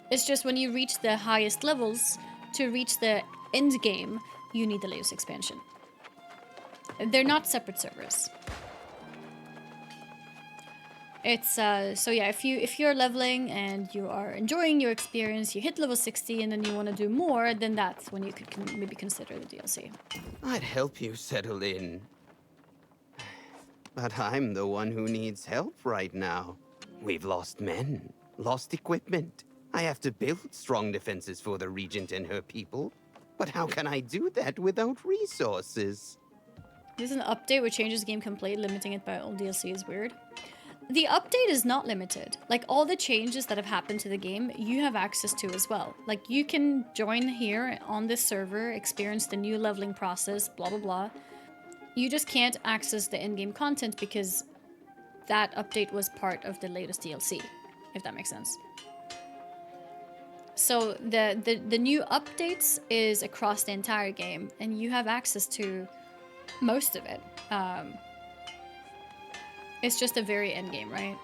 It's just when you reach the highest levels, to reach the end game, you need the latest expansion. They're not separate servers. It's so yeah, if you're leveling and you are enjoying your experience, you hit level 60 and then you want to do more, then that's when you could maybe consider the DLC. I'd help you settle in. But I'm the one who needs help right now. We've lost men, lost equipment. I have to build strong defenses for the Regent and her people. But how can I do that without resources? There's an update which changes game gameplay, limiting it by all DLC is weird. The update is not limited. Like, all the changes that have happened to the game, you have access to as well. Like, you can join here on this server, experience the new leveling process, blah blah blah. You just can't access the in-game content because that update was part of the latest DLC, if that makes sense. So the new updates is across the entire game, and you have access to most of it. It's just a very end game, right?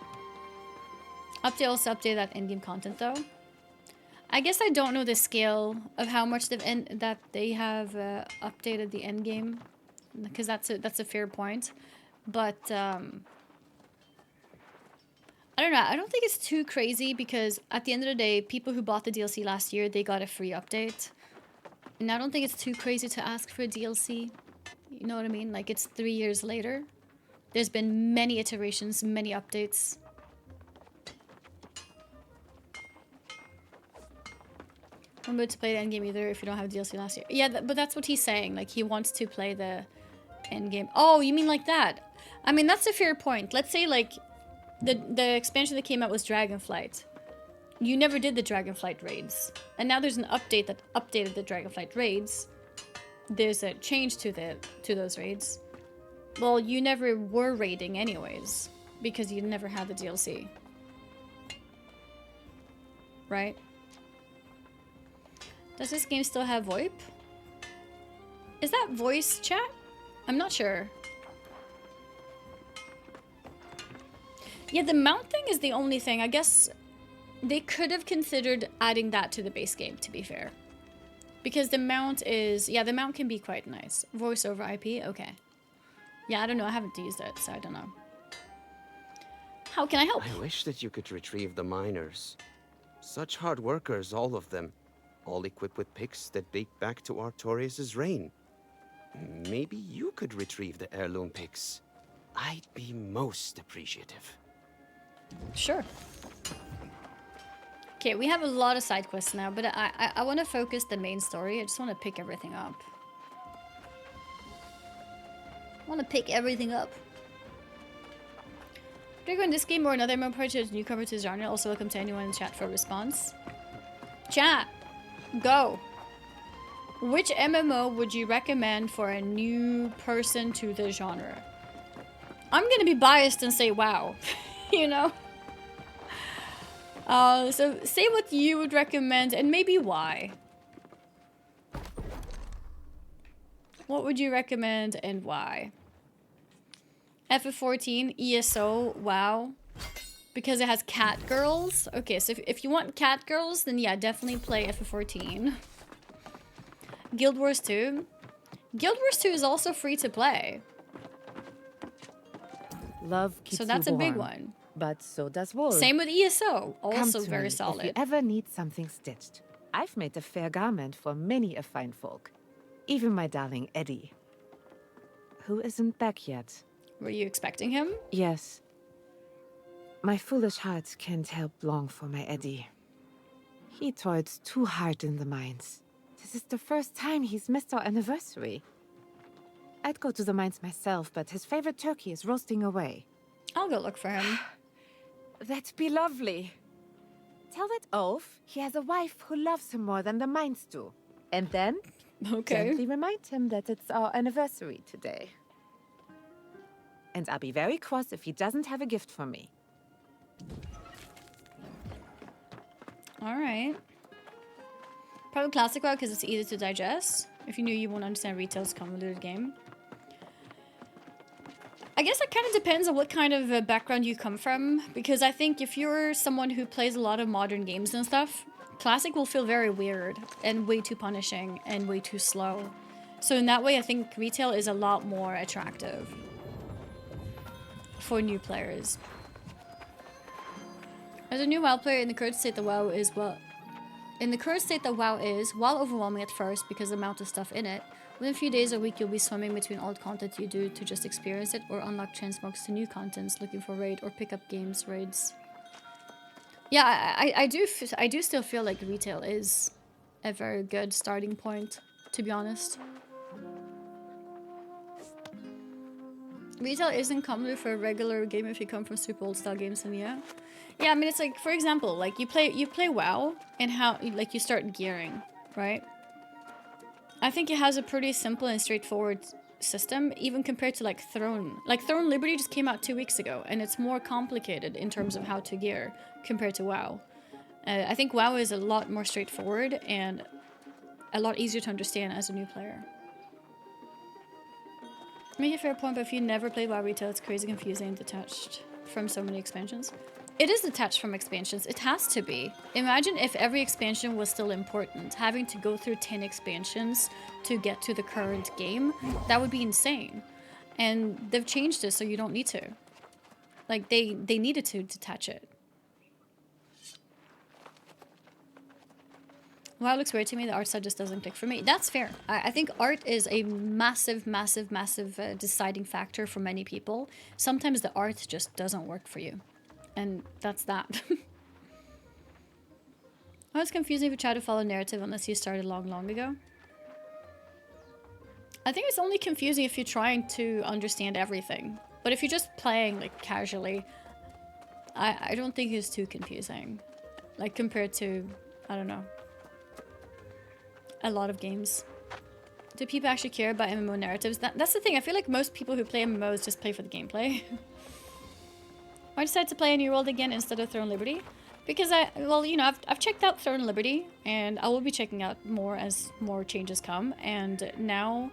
Update also update that end game content though. I guess I don't know the scale of how much that they have updated the end game, because that's a fair point, but I don't know. I don't think it's too crazy because at the end of the day, people who bought the DLC last year, they got a free update. And I don't think it's too crazy to ask for a DLC. You know what I mean? Like, it's 3 years later. There's been many iterations, many updates. I'm about to play the endgame either if you don't have DLC last year. Yeah, but that's what he's saying. Like, he wants to play the endgame. Oh, you mean like that? I mean, that's a fair point. Let's say, like, the expansion that came out was Dragonflight. You never did the Dragonflight raids. And now there's an update that updated the Dragonflight raids. There's a change to those raids. Well, you never were raiding anyways, because you never had the DLC. Right? Does this game still have VoIP? Is that voice chat? I'm not sure. Yeah, the mount thing is the only thing. I guess they could have considered adding that to the base game, to be fair. Because the mount is... Yeah, the mount can be quite nice. Voice over IP? Okay. Yeah, I don't know. I haven't used it, so I don't know. How can I help? I wish that you could retrieve the miners. Such hard workers, all of them. All equipped with picks that date back to Artorias' reign. Maybe you could retrieve the heirloom picks. I'd be most appreciative. Sure. Okay, we have a lot of side quests now, but I want to focus the main story. I just want to pick everything up. I want to pick everything up. Do you go in this game or another MMO project newcomer to the genre? Also, welcome to anyone in chat for a response. Chat, go. Which MMO would you recommend for a new person to the genre? I'm gonna be biased and say WoW, you know? So say what you would recommend and maybe why. What would you recommend and why? FF14, ESO, WoW. Because it has cat girls. Okay, so if you want cat girls, then yeah, definitely play FF14. Guild Wars 2. Guild Wars 2 is also free to play. Love keeps so that's you a big warm, one. But so does wool. Same with ESO. Come Also to very me solid. If you ever need something stitched, I've made a fair garment for many a fine folk. Even my darling Eddie. Who isn't back yet. Were you expecting him? Yes. My foolish heart can't help long for my Eddie. He toiled too hard in the mines. This is the first time he's missed our anniversary. I'd go to the mines myself, but his favorite turkey is roasting away. I'll go look for him. That'd be lovely. Tell that oaf he has a wife who loves him more than the mines do. And then, gently remind him that it's our anniversary today. And I'll be very cross if he doesn't have a gift for me. Alright. Probably classic WoW because it's easy to digest. If you knew, you won't understand retail's convoluted game. I guess it kind of depends on what kind of background you come from. Because I think if you're someone who plays a lot of modern games and stuff, classic will feel very weird and way too punishing and way too slow. So in that way, I think retail is a lot more attractive for new players. As a new WoW player in the current state that WoW is, while overwhelming at first because of the amount of stuff in it, within a few days or week you'll be swimming between old content you do to just experience it or unlock transmogs to new contents looking for raid or pick up games raids. Yeah, I do still feel like retail is a very good starting point, to be honest. Retail isn't common for a regular game if you come from super old style games, and yeah. Yeah, I mean, it's like, for example, like you play WoW and how, like, you start gearing, right? I think it has a pretty simple and straightforward system, even compared to like Throne. Like Throne Liberty just came out 2 weeks ago, and it's more complicated in terms of how to gear compared to WoW. I think WoW is a lot more straightforward and a lot easier to understand as a new player. Make a fair point, but if you never played WoW retail, it's crazy confusing and detached from so many expansions. It is detached from expansions. It has to be. Imagine if every expansion was still important. Having to go through 10 expansions to get to the current game, that would be insane. And they've changed it so you don't need to. Like, they needed to detach it. WoW looks weird to me. The art side just doesn't click for me. That's fair. I think art is a massive, massive, massive deciding factor for many people. Sometimes the art just doesn't work for you. And that's that. Oh, it's confusing if you try to follow narrative unless you started long ago. I think it's only confusing if you're trying to understand everything. But if you're just playing like casually, I don't think it's too confusing. Like compared to, I don't know, a lot of games. Do people actually care about MMO narratives? That's the thing. I feel like most people who play MMOs just play for the gameplay. I decided to play a New World again instead of Throne Liberty. Because well, you know, I've checked out Throne Liberty, and I will be checking out more as more changes come. And now,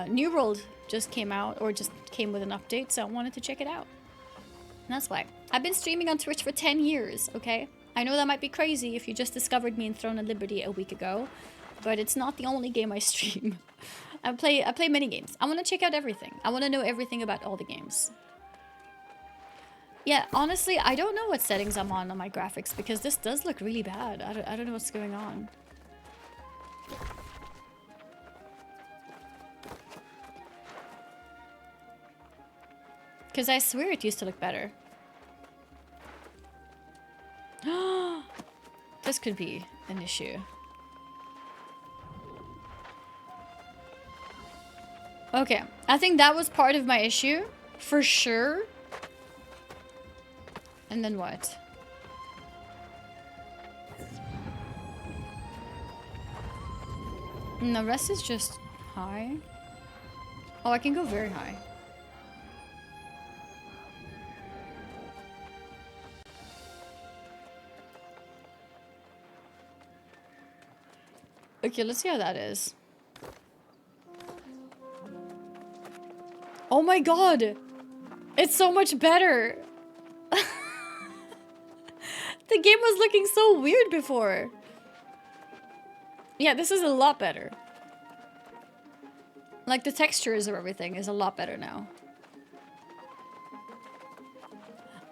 New World just came out, or just came with an update, so I wanted to check it out. And that's why. I've been streaming on Twitch for 10 years, okay? I know that might be crazy if you just discovered me in Throne and Liberty a week ago, but it's not the only game I stream. I play many games. I want to check out everything. I want to know everything about all the games. Yeah, honestly, I don't know what settings I'm on my graphics because this does look really bad. I don't know what's going on. Because I swear it used to look better. This could be an issue. Okay, I think that was part of my issue, for sure. And then what? And the rest is just high. Oh, I can go very high. Okay, let's see how that is. Oh my god! It's so much better! The game was looking so weird before. Yeah, this is a lot better. Like the textures of everything is a lot better now.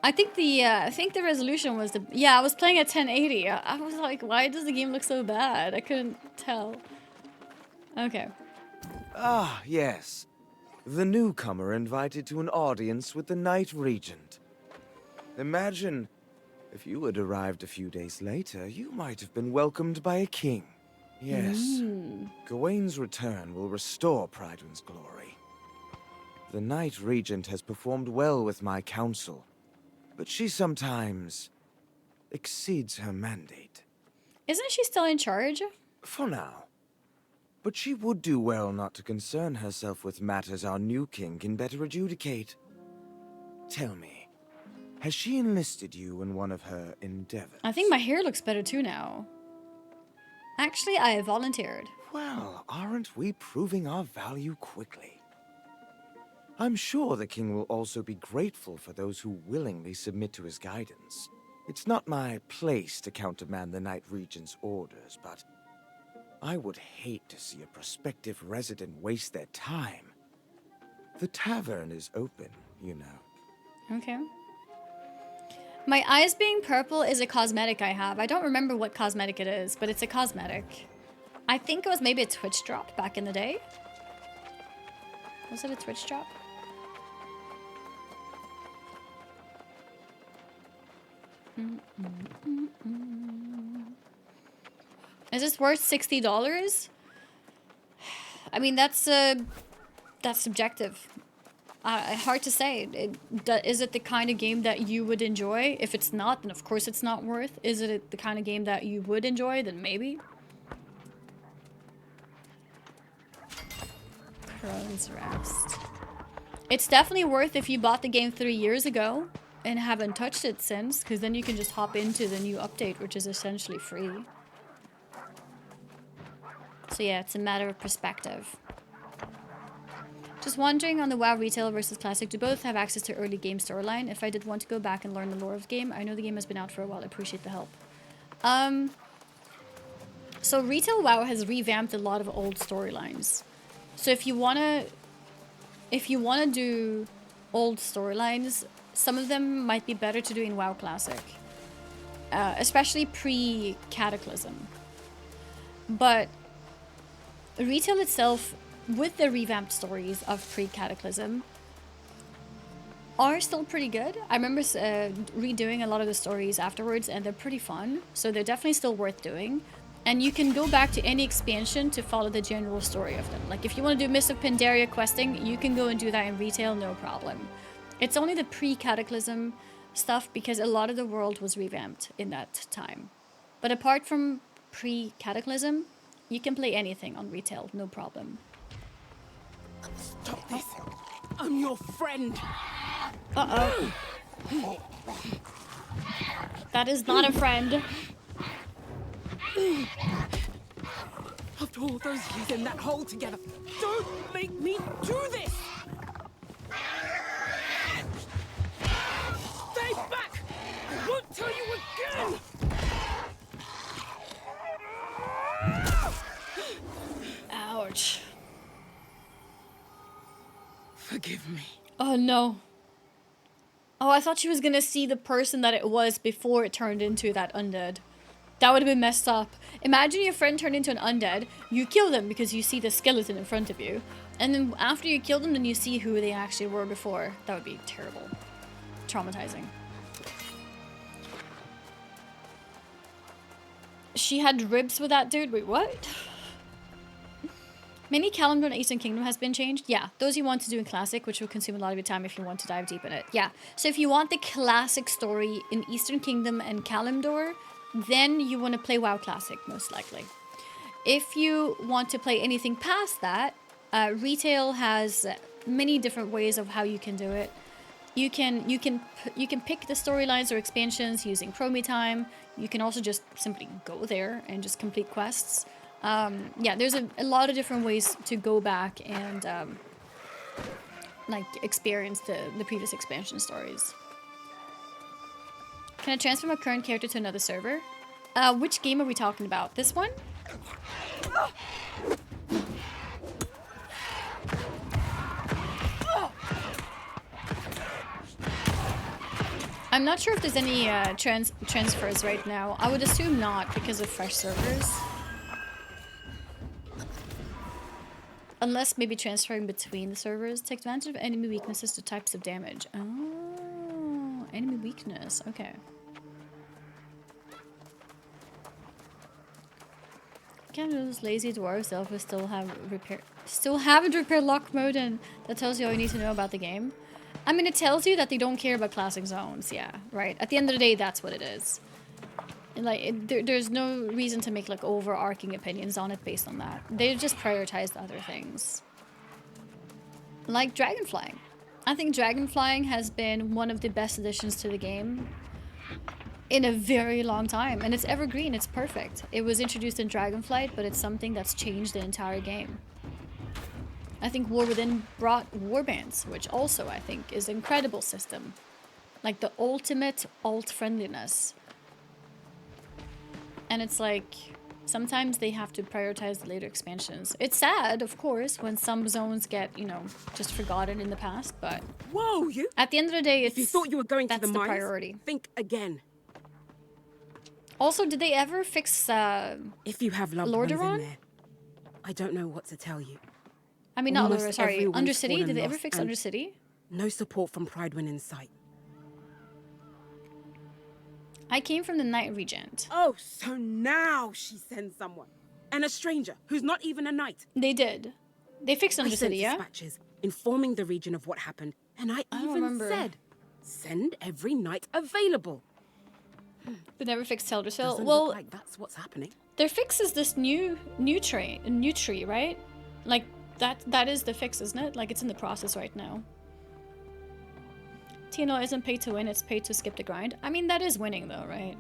I think the resolution was the... Yeah, I was playing at 1080. I was like, why does the game look so bad? I couldn't tell. Okay. Ah, yes. The newcomer invited to an audience with the Night Regent. Imagine... if you had arrived a few days later, you might have been welcomed by a king. Yes. Gawain's return will restore Prideinn's glory. The Night Regent has performed well with my council, but she sometimes exceeds her mandate. Isn't she still in charge? For now. But she would do well not to concern herself with matters our new king can better adjudicate. Tell me, has she enlisted you in one of her endeavors? I think my hair looks better too now. Actually, I have volunteered. Well, aren't we proving our value quickly? I'm sure the king will also be grateful for those who willingly submit to his guidance. It's not my place to countermand the Night Regent's orders, but I would hate to see a prospective resident waste their time. The tavern is open, you know. Okay. My eyes being purple is a cosmetic I have. I don't remember what cosmetic it is, but it's a cosmetic. I think it was maybe a Twitch drop back in the day. Was it a Twitch drop? Is this worth $60? I mean, that's subjective. Hard to say. Is it the kind of game that you would enjoy? If it's not, then of course it's not worth. Is it the kind of game that you would enjoy? Then maybe. Crone's Rest. It's definitely worth if you bought the game 3 years ago and haven't touched it since, because then you can just hop into the new update, which is essentially free. So yeah, it's a matter of perspective. Just wondering on the WoW Retail versus Classic, do both have access to early game storyline? If I did want to go back and learn the lore of the game, I know the game has been out for a while, I appreciate the help. So Retail WoW has revamped a lot of old storylines. So if you wanna do old storylines, some of them might be better to do in WoW Classic. Especially pre-Cataclysm. But Retail itself, with the revamped stories of pre-Cataclysm, are still pretty good. I remember redoing a lot of the stories afterwards, and they're pretty fun. So they're definitely still worth doing. And you can go back to any expansion to follow the general story of them. Like if you want to do Mists of Pandaria questing, you can go and do that in retail, no problem. It's only the pre-Cataclysm stuff because a lot of the world was revamped in that time. But apart from pre-Cataclysm, you can play anything on retail, no problem. Stop this! I'm your friend! Uh-oh. That is not a friend. After all those years in that hole together, don't make me do this! Stay back! I won't tell you again! Ouch. Forgive me. Oh no. Oh, I thought she was gonna see the person that it was before it turned into that undead. That would have been messed up. Imagine your friend turned into an undead, you kill them because you see the skeleton in front of you, and then after you kill them, then you see who they actually were before. That would be terrible. Traumatizing. She had ribs with that dude? Wait, what? Mini calendar in Eastern Kingdom has been changed. Yeah, those you want to do in Classic, which will consume a lot of your time if you want to dive deep in it. Yeah, so if you want the Classic story in Eastern Kingdom and Kalimdor, then you want to play WoW Classic, most likely. If you want to play anything past that, retail has many different ways of how you can do it. You can pick the storylines or expansions using Chromie time. You can also just simply go there and just complete quests. Yeah, there's a lot of different ways to go back and like experience the previous expansion stories. Can I transfer my current character to another server? Which game are we talking about? This one? I'm not sure if there's any transfers right now. I would assume not because of fresh servers. Unless maybe transferring between the servers. Take advantage of enemy weaknesses to types of damage. Oh, enemy weakness. Okay. Can't those lazy dwarves elves still haven't repaired lock mode, and that tells you all you need to know about the game. I mean, it tells you that they don't care about classic zones. Yeah, right. At the end of the day, that's what it is. And like, there's no reason to make like overarching opinions on it based on that. They just prioritized other things. Like dragonflying. I think dragonflying has been one of the best additions to the game in a very long time, and it's evergreen. It's perfect. It was introduced in Dragonflight, but it's something that's changed the entire game. I think War Within brought warbands, which also I think is an incredible system. Like the ultimate alt friendliness. And it's like, sometimes they have to prioritize the later expansions. It's sad, of course, when some zones get, you know, just forgotten in the past, but... Whoa, you! At the end of the day, it's... If you thought you were going to the mines, priority. Think again. Also, did they ever fix, if you have loved ones in Lordaeron? there, I don't know what to tell you. I mean, not Almost Lordaeron, sorry, everyone's Undercity? fallen Did they ever lost, fix and Undercity? No support from Prideinn in sight. I came from the Night Regent. Oh, so now she sends someone. And a stranger, who's not even a knight. They did. They fixed I sent Undercity, yeah? dispatches informing the region of what happened, and I don't even remember. said, send every knight available. But never fixed Teldrassil. Doesn't Well, look like that's what's happening. their fix is this new tree, right? Like that is the fix, isn't it? Like it's in the process right now. TNO isn't paid to win, it's paid to skip the grind. I mean, that is winning though, right?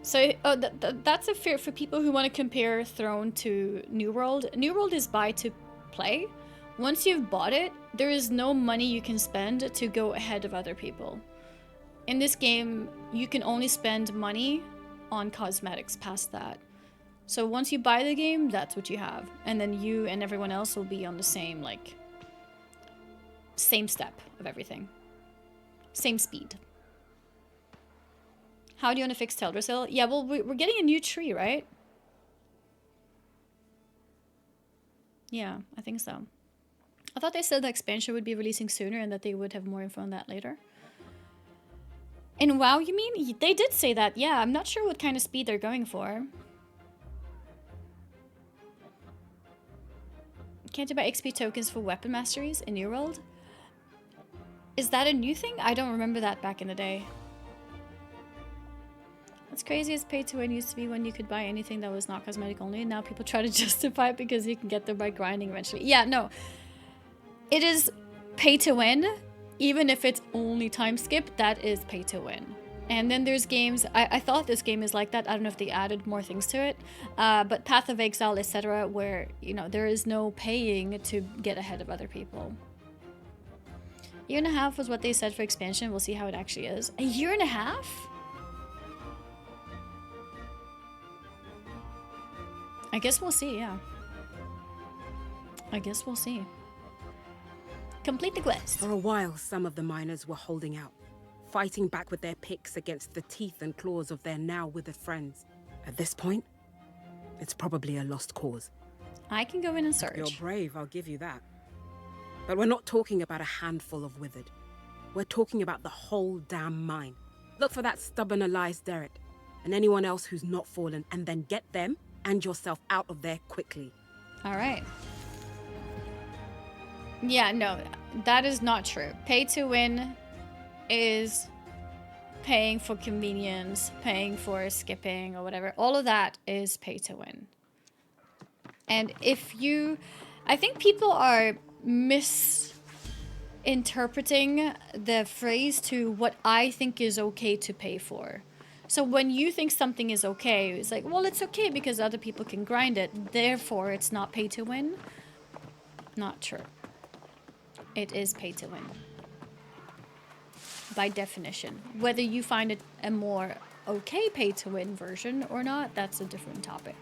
So that's a fear for people who want to compare Throne to New World. New World is buy to play. Once you've bought it, there is no money you can spend to go ahead of other people. In this game, you can only spend money on cosmetics past that. So once you buy the game, that's what you have. And then you and everyone else will be on the same, like, same step of everything. Same speed. How do you want to fix Teldrassil? Yeah, well, we're getting a new tree, right? Yeah, I think so. I thought they said the expansion would be releasing sooner and that they would have more info on that later. In WoW, you mean? They did say that, yeah. I'm not sure what kind of speed they're going for. Can't you buy XP tokens for weapon masteries in New World? Is that a new thing? I don't remember that back in the day. What's crazy is pay to win used to be when you could buy anything that was not cosmetic only, and now people try to justify it because you can get there by grinding eventually. Yeah, no. It is pay to win, even if it's only time skip, that is pay to win. And then there's games, I thought this game is like that, I don't know if they added more things to it, but Path of Exile, etc., where, you know, there is no paying to get ahead of other people. Year and a half was what they said for expansion, we'll see how it actually is. A year and a half? I guess we'll see, yeah. I guess we'll see. Complete the quest. For a while, some of the miners were holding out, fighting back with their picks against the teeth and claws of their now withered friends. At this point, it's probably a lost cause. I can go in and search. You're brave, I'll give you that. But we're not talking about a handful of withered. We're talking about the whole damn mine. Look for that stubborn Elias Derrick, and anyone else who's not fallen, and then get them and yourself out of there quickly. All right. Yeah, no, that is not true. Pay to win is paying for convenience, paying for skipping or whatever. All of that is pay to win. And if you... I think people are misinterpreting the phrase to what I think is okay to pay for. So when you think something is okay, it's like, well, it's okay because other people can grind it. Therefore, it's not pay to win. Not true. It is pay to win. By definition. Whether you find it a more okay pay to win version or not, that's a different topic.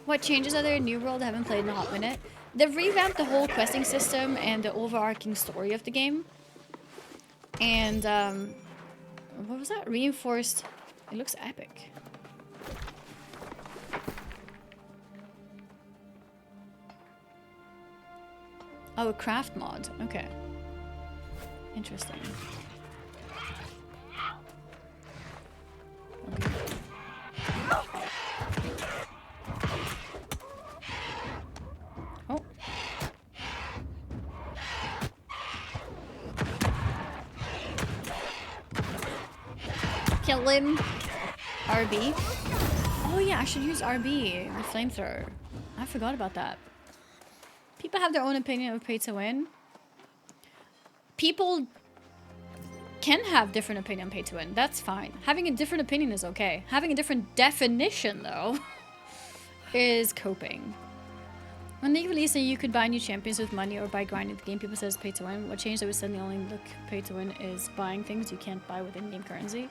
What changes are there in New World I haven't played in a hot minute? They've revamped the whole questing system and the overarching story of the game. And, what was that? Reinforced. It looks epic. Oh, a craft mod. Okay. Interesting. Okay. Oh. Kill him. RB. Oh yeah, I should use RB, the flamethrower. I forgot about that. People have their own opinion of pay to win. People can have different opinion on pay to win. That's fine. Having a different opinion is okay. Having a different definition, though, is coping. When they released it, you could buy new champions with money or by grinding the game. People says pay to win. What changed? I was saying the only look pay to win is buying things you can't buy with in-game currency.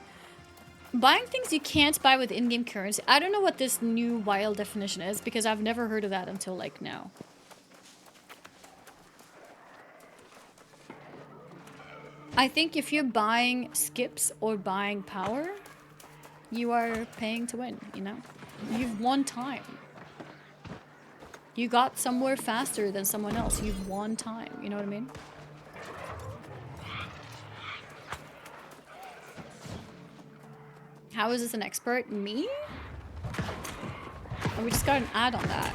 Buying things you can't buy with in-game currency. I don't know what this new wild definition is because I've never heard of that until like now. I think if you're buying skips or buying power, you are paying to win, you know? You've won time. You got somewhere faster than someone else. You've won time, you know what I mean? How is this an expert? Me? Oh, we just got an ad on that.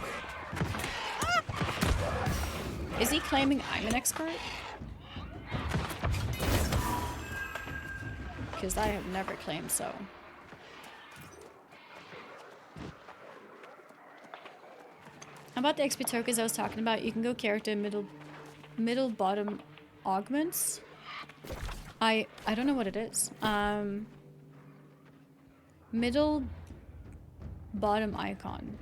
Is he claiming I'm an expert? Because I have never claimed so. How about the XP tokens I was talking about? You can go character middle bottom augments. I don't know what it is. Middle bottom icon.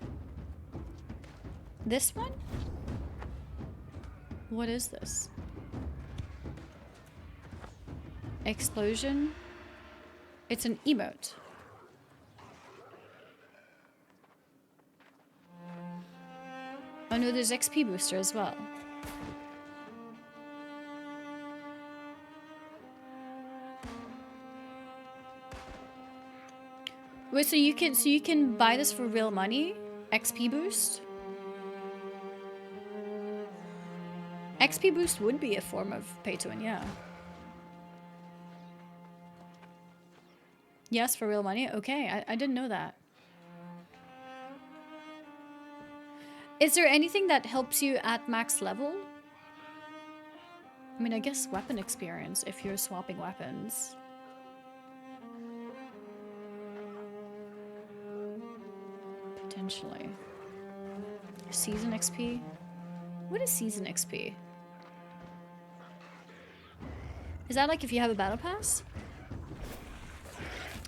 This one? What is this? Explosion? It's an emote. Oh no, there's XP booster as well. Wait, so you can buy this for real money? XP boost? XP boost would be a form of pay to win, yeah. Yes, for real money? Okay, I didn't know that. Is there anything that helps you at max level? I mean, I guess weapon experience if you're swapping weapons. Potentially. Season XP? What is season XP? Is that like if you have a battle pass?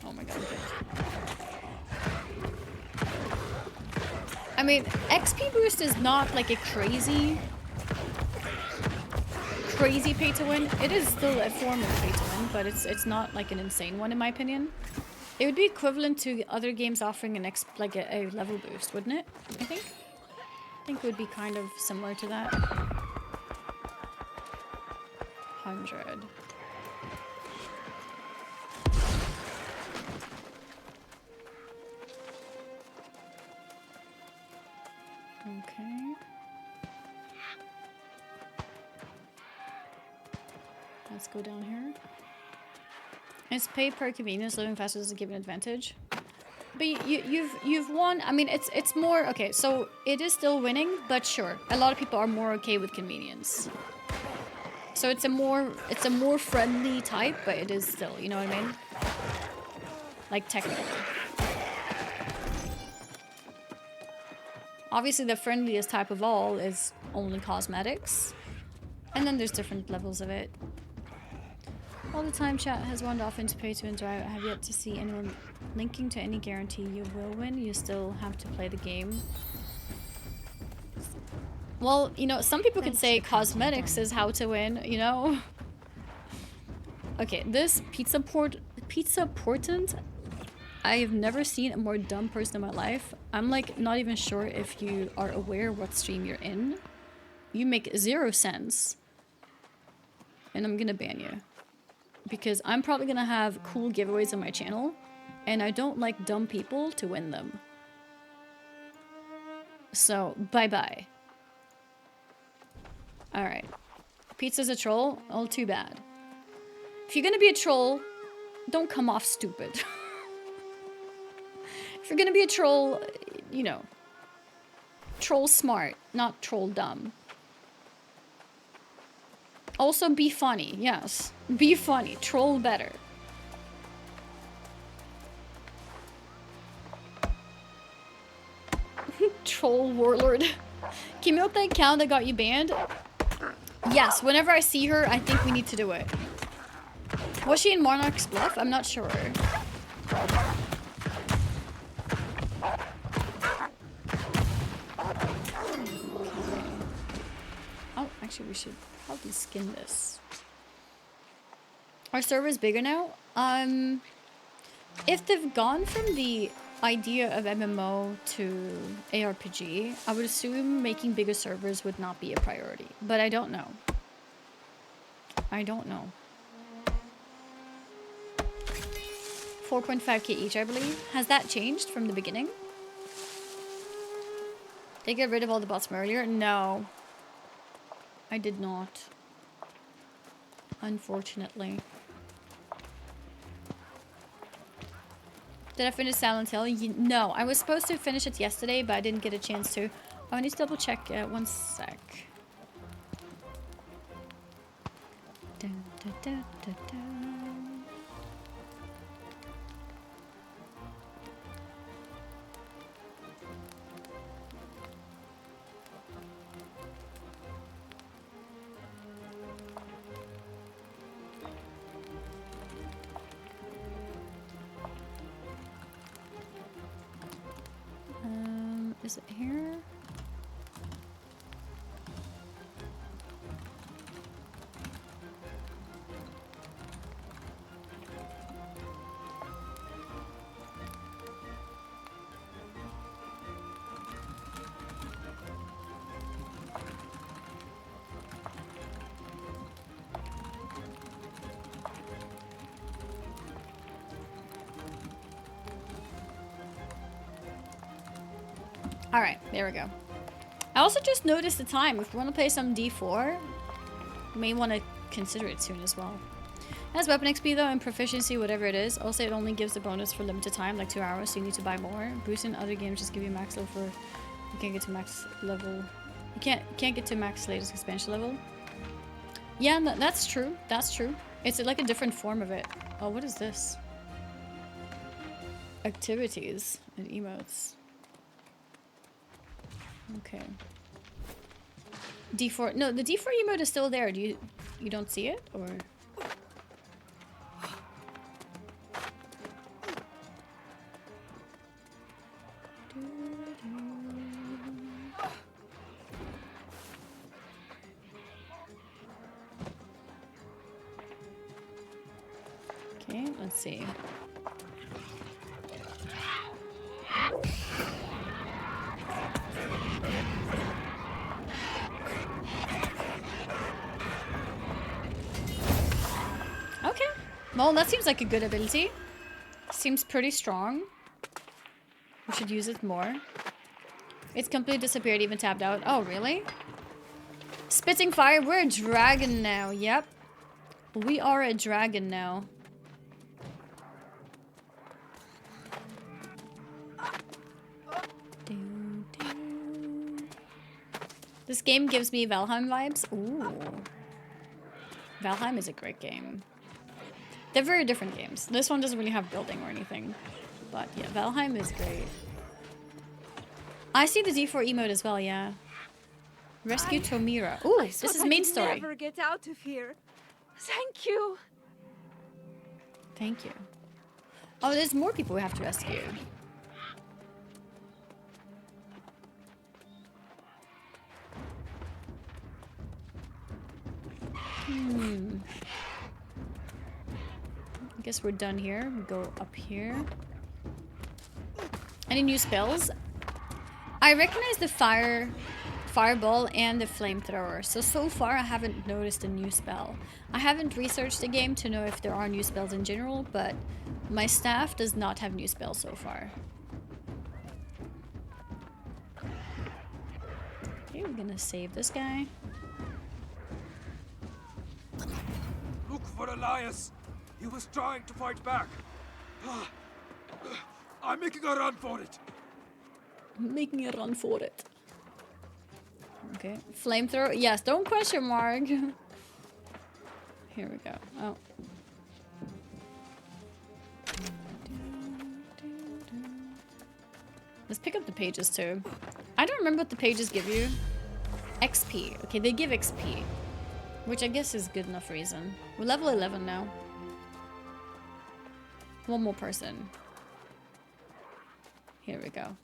Oh my god. Okay. I mean, XP boost is not like a crazy pay to win. It is still a form of pay to win, but it's not like an insane one in my opinion. It would be equivalent to other games offering an a level boost, wouldn't it? I think it would be kind of similar to that. 100. Okay. Let's go down here. It's pay per convenience. Living faster is a given advantage. But you've won. I mean, it's more okay. So it is still winning, but sure, a lot of people are more okay with convenience. So it's a more friendly type, but it is still, you know what I mean? Like technically. Obviously, the friendliest type of all is only cosmetics, and then there's different levels of it. All the time chat has wandered off into pay to win. I have yet to see anyone linking to any guarantee you will win. You still have to play the game. Well, you know, some people could say cosmetics is how to win, you know? Okay, this pizza portent, I have never seen a more dumb person in my life. I'm like not even sure if you are aware what stream you're in. You make 0 sense. And I'm gonna ban you. Because I'm probably gonna have cool giveaways on my channel, and I don't like dumb people to win them. So, bye-bye. Alright. Pizza's a troll? Oh, too bad. If you're gonna be a troll, don't come off stupid. If you're gonna be a troll, you know, troll smart, not troll dumb. Also be funny, yes. Be funny, troll better. Troll warlord. Can you open the account that got you banned? Yes, whenever I see her, I think we need to do it. Was she in Monarch's Bluff? I'm not sure. Oh, actually we should probably skin this. Our server is bigger now. If they've gone from the idea of MMO to ARPG, I would assume making bigger servers would not be a priority. But I don't know. I don't know. 4.5k each, I believe. Has that changed from the beginning? They get rid of all the bots from earlier? No. I did not. Unfortunately. Did I finish Silent Hill? No, I was supposed to finish it yesterday, but I didn't get a chance to. Oh, I need to double check. One sec. Dun, dun, dun, dun, dun. Is it here? Alright, there we go. I also just noticed the time. If we want to play some D4, May want to consider it soon as well. It has weapon XP though and proficiency, whatever it is. Also, it only gives the bonus for limited time, like 2 hours, so you need to buy more. Boost in other games just give you max level for... You can't get to max level... You can't get to max latest expansion level. Yeah, no, that's true. That's true. It's like a different form of it. Oh, what is this? Activities and emotes. Okay. D4. No, the D4 emote is still there. You don't see it, or? Okay, let's see. Okay. Well, that seems like a good ability. Seems pretty strong. We should use it more. It's completely disappeared, even tapped out. Oh, really? Spitting fire. We're a dragon now. Yep. We are a dragon now. This game gives me Valheim vibes. Ooh. Valheim is a great game. They're very different games. This one doesn't really have building or anything. But yeah, Valheim is great. I see the D4 emote as well, yeah. Rescue Tomira. Ooh, this is main story. Never get out of here. Thank you. Thank you. Oh, there's more people we have to rescue. I guess we're done here. We go up here. Any new spells? I recognize the fireball and the flamethrower. So far I haven't noticed a new spell. I haven't researched the game to know if there are new spells in general, but my staff does not have new spells so far. Okay, we're gonna save this guy. Look for Elias. He was trying to fight back. I'm making a run for it. Making a run for it. Okay. Flamethrower. Yes, don't question mark. Here we go. Oh. Let's pick up the pages too. I don't remember what the pages give you. XP. Okay, they give XP. Which I guess is good enough reason. We're level 11 now. One more person. Here we go.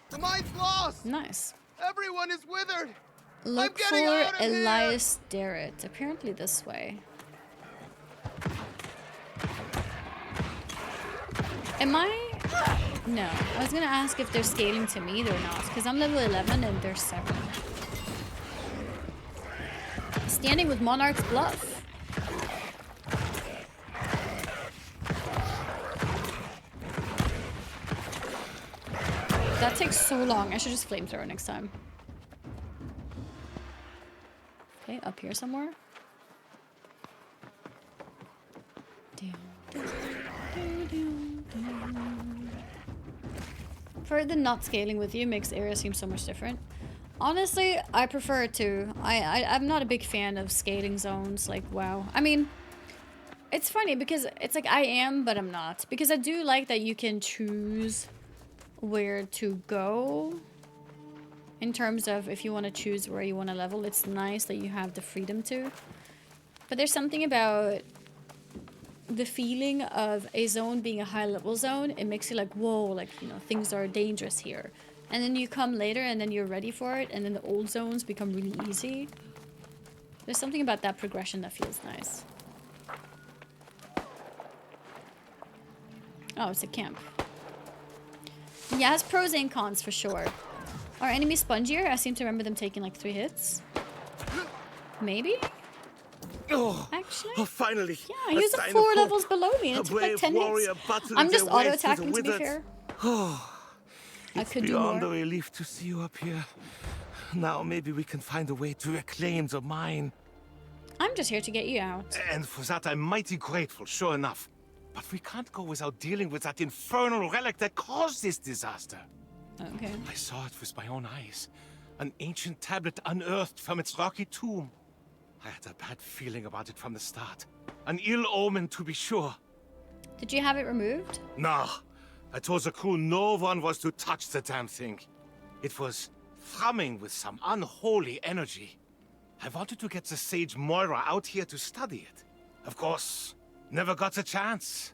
The mine's lost! Nice. Everyone is withered! Look for Elias Darrett. Apparently this way. Am I... No. I was gonna ask if they're scaling to me. They're not. Because I'm level 11 and they're 7. Standing with Monarch's Bluff. That takes so long. I should just flamethrower next time. Okay, up here somewhere. For the not scaling with you makes the area seem so much different. Honestly, I prefer it too. I'm not a big fan of scaling zones like WoW. I mean, it's funny because it's like I am, but I'm not. Because I do like that you can choose where to go in terms of if you want to choose where you want to level. It's nice that you have the freedom to. But there's something about the feeling of a zone being a high level zone. It makes you like, whoa, like, you know, things are dangerous here. And then you come later and then you're ready for it, and then the old zones become really easy. There's something about that progression that feels nice. Oh, it's a camp. Yeah, it has pros and cons for sure. Are enemies spongier? I seem to remember them taking like 3 hits. Maybe? Oh, actually? Oh, finally. Yeah, he was at 4 levels below me and it took like 10 hits. I'm just auto-attacking to be fair. Oh, I could do beyond more. a relief to see you up here. Now maybe we can find a way to reclaim the mine. I'm just here to get you out. And for that I'm mighty grateful, sure enough. But we can't go without dealing with that infernal relic that caused this disaster. Okay. I saw it with my own eyes. An ancient tablet unearthed from its rocky tomb. I had a bad feeling about it from the start. An ill omen, to be sure. Did you have it removed? No. I told the crew no one was to touch the damn thing. It was thrumming with some unholy energy. I wanted to get the sage Moira out here to study it. Of course, never got the chance.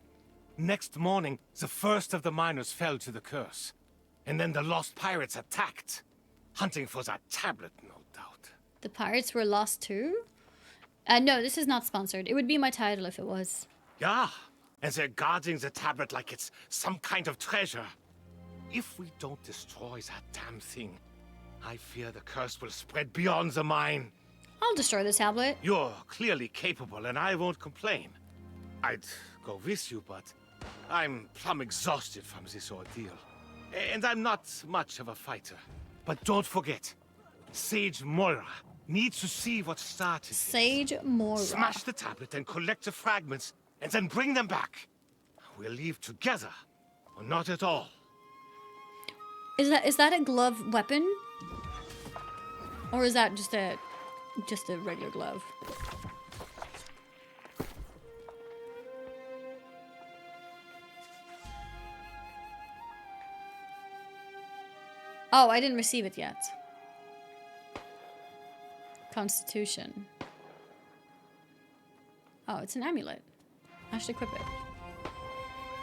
Next morning, the first of the miners fell to the curse. And then the lost pirates attacked. Hunting for that tablet, no doubt. The pirates were lost too? No, this is not sponsored. It would be my title if it was. Yeah, and they're guarding the tablet like it's some kind of treasure. If we don't destroy that damn thing, I fear the curse will spread beyond the mine. I'll destroy the tablet. You're clearly capable, and I won't complain. I'd go with you, but I'm plumb exhausted from this ordeal. And I'm not much of a fighter. But don't forget, Sage Moira needs to see what started this. Sage Moira. Smash the tablet and collect the fragments, and then bring them back. We'll leave together, or not at all. Is that a glove weapon? Or is that just a regular glove? Oh, I didn't receive it yet. Constitution. Oh, it's an amulet. I should equip it.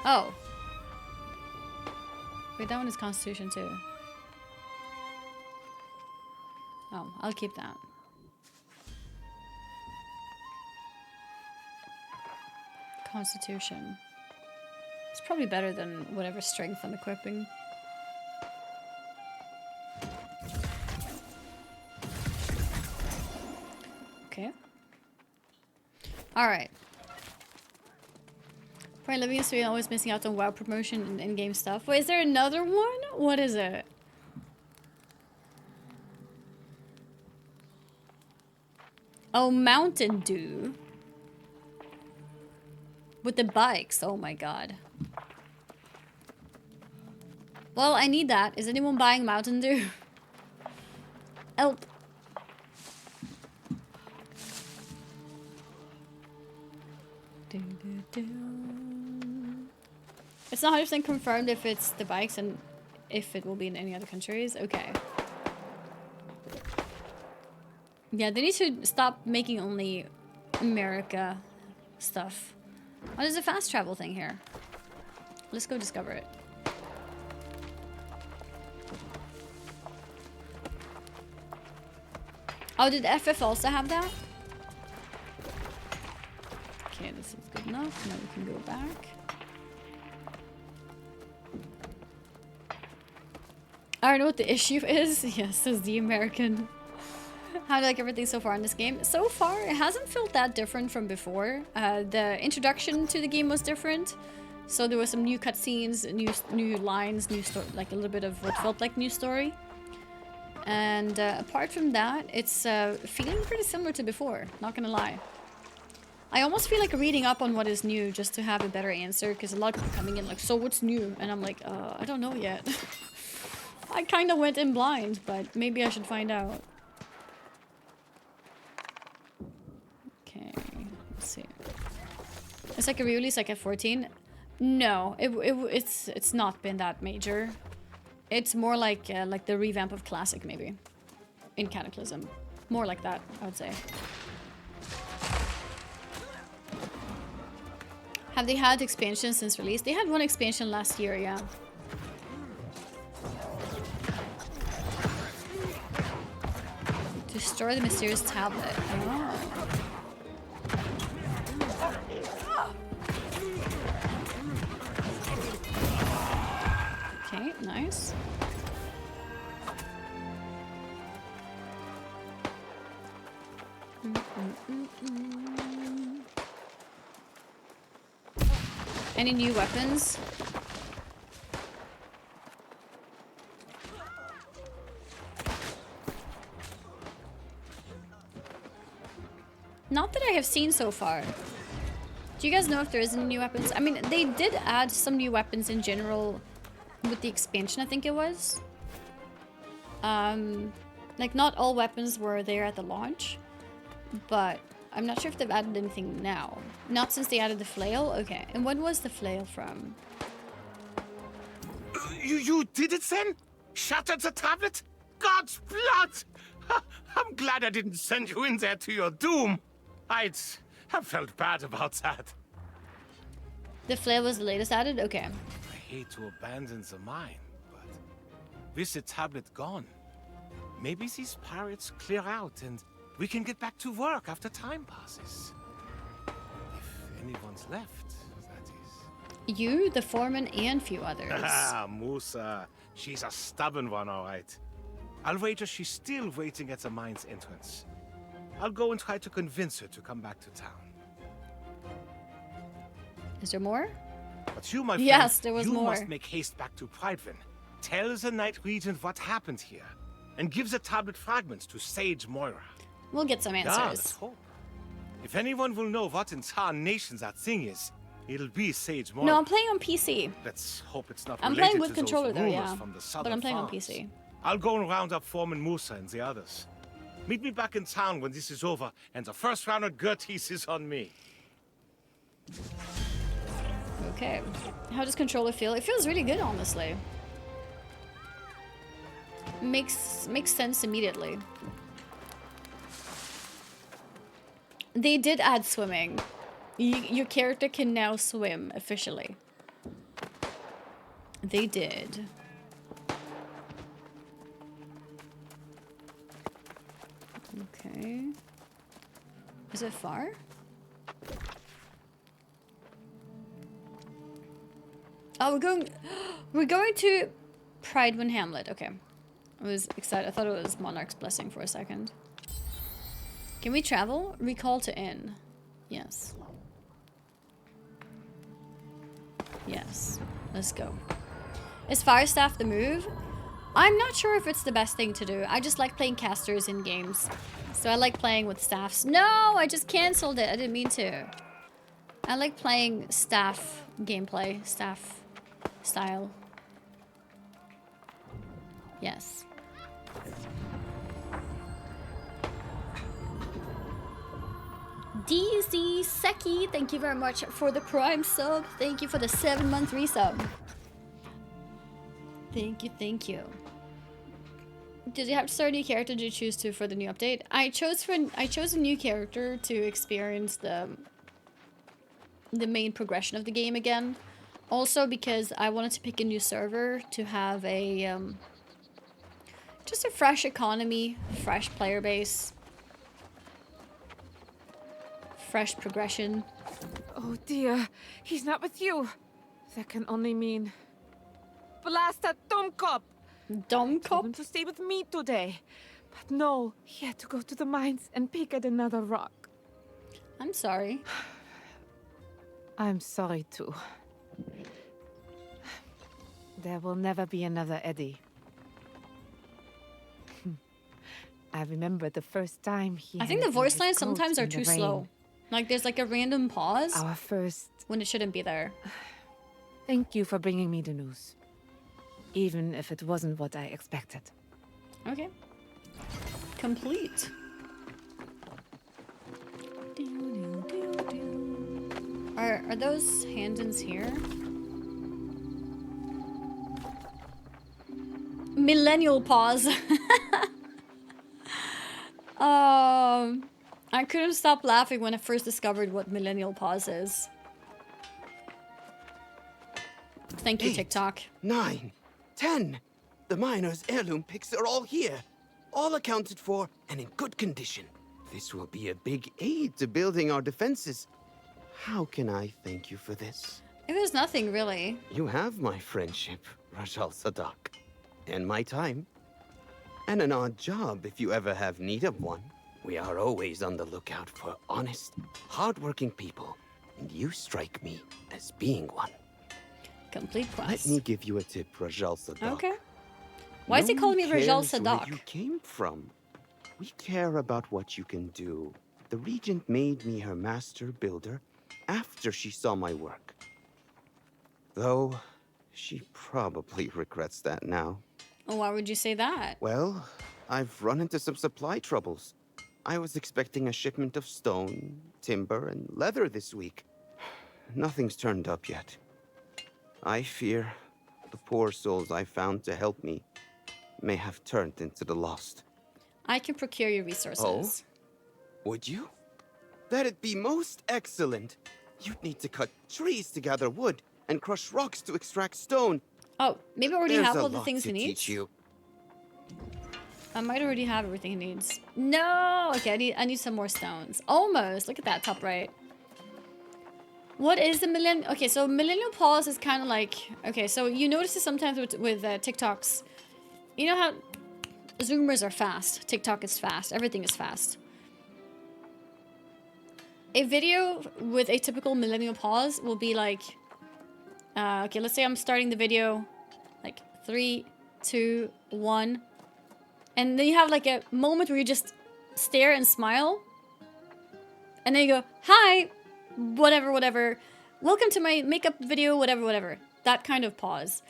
Oh. Wait, that one is Constitution too. Oh, I'll keep that. Constitution. It's probably better than whatever strength I'm equipping. Okay. Alright. Probably living in Sweden, always missing out on WoW promotion and in-game stuff. Wait, is there another one? What is it? Oh, Mountain Dew. With the bikes. Oh my god. Well, I need that. Is anyone buying Mountain Dew? Help. It's not 100% confirmed if it's the bikes and if it will be in any other countries. Okay. Yeah, they need to stop making only America stuff. Oh, there's a fast travel thing here. Let's go discover it. Oh, did FF also have that? Okay, this is good enough. Now we can go back. I don't know what the issue is. Yes, says the American. How do you like everything so far in this game? So far, it hasn't felt that different from before. The introduction to the game was different. So there were some new cutscenes, new lines, new story, like a little bit of what felt like new story. And apart from that, it's feeling pretty similar to before, not gonna lie. I almost feel like reading up on what is new just to have a better answer, because a lot of people coming in like, so what's new? And I'm like, I don't know yet. I kind of went in blind, but maybe I should find out. Okay, let's see. It's like a re-release like at 14. No, it's not been that major. It's more like the revamp of Classic, maybe. In Cataclysm. More like that, I would say. Have they had expansions since release? They had one expansion last year, yeah. Destroy the mysterious tablet. Oh. Okay, nice. Any new weapons? Not that I have seen so far. Do you guys know if there is any new weapons? I mean, they did add some new weapons in general with the expansion, I think it was. Like, not all weapons were there at the launch, but I'm not sure if they've added anything now. Not since they added the flail? Okay, and when was the flail from? You did it then? Shattered the tablet? God's blood! I'm glad I didn't send you in there to your doom. I'd have felt bad about that. The flail was the latest added? Okay. I hate to abandon the mine, but with the tablet gone, maybe these pirates clear out and we can get back to work after time passes. If anyone's left, that is. You, the foreman, and few others. Ah, Musa. She's a stubborn one, all right. I'll wager she's still waiting at the mine's entrance. I'll go and try to convince her to come back to town. Is there more? But you, my friend, yes, there was you more. must make haste back to Prideinn. Tell the Night Regent what happened here, and give the tablet fragments to Sage Moira. We'll get some answers. Yeah, let's hope. If anyone will know what in tarnation that thing is, it'll be Sage Moira. No, I'm playing on PC. Let's hope it's not I'm related playing with to controller those though, rumors yeah. from the But southern I'm playing on farms. PC. I'll go and round up Foreman Musa and the others. Meet me back in town when this is over, and the first round of Gerties is on me. Okay. How does controller feel? It feels really good, honestly. Makes sense immediately. They did add swimming. Your character can now swim officially. They did. Okay. Is it far? Oh, we're going to Prideinn Hamlet. Okay. I was excited. I thought it was Monarch's Blessing for a second. Can we travel? Recall to inn. Yes. Yes. Let's go. Is Firestaff the move? I'm not sure if it's the best thing to do. I just like playing casters in games. So I like playing with staffs. No, I just cancelled it. I didn't mean to. I like playing staff gameplay. Staff style. Yes. DZ Seki, thank you very much for the Prime sub. Thank you for the 7-month resub. Thank you, thank you. Did you have to start a new character? Did you choose to for the new update? I chose a new character to experience the main progression of the game again. Also because I wanted to pick a new server to have a just a fresh economy, fresh player base, fresh progression. Oh dear, he's not with you. That can only mean... Blast that Domkop! Domkop? Told him to stay with me today. But no, he had to go to the mines and pick at another rock. I'm sorry. I'm sorry too. There will never be another Eddie. I remember the first time he... I think the voice lines sometimes are too slow. Like there's like a random pause. Our first... When it shouldn't be there. Thank you for bringing me the news. Even if it wasn't what I expected. Okay. Complete. Are those handins here? Millennial pause. I couldn't stop laughing when I first discovered what millennial pause is. Thank you, 8, TikTok. 9, 10. The miner's heirloom picks are all here. All accounted for and in good condition. This will be a big aid to building our defenses. How can I thank you for this? It was nothing, really. You have my friendship, Rajal Sadak. And my time. And an odd job if you ever have need of one. We are always on the lookout for honest, hard-working people. And you strike me as being one. Complete quest. Let me give you a tip, Rajal Sadak. Okay. Why is he calling me Rajal cares Sadak? Where you came from. We care about what you can do, the Regent made me her master builder after she saw my work. Though, she probably regrets that now. Why would you say that? Well, I've run into some supply troubles. I was expecting a shipment of stone, timber, and leather this week. Nothing's turned up yet. I fear the poor souls I found to help me may have turned into the lost. I can procure your resources. Oh? Would you? That'd be most excellent. You'd need to cut trees to gather wood and crush rocks to extract stone. Oh, maybe I already There's have a all the lot things to he needs. teach you. I might already have everything he needs. No! Okay, I need some more stones. Almost. Look at that, top right. What is the millennial? Okay, so millennial pause is kind of like... Okay, so you notice this sometimes with TikToks. You know how Zoomers are fast. TikTok is fast. Everything is fast. A video with a typical millennial pause will be like... okay, let's say I'm starting the video like 3, 2, 1. And then you have like a moment where you just stare and smile. And then you go, hi, whatever, whatever. Welcome to my makeup video, whatever, whatever. That kind of pause.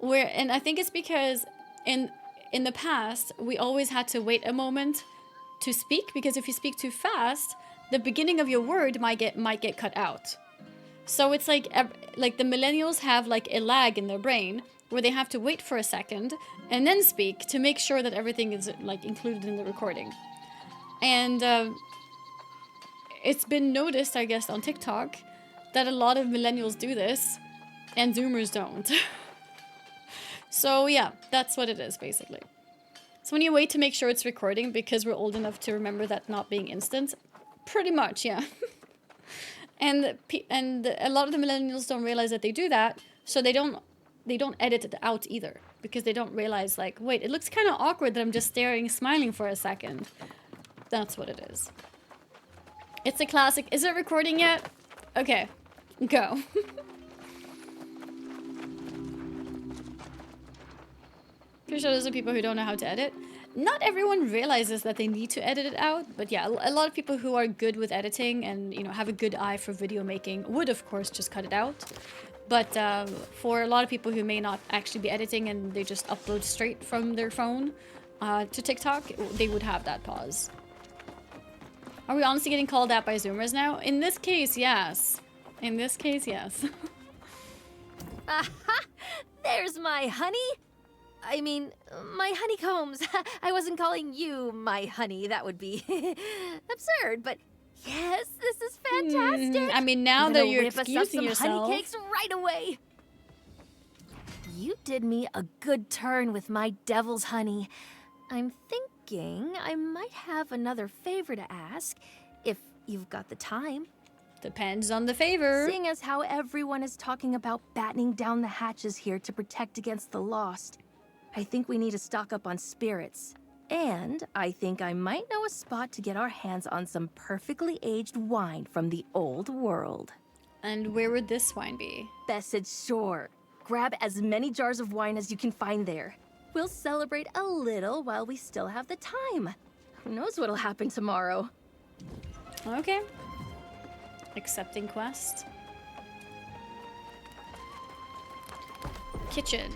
And I think it's because in the past, we always had to wait a moment to speak. Because if you speak too fast, the beginning of your word might get cut out. So it's like the millennials have like a lag in their brain where they have to wait for a second and then speak to make sure that everything is like included in the recording. And it's been noticed, I guess, on TikTok that a lot of millennials do this and Zoomers don't. So yeah, that's what it is basically. So when you wait to make sure it's recording because we're old enough to remember that not being instant, pretty much, yeah. And a lot of the millennials don't realize that they do that, so they don't edit it out either, because they don't realize, like, wait, it looks kind of awkward that I'm just staring, smiling for a second. That's what it is. It's a classic. Is it recording yet? Okay, go. Pretty sure those are people who don't know how to edit. Not everyone realizes that they need to edit it out, but yeah, a lot of people who are good with editing and, you know, have a good eye for video making would, of course, just cut it out. But for a lot of people who may not actually be editing and they just upload straight from their phone to TikTok, they would have that pause. Are we honestly getting called out by Zoomers now? In this case, yes. In this case, yes. Aha! There's my honey! I mean, my honeycombs. I wasn't calling you my honey. That would be absurd, but yes, this is fantastic. I mean, now that you're excusing yourself. Honey cakes right away. You did me a good turn with my devil's honey. I'm thinking I might have another favor to ask, if you've got the time. Depends on the favor. Seeing as how everyone is talking about battening down the hatches here to protect against the lost, I think we need to stock up on spirits. And I think I might know a spot to get our hands on some perfectly aged wine from the old world. And where would this wine be? Bessage Shore. Grab as many jars of wine as you can find there. We'll celebrate a little while we still have the time. Who knows what'll happen tomorrow? Okay. Accepting quest. Kitchen.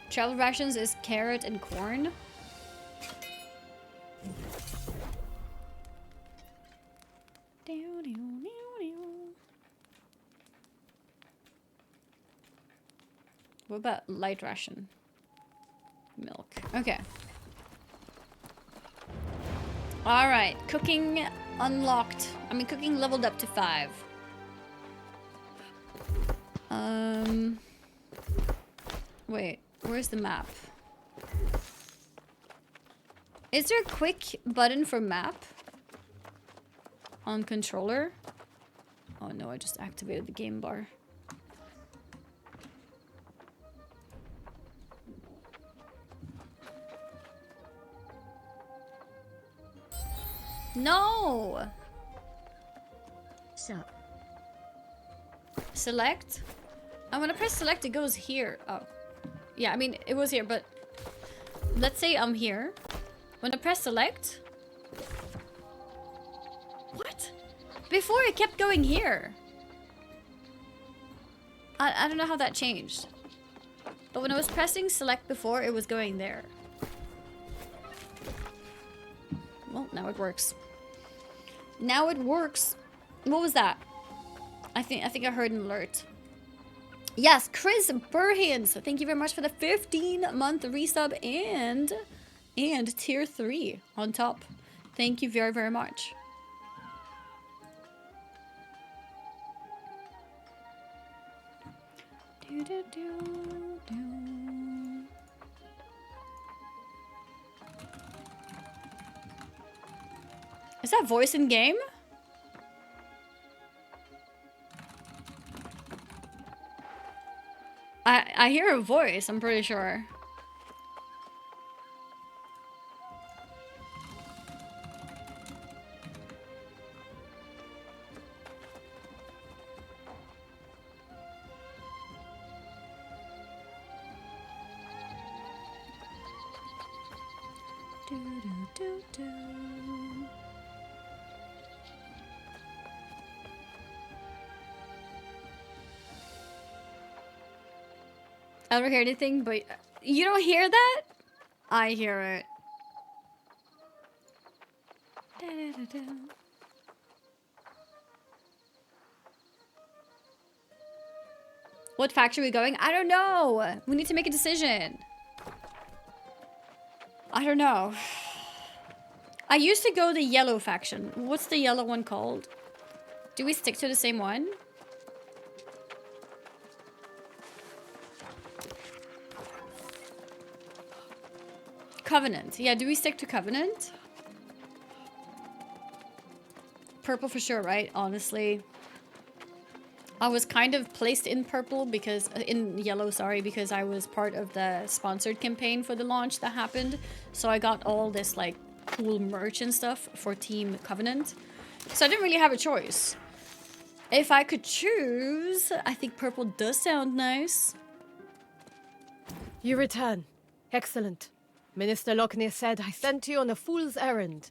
Travel rations is carrot and corn. What about light ration? Milk. Okay. Alright, cooking unlocked. I mean, cooking leveled up to 5. Wait, where's the map? Is there a quick button for map? On controller? Oh no, I just activated the game bar. No! So. Select? I'm gonna press select, it goes here. Oh. Yeah, I mean, it was here, but... let's say I'm here. When I press select... What? Before it kept going here. I don't know how that changed. But when I was pressing select before, it was going there. Well, now it works. Now it works. What was that? I think I heard an alert. Yes, Chris Burhans. Thank you very much for the 15-month resub and tier 3 on top. Thank you very, very much. Is that voice in game? I hear a voice, I'm pretty sure. I don't hear anything, but you don't hear that? I hear it. What faction are we going? I don't know. We need to make a decision. I don't know. I used to go the yellow faction. What's the yellow one called? Do we stick to the same one? Covenant. Yeah, do we stick to Covenant? Purple for sure, right? Honestly. I was kind of placed in purple because... in yellow, sorry, because I was part of the sponsored campaign for the launch that happened. So I got all this, like, cool merch and stuff for Team Covenant. So I didn't really have a choice. If I could choose, I think purple does sound nice. You return. Excellent. Minister Lochner said I sent you on a fool's errand.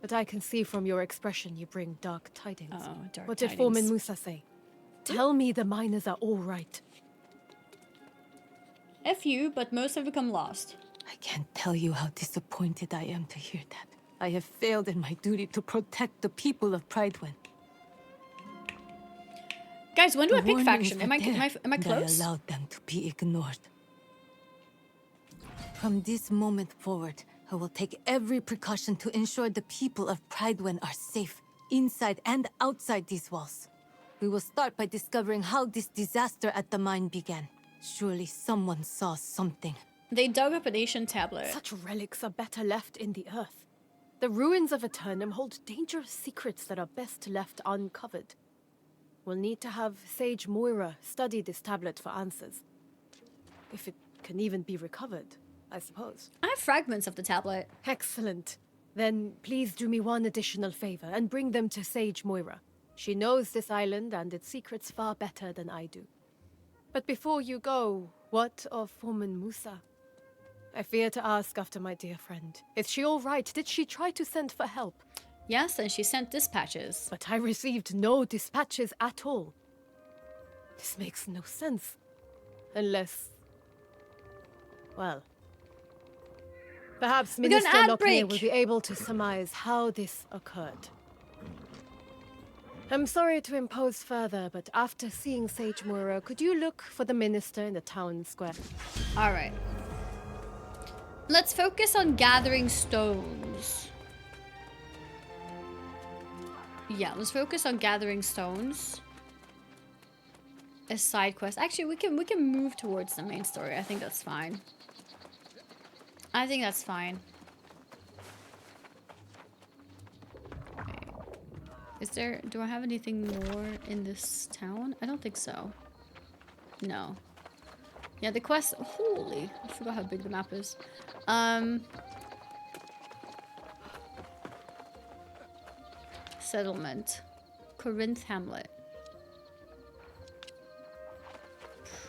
But I can see from your expression you bring dark tidings. Oh, dark what did tidings. Foreman Musa say? Tell me the miners are all right. A few, but most have become lost. I can't tell you how disappointed I am to hear that. I have failed in my duty to protect the people of Prideinn. Guys, when do I The pick warnings faction? Am were I there, close? and I allowed them to be ignored. From this moment forward, I will take every precaution to ensure the people of Prideinn are safe, inside and outside these walls. We will start by discovering how this disaster at the mine began. Surely someone saw something. They dug up an ancient tablet. Such relics are better left in the earth. The ruins of Aeternum hold dangerous secrets that are best left uncovered. We'll need to have Sage Moira study this tablet for answers. If it can even be recovered, I suppose. I have fragments of the tablet. Excellent. Then please do me one additional favor and bring them to Sage Moira. She knows this island and its secrets far better than I do. But before you go, what of Foreman Musa? I fear to ask after my dear friend. Is she all right? Did she try to send for help? Yes, and she sent dispatches. But I received no dispatches at all. This makes no sense. Unless... well... perhaps Minister Lochner will be able to surmise how this occurred. I'm sorry to impose further, but after seeing Sage Moira, could you look for the minister in the town square? Alright. Let's focus on gathering stones. Yeah, let's focus on gathering stones. A side quest. Actually, we can move towards the main story. I think that's fine. I think that's fine. Okay. Is there... do I have anything more in this town? I don't think so. No. Yeah, the quest... holy... I forgot how big the map is. Settlement. Corinth Hamlet.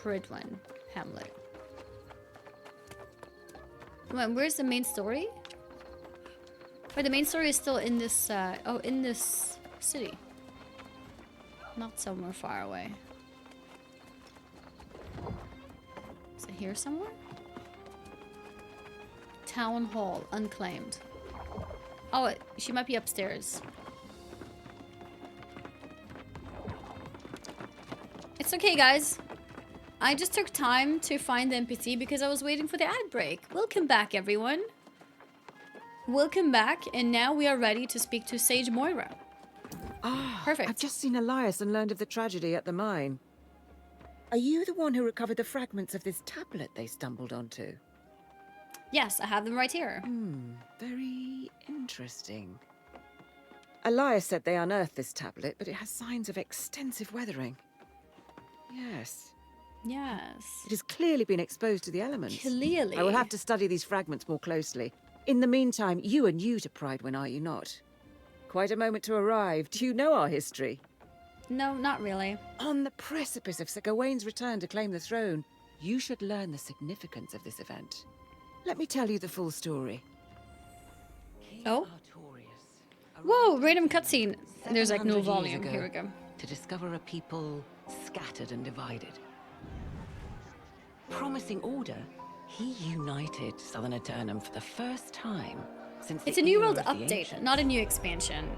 Prideinn Hamlet. Where's the main story? Wait, the main story is still in this, in this city. Not somewhere far away. Is it here somewhere? Town Hall, unclaimed. Oh, she might be upstairs. It's okay, guys. I just took time to find the NPC because I was waiting for the ad break. Welcome back, everyone. Welcome back, and now we are ready to speak to Sage Moira. Ah, perfect. I've just seen Elias and learned of the tragedy at the mine. Are you the one who recovered the fragments of this tablet they stumbled onto? Yes, I have them right here. Very interesting. Elias said they unearthed this tablet, but it has signs of extensive weathering. Yes. Yes. It has clearly been exposed to the elements. Clearly. I will have to study these fragments more closely. In the meantime, you are new to Prideinn, are you not? Quite a moment to arrive. Do you know our history? No, not really. On the precipice of Sir Gawain's return to claim the throne, you should learn the significance of this event. Let me tell you the full story. Oh? Whoa, random cutscene. There's like no volume. Here we go. To discover a people scattered and divided. Promising order, he united southern Aeternum for the first time since It's the a new era world of the update, ancients. not a new expansion.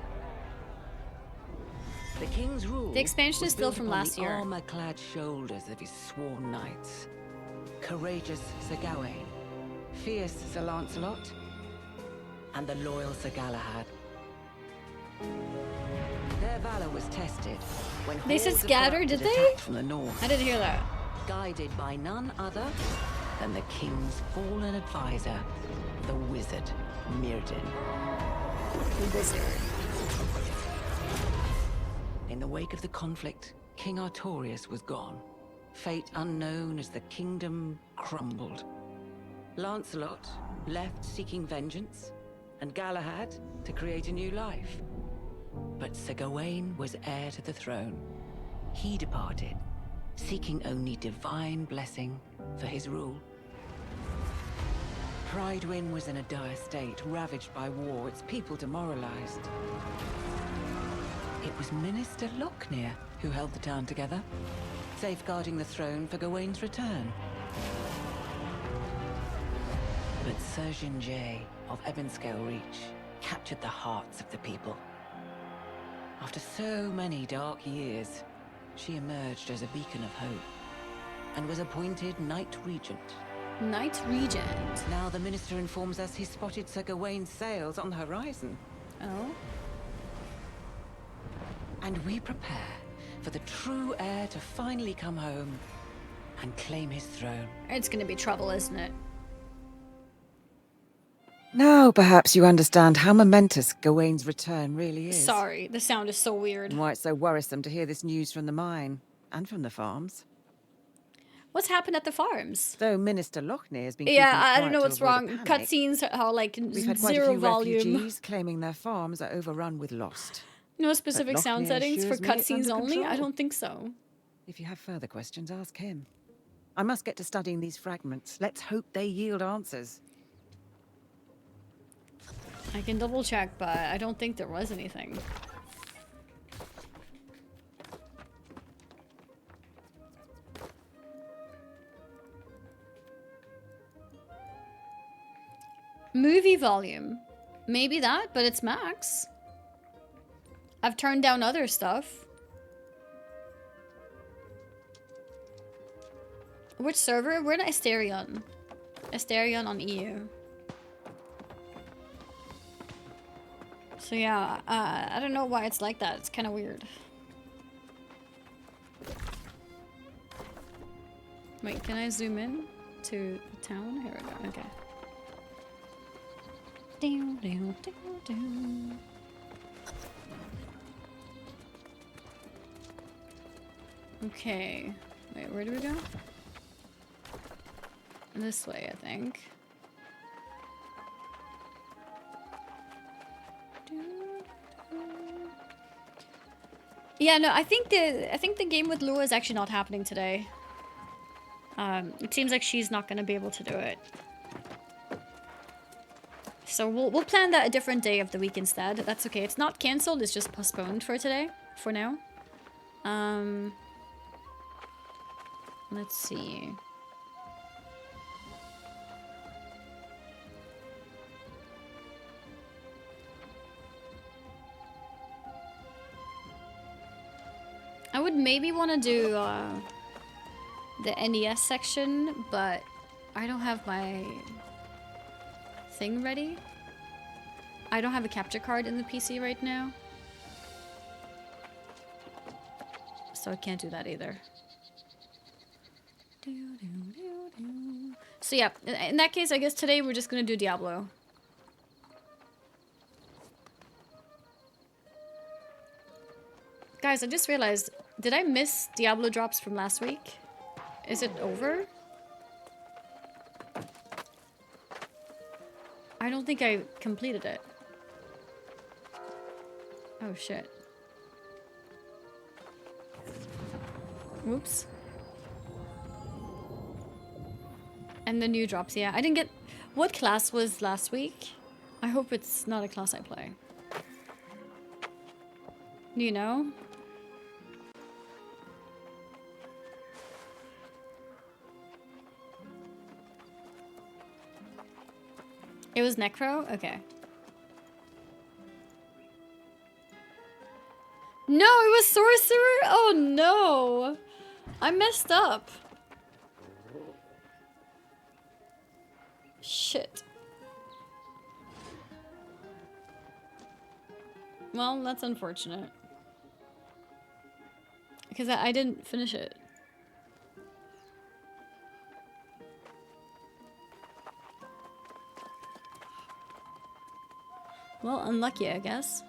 The king's rule. The expansion was is still built from upon last the year. armor-clad shoulders of his sworn knights. Courageous Sir Gawain, fierce Sir Lancelot, and the loyal Sir Galahad. Their valor was tested when They said hordes of scatter, corrupted did they? attacked from the north. I didn't hear that. Guided by none other than the king's fallen advisor, the wizard Prideinn. The wizard. In the wake of the conflict, King Artorius was gone. Fate unknown as the kingdom crumbled. Lancelot left seeking vengeance, and Galahad to create a new life. But Sir Gawain was heir to the throne. He departed, seeking only divine blessing for his rule. Prideinn was in a dire state, ravaged by war, its people demoralized. It was Minister Lochner who held the town together, safeguarding the throne for Gawain's return. But Surgeon Jay of Ebonscale Reach captured the hearts of the people. After so many dark years, she emerged as a beacon of hope and was appointed Knight Regent. Knight Regent? Now the minister informs us he spotted Sir Gawain's sails on the horizon. Oh? And we prepare for the true heir to finally come home and claim his throne. It's gonna be trouble, isn't it? Now perhaps you understand how momentous Gawain's return really is. Sorry, the sound is so weird. And why it's so worrisome to hear this news from the mine and from the farms. What's happened at the farms? Though Minister Lochner has been Yeah, keeping I quiet don't know to what's avoid wrong. a panic. Cutscenes are like We've had quite a zero few volume. refugees claiming their farms are overrun with lost. No specific sound Lochner settings for assures me it's cutscenes under only? I control. don't think so. If you have further questions, ask him. I must get to studying these fragments. Let's hope they yield answers. I can double check, but I don't think there was anything. Movie volume. Maybe that, but it's max. I've turned down other stuff. Which server? We're in Asterion. Asterion on EU. So yeah, I don't know why it's like that. It's kind of weird. Wait, can I zoom in to the town? Here we go. Okay. Down, down, down, down. Okay. Wait, where do we go? This way, I think. Yeah, no, I think the game with Lua is actually not happening today. It seems like she's not gonna be able to do it. So we'll plan that a different day of the week instead. That's okay. It's not cancelled. It's just postponed for today. For now. Let's see. I would maybe want to do the NES section, but I don't have my thing ready. I don't have a capture card in the PC right now. So I can't do that either. So yeah, in that case, I guess today we're just gonna do Diablo. Guys, I just realized, did I miss Diablo drops from last week? Is it over? I don't think I completed it. Oh shit. Whoops. And the new drops, yeah. I didn't get... What class was last week? I hope it's not a class I play. Do you know? It was Necro? Okay. No, it was Sorcerer? Oh no! I messed up. Shit. Well, that's unfortunate. Because I didn't finish it. Well, unlucky, I guess.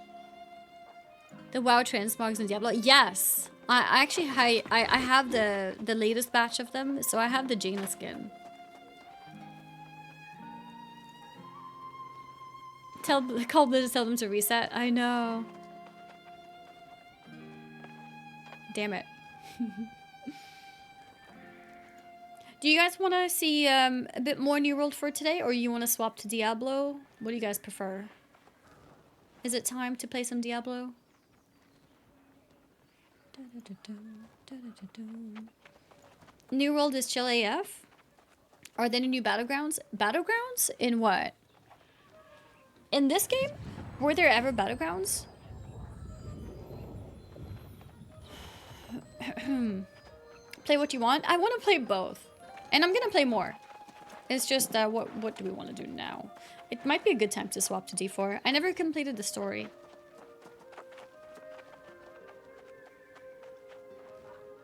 The WoW transmogs in Diablo? Yes! I actually I have the latest batch of them, so I have the Jaina skin. Call Blizzard, tell them to reset. I know. Damn it. Do you guys want to see a bit more New World for today, or you want to swap to Diablo? What do you guys prefer? Is it time to play some Diablo? New World is chill AF. Are there any new battlegrounds? Battlegrounds? In what? In this game? Were there ever battlegrounds? Play what you want? I want to play both. And I'm gonna play more. It's just, what do we want to do now? It might be a good time to swap to D4. I never completed the story.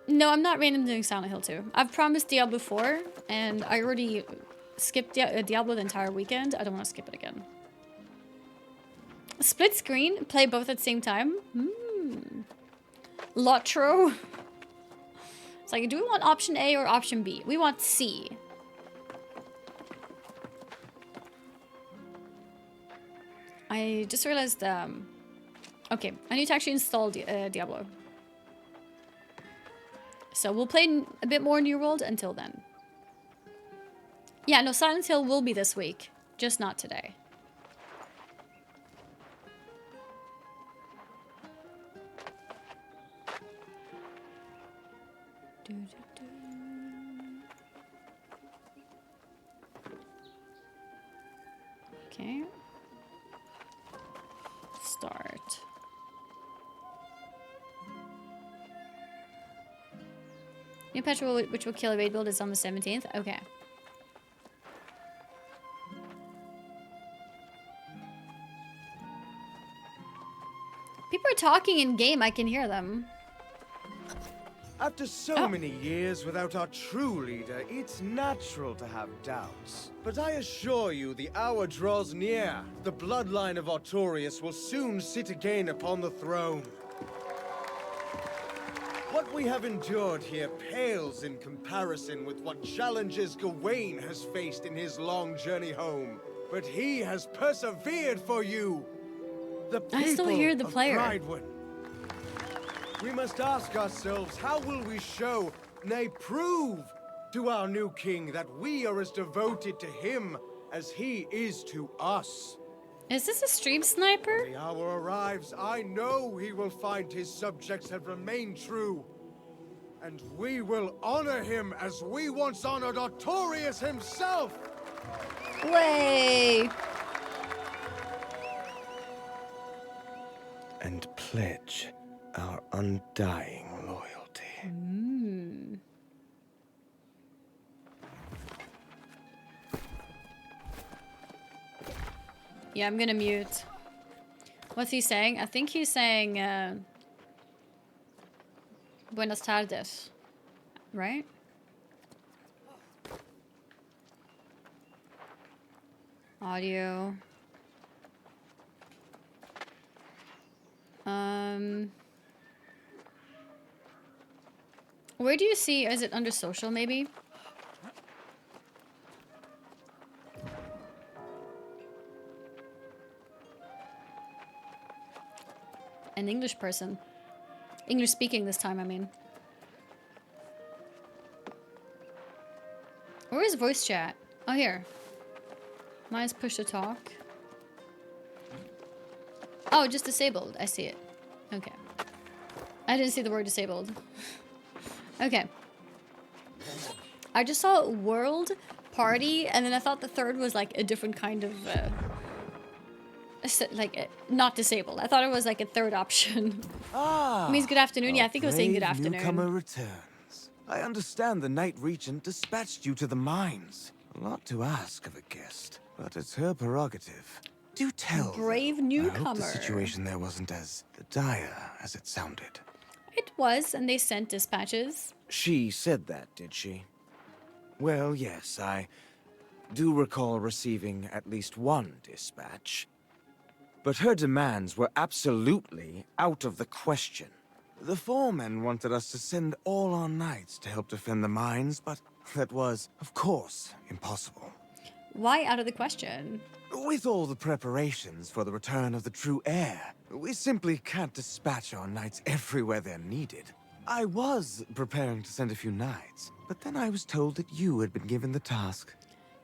No, I'm not random doing Silent Hill 2. I've promised Diablo 4, and I already skipped Diablo the entire weekend. I don't want to skip it again. Split screen? Play both at the same time? Lotro? It's like, do we want option A or option B? We want C. I just realized, okay, I need to actually install Diablo. So we'll play a bit more New World until then. Yeah, no, Silent Hill will be this week, just not today. Okay. Start. New patch which will kill a raid build is on the 17th. Okay. People are talking in game. I can hear them. After so many years without our true leader, it's natural to have doubts. But I assure you, the hour draws near. The bloodline of Artorias will soon sit again upon the throne. What we have endured here pales in comparison with what challenges Gawain has faced in his long journey home. But he has persevered for you. The people I still hear the player. Prideinn. We must ask ourselves, how will we show, nay prove, to our new king that we are as devoted to him as he is to us? Is this a stream sniper? When the hour arrives, I know he will find his subjects have remained true. And we will honor him as we once honored Artorius himself! Way! And pledge our undying loyalty. Mm. Yeah, I'm gonna mute. What's he saying? I think he's saying, Buenas tardes. Right? Audio. Where do you see, is it under social maybe? An English person. English speaking this time, I mean. Where is voice chat? Oh, here. Mine's push to talk. Oh, just disabled. I see it. Okay. I didn't see the word disabled. Okay. I just saw world, party, and then I thought the third was like a different kind of, like, not disabled. I thought it was like a third option. Ah! It means good afternoon. Yeah, I think it was saying good brave afternoon. Newcomer returns. I understand the Knight Regent dispatched you to the mines. A lot to ask of a guest, but it's her prerogative. Do tell. Brave I newcomer. hope the situation there wasn't as dire as it sounded. It was, and they sent dispatches. She said that, did she? Well, yes, I do recall receiving at least one dispatch. But her demands were absolutely out of the question. The foremen wanted us to send all our knights to help defend the mines, but that was, of course, impossible. Why out of the question? With all the preparations for the return of the true heir, we simply can't dispatch our knights everywhere they're needed. I was preparing to send a few knights, but then I was told that you had been given the task.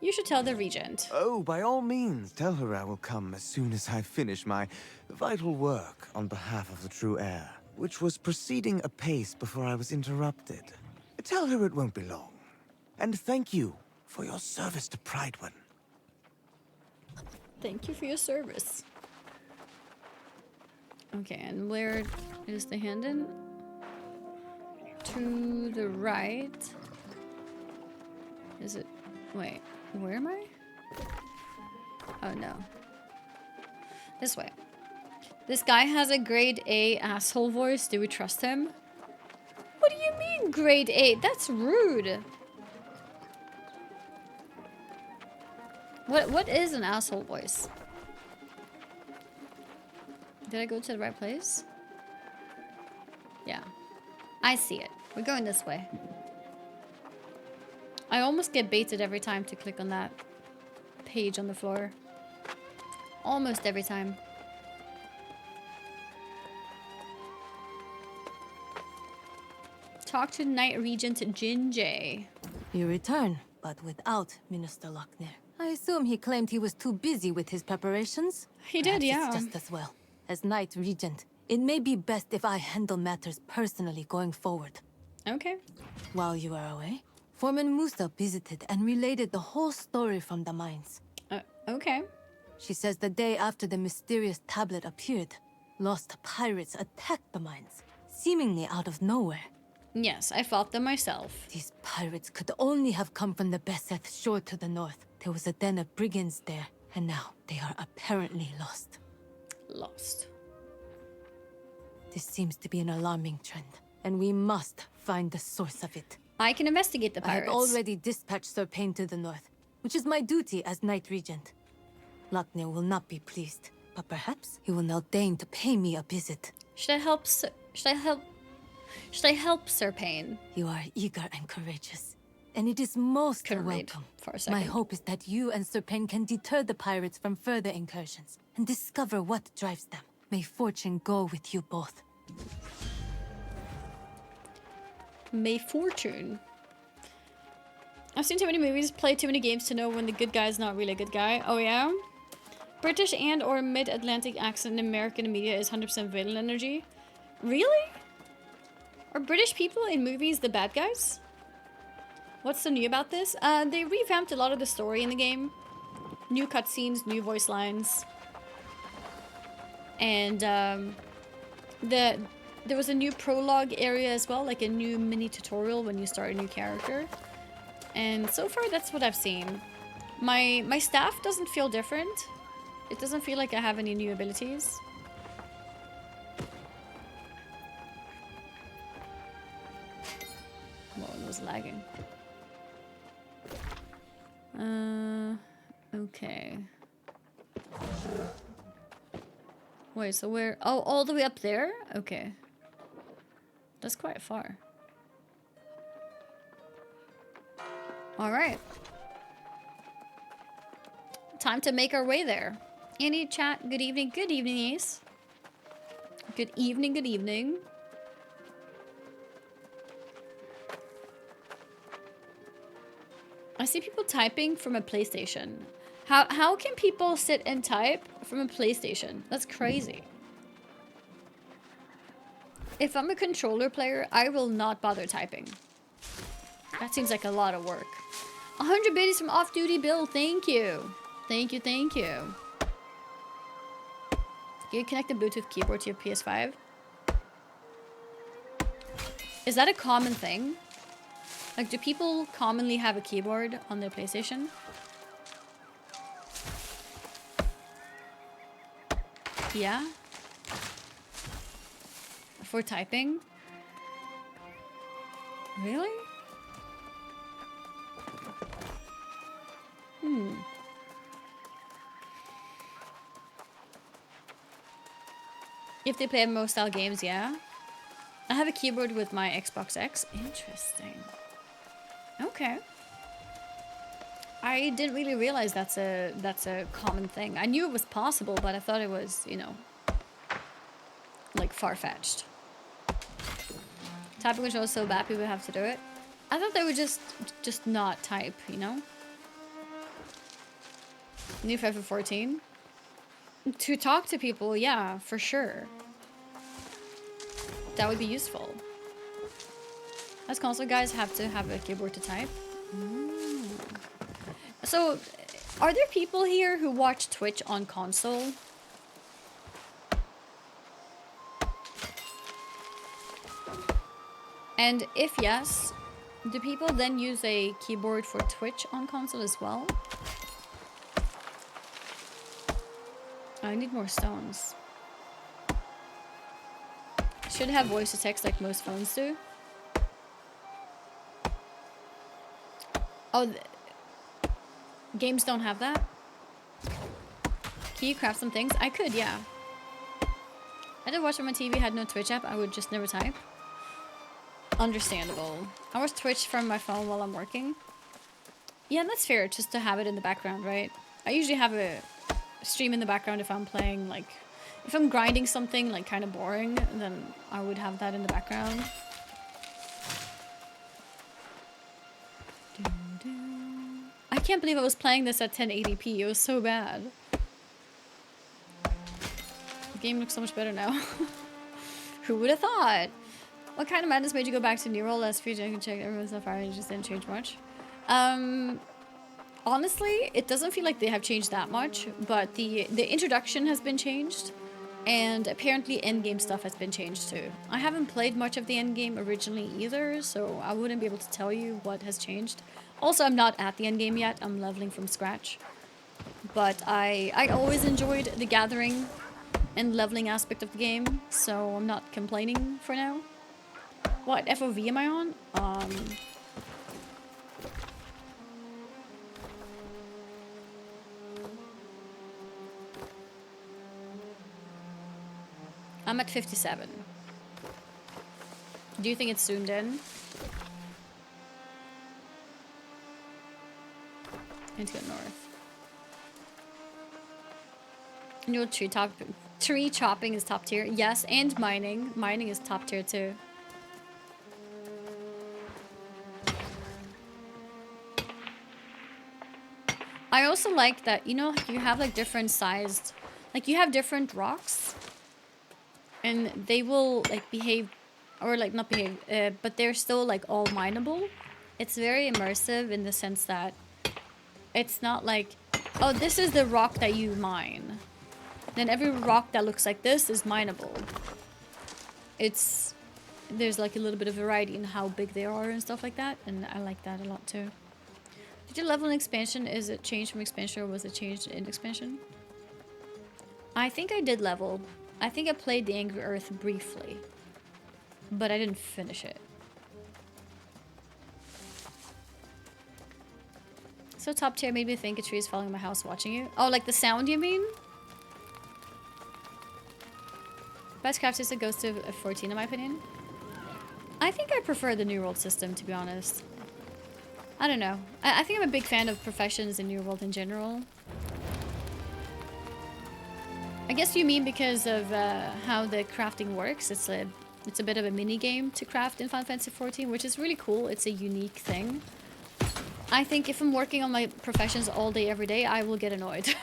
You should tell the regent. Oh, by all means, tell her I will come as soon as I finish my vital work on behalf of the true heir, which was proceeding apace before I was interrupted. Tell her it won't be long. And thank you for your service to Prideinn. Thank you for your service. Okay, and where is the hand in? To the right. Is it? Wait, where am I? Oh no. This way. This guy has a grade A asshole voice. Do we trust him? What do you mean grade A? That's rude. What is an asshole voice? Did I go to the right place? Yeah. I see it. We're going this way. I almost get baited every time to click on that page on the floor. Almost every time. Talk to Knight Regent Jinjay. You return, but without Minister Lochner. I assume he claimed he was too busy with his preparations. He did, yeah. It's just as well. As Knight Regent, it may be best if I handle matters personally going forward. Okay. While you are away, Foreman Musa visited and related the whole story from the mines. Okay. She says the day after the mysterious tablet appeared, lost pirates attacked the mines, seemingly out of nowhere. Yes, I fought them myself. These pirates could only have come from the Beseth shore to the north. There was a den of brigands there, and now they are apparently lost. Lost. This seems to be an alarming trend, and we must find the source of it. I can investigate the pirates. I have already dispatched Sir Payne to the north, which is my duty as Knight Regent. Lochner will not be pleased, but perhaps he will now deign to pay me a visit. Should I help Sir Payne? You are eager and courageous, and it is most welcome. For a second. My hope is that you and Sir Payne can deter the pirates from further incursions and discover what drives them. May fortune go with you both. May fortune. I've seen too many movies, played too many games to know when the good guy is not really a good guy. Oh yeah? British and or mid-Atlantic accent in American media is 100% villain energy. Really? Are British people in movies the bad guys? What's so new about this? They revamped a lot of the story in the game. New cutscenes, new voice lines. And there was a new prologue area as well, like a new mini tutorial when you start a new character. And so far that's what I've seen. My staff doesn't feel different. It doesn't feel like I have any new abilities. Whoa, it was lagging. Okay. Wait, so where? Oh, all the way up there? Okay. That's quite far. Alright. Time to make our way there. Any chat? Good evening. Good evening, Ace. Good evening, good evening. I see people typing from a PlayStation. How can people sit and type from a PlayStation? That's crazy. If I'm a controller player, I will not bother typing. That seems like a lot of work. 100 biddies from Off Duty Bill. Thank you. Thank you, thank you. Can you connect the Bluetooth keyboard to your PS5? Is that a common thing? Like, do people commonly have a keyboard on their PlayStation? Yeah? For typing? Really? If they play MMO style games, yeah. I have a keyboard with my Xbox X. Interesting. Okay. I didn't really realize that's a common thing. I knew it was possible, but I thought it was, you know, like far-fetched. Typing control is so bad people have to do it. I thought they would just not type, you know? New FIFA 14. To talk to people, yeah, for sure. That would be useful. As console guys have to have a keyboard to type. So, are there people here who watch Twitch on console? And if yes, do people then use a keyboard for Twitch on console as well? I need more stones. Should have voice to text like most phones do. Oh, games don't have that? Can you craft some things? I could, yeah. I did watch on my TV, had no Twitch app, I would just never type. Understandable. I watch Twitch from my phone while I'm working. Yeah, that's fair, just to have it in the background, right? I usually have a stream in the background if I'm playing, like, if I'm grinding something, like, kind of boring, then I would have that in the background. I can't believe I was playing this at 1080p. It was so bad. The game looks so much better now. Who would have thought? What kind of madness made you go back to Neural last feature? I can check everyone so far. It just didn't change much. Honestly, it doesn't feel like they have changed that much, but the introduction has been changed, and apparently endgame stuff has been changed too. I haven't played much of the endgame originally either, so I wouldn't be able to tell you what has changed. Also, I'm not at the endgame yet. I'm leveling from scratch. But I always enjoyed the gathering and leveling aspect of the game, so I'm not complaining for now. What FOV am I on? I'm at 57. Do you think it's zoomed in? I need to go north. You know, tree chopping is top tier. Yes, and mining. Mining is top tier too. I also like that, you know, you have like different sized, like you have different rocks and they will like behave, or like not behave, but they're still like all mineable. It's very immersive in the sense that it's not like, oh, this is the rock that you mine. Then every rock that looks like this is mineable. There's like a little bit of variety in how big they are and stuff like that, and I like that a lot too. Did you level in expansion? Is it changed from expansion or was it changed in expansion? I think I did level. I think I played the Angry Earth briefly, but I didn't finish it. So top tier made me think a tree is falling in my house watching you. Oh, like the sound you mean? Best craft system goes to 14 in my opinion. I think I prefer the New World system, to be honest. I don't know. I think I'm a big fan of professions in New World in general. I guess you mean because of how the crafting works. It's a bit of a mini game to craft in Final Fantasy XIV, which is really cool. It's a unique thing. I think if I'm working on my professions all day, every day, I will get annoyed.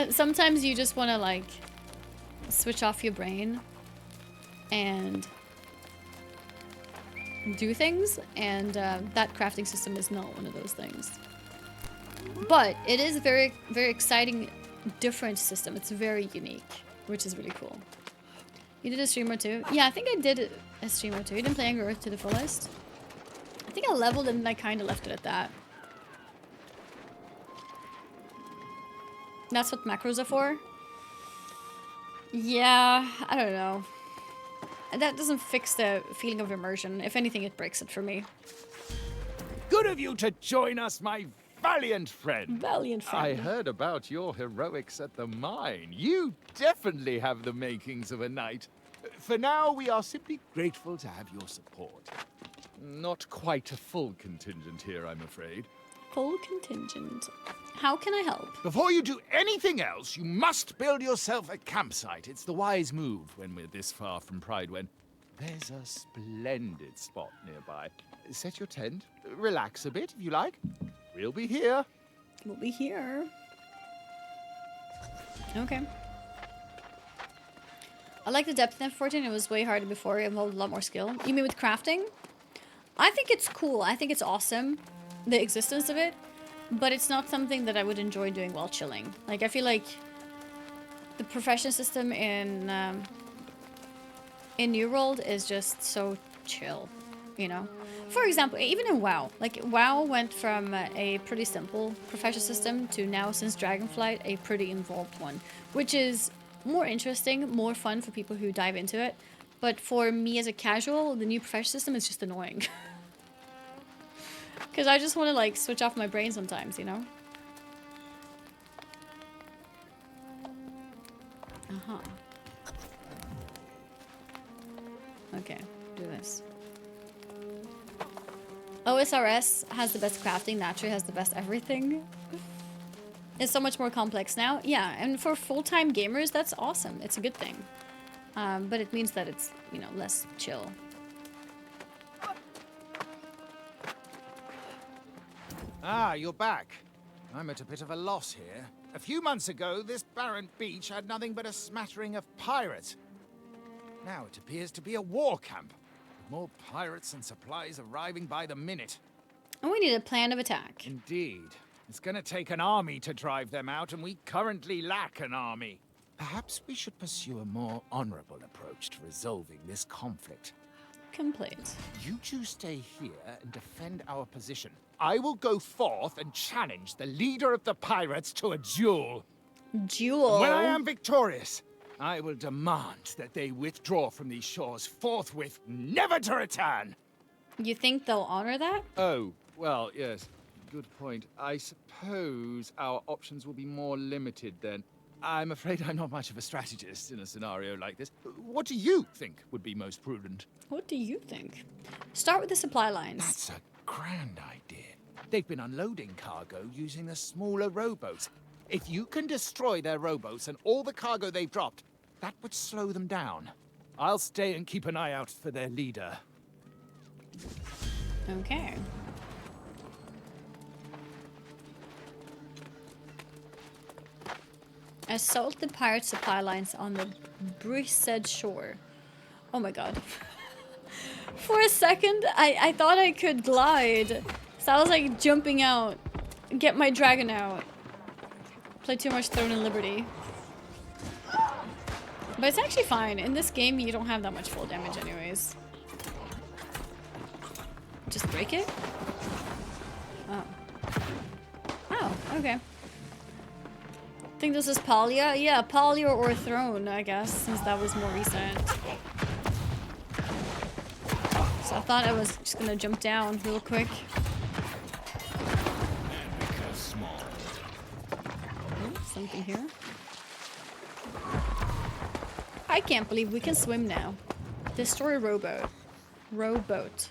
Sometimes you just want to like switch off your brain and do things, and that crafting system is not one of those things. But it is a very, very exciting, different system. It's very unique, which is really cool. You did a stream or two? Yeah, I think I did a stream or two. You didn't play Angry Earth to the fullest? I think I leveled and I kind of left it at that. That's what macros are for? Yeah, I don't know. That doesn't fix the feeling of immersion. If anything, it breaks it for me. Good of you to join us, my valiant friend. Valiant friend. I heard about your heroics at the mine. You definitely have the makings of a knight. For now, we are simply grateful to have your support. Not quite a full contingent here, I'm afraid. Full contingent. How can I help? Before you do anything else, you must build yourself a campsite. It's the wise move when we're this far from Prideinn. There's a splendid spot nearby. Set your tent, relax a bit if you like. We'll be here. We'll be here. Okay. I like the depth in F14. It was way harder before. It involved a lot more skill. You mean with crafting? I think it's cool. I think it's awesome, the existence of it. But it's not something that I would enjoy doing while chilling. Like, I feel like the profession system in New World is just so chill, you know? For example, even in WoW. Like, WoW went from a pretty simple profession system to now, since Dragonflight, a pretty involved one. Which is more interesting, more fun for people who dive into it. But for me as a casual, the new profession system is just annoying. Because I just want to, like, switch off my brain sometimes, you know? Uh-huh. Okay, do this. OSRS has the best crafting, naturally has the best everything. It's so much more complex now. Yeah, and for full-time gamers, that's awesome. It's a good thing. But it means that it's, you know, less chill. Ah, you're back. I'm at a bit of a loss here. A few months ago, this barren beach had nothing but a smattering of pirates. Now it appears to be a war camp. More pirates and supplies arriving by the minute. And we need a plan of attack. Indeed. It's gonna take an army to drive them out, and we currently lack an army. Perhaps we should pursue a more honorable approach to resolving this conflict. Complete. You two stay here and defend our position. I will go forth and challenge the leader of the pirates to a duel. Duel? And when I am victorious, I will demand that they withdraw from these shores forthwith, never to return. You think they'll honor that? Oh, well, yes. Good point. I suppose our options will be more limited then. I'm afraid I'm not much of a strategist in a scenario like this. What do you think would be most prudent? What do you think? Start with the supply lines. That's a grand idea. They've been unloading cargo using the smaller rowboats. If you can destroy their rowboats and all the cargo they've dropped, that would slow them down. I'll stay and keep an eye out for their leader. Okay. Assault the pirate supply lines on the Prideinn shore. Oh my god. For a second, I thought I could glide. So I was like jumping out. Get my dragon out. Play too much Throne and Liberty. But it's actually fine. In this game, you don't have that much full damage anyways. Just break it? Oh. Oh, okay. I think this is Palia. Yeah, Palia or Throne, I guess, since that was more recent. So I thought I was just gonna jump down real quick. Oh, something here. I can't believe we can swim now. Destroy rowboat. Rowboat.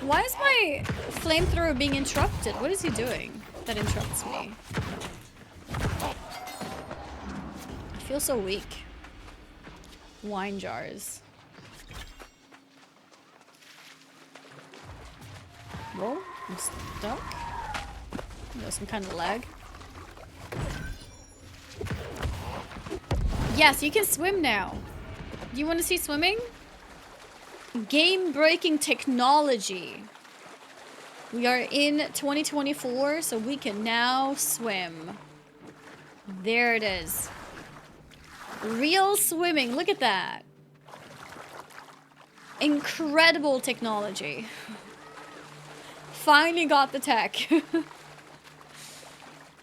Why is my flamethrower being interrupted? What is he doing that interrupts me? I feel so weak. Wine jars. Whoa, I'm stuck. There's some kind of lag. Yes, you can swim now. Do you want to see swimming? Game-breaking technology. We are in 2024, so we can now swim. There it is. Real swimming. Look at that. Incredible technology. Finally got the tech.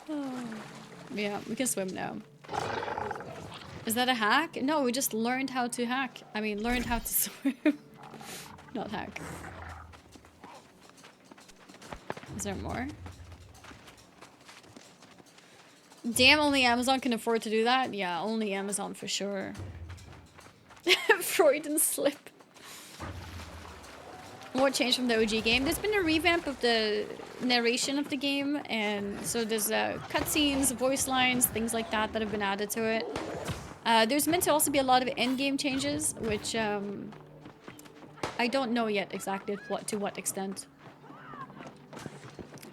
Oh. Yeah, we can swim now. Is that a hack? No, we just learned how to hack. I mean, learned how to swim. Not hack. Is there more? Damn, only Amazon can afford to do that? Yeah, only Amazon for sure. Freudian slip. What changed from the OG game? There's been a revamp of the narration of the game, and so there's cutscenes, voice lines, things like that that have been added to it. There's meant to also be a lot of end-game changes, which I don't know yet exactly to what extent.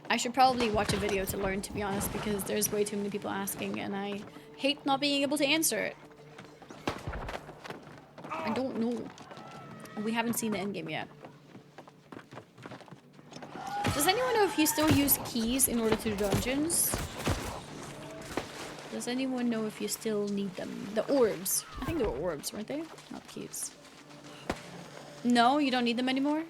I should probably watch a video to learn, to be honest, because there's way too many people asking, and I hate not being able to answer it. I don't know. We haven't seen the endgame yet. Does anyone know if you still use keys in order to do dungeons? Does anyone know if you still need them? The orbs. I think they were orbs, weren't they? Not keys. No, you don't need them anymore?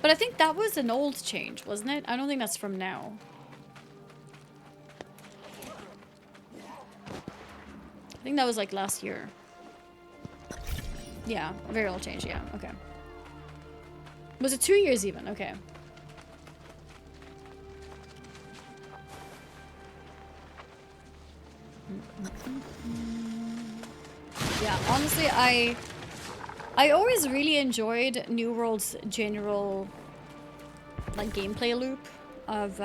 But I think that was an old change, wasn't it? I don't think that's from now. I think that was like last year. Yeah, a very old change, yeah, okay. Was it 2 years even? Okay. Yeah, honestly, I always really enjoyed New World's general like gameplay loop of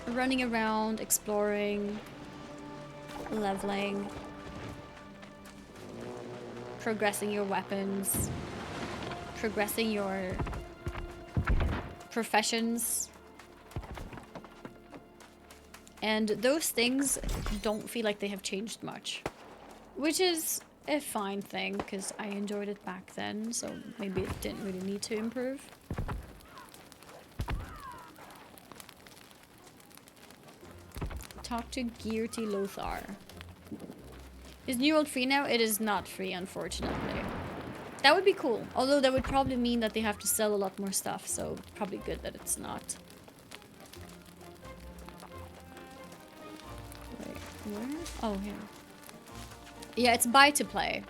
running around, exploring, leveling, progressing your weapons, progressing your professions. And those things don't feel like they have changed much. Which is a fine thing, because I enjoyed it back then, so maybe it didn't really need to improve. Talk to Gearty Lothar. Is New World free now? It is not free, unfortunately. That would be cool, although that would probably mean that they have to sell a lot more stuff, so probably good that it's not. Wait, where? Oh, here. Yeah, it's buy to play.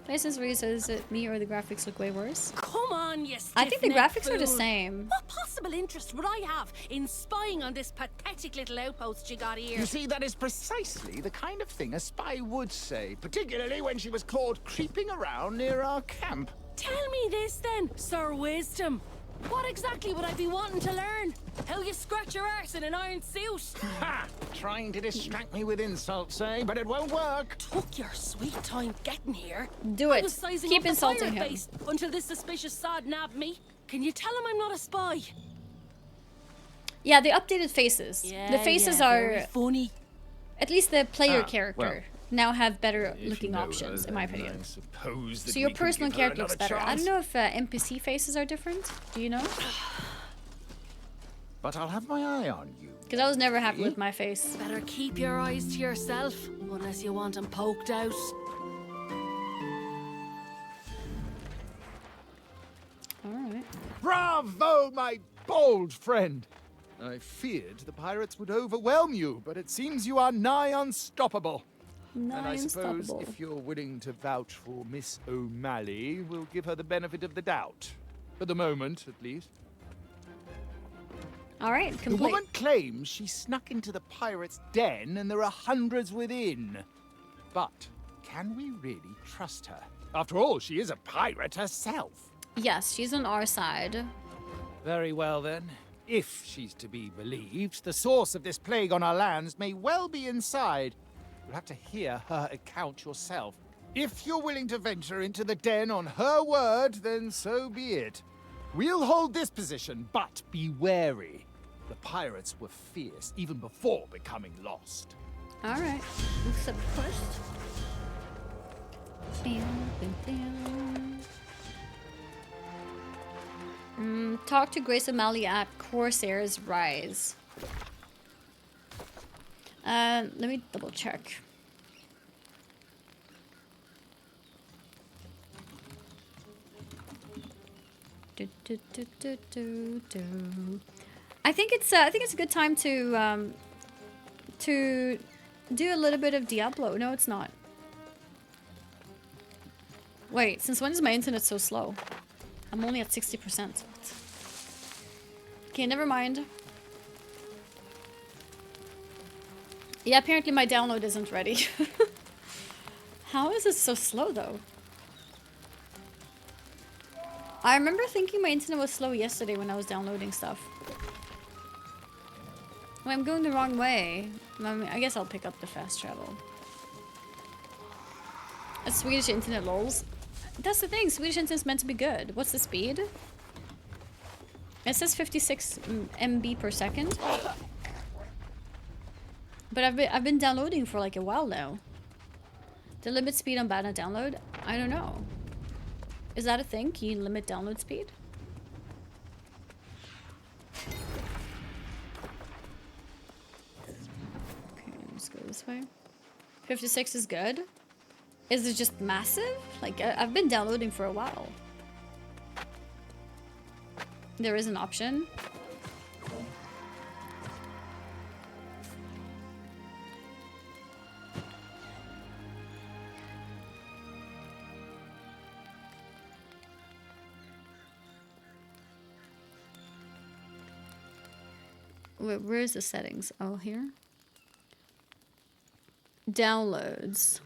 Places where he says it me or the graphics look way worse. Come on, you I think the stiff-necked graphics are the fool. same. What possible possible interest would I have in spying on this pathetic little outpost you got here? You see, that is precisely the kind of thing a spy would say, particularly when she was caught creeping around near our camp. Tell me this then, Sir Wisdom. What exactly would I be wanting to learn? How you scratch your arse in an iron suit? Ha! Trying to distract me with insults, eh? But it won't work. Took your sweet time getting here. Do it. I was sizing Keep up the insulting pirate him. base until this suspicious sod nabbed me. Can you tell him I'm not a spy? Yeah, the updated faces. Yeah, The faces yeah, are very funny. At least the player Ah, character well, now have better if looking you know her, options, in my then opinion. I suppose that So your we can personal give her character looks another better. I don't chance. know if NPC faces are different. Do you know? But I'll have my eye on you. Because I was never happy with my face. Better keep your eyes to yourself, unless you want them poked out. Alright. Bravo, my bold friend! I feared the pirates would overwhelm you, but it seems you are nigh unstoppable. And I suppose if you're willing to vouch for Miss O'Malley, we'll give her the benefit of the doubt. For the moment, at least. Alright, The complete. woman claims she snuck into the pirates' den and there are hundreds within. But can we really trust her? After all, she is a pirate herself. Yes, she's on our side. Very well then. If she's to be believed, the source of this plague on our lands may well be inside. You'll have to hear her account yourself. If you're willing to venture into the den on her word, then so be it. We'll hold this position, but be wary. The pirates were fierce even before becoming lost. Alright. Except first. Talk to Grace O'Malley at Corsair's Rise. Let me double check. I think it's a good time to do a little bit of Diablo. No, it's not. Wait, since when is my internet so slow? I'm only at 60%. Okay, never mind. Yeah, apparently my download isn't ready. How is it so slow though? I remember thinking my internet was slow yesterday when I was downloading stuff. Well, I'm going the wrong way. I guess I'll pick up the fast travel. A Swedish internet lols. That's the thing, Swedish internet's meant to be good. What's the speed? It says 56 MB per second. But I've been downloading for like a while now. The limit speed on Banner download? I don't know. Is that a thing? Can you limit download speed? Okay, let's go this way. 56 is good. Is it just massive? Like, I've been downloading for a while. There is an option. Wait, where is the settings? Oh, here. Downloads.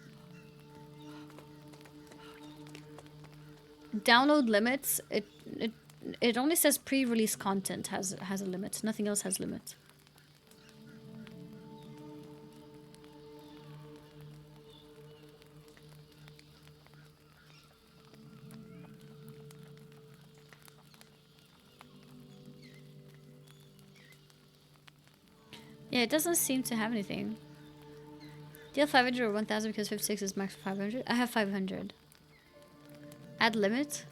Download limits. It only says pre-release content has a limit. Nothing else has limit. Yeah, it doesn't seem to have anything. Do you have 500 or 1000 because 56 is max 500? I have 500. Add limit.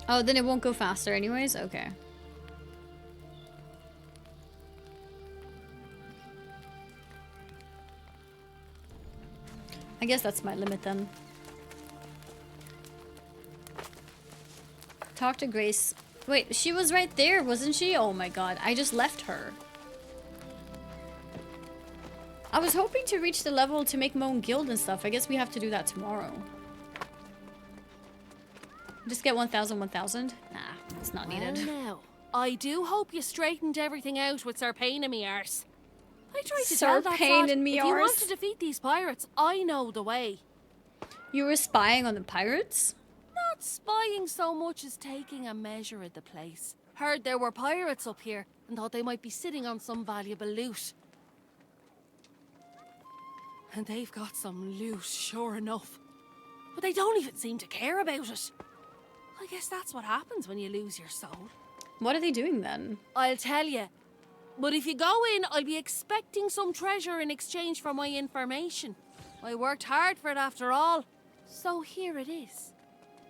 Oh, then it won't go faster anyways? Okay. I guess that's my limit then. Talk to Grace Wait, she was right there, wasn't she? Oh my god, I just left her. I was hoping to reach the level to make my own guild and stuff. I guess we have to do that tomorrow. Just get 1,000, 1,000? Nah, it's not needed. Well, now, I do hope you straightened everything out with Sir Pain in me arse. I tried to Sir tell that Pain sod, in me if you want arse? to defeat these pirates, I know the way. You were spying on the pirates? Not spying so much as taking a measure of the place. Heard there were pirates up here and thought they might be sitting on some valuable loot. And they've got some loot, sure enough. But they don't even seem to care about it. I guess that's what happens when you lose your soul. What are they doing then? I'll tell you. But if you go in, I'll be expecting some treasure in exchange for my information. I worked hard for it after all. So here it is.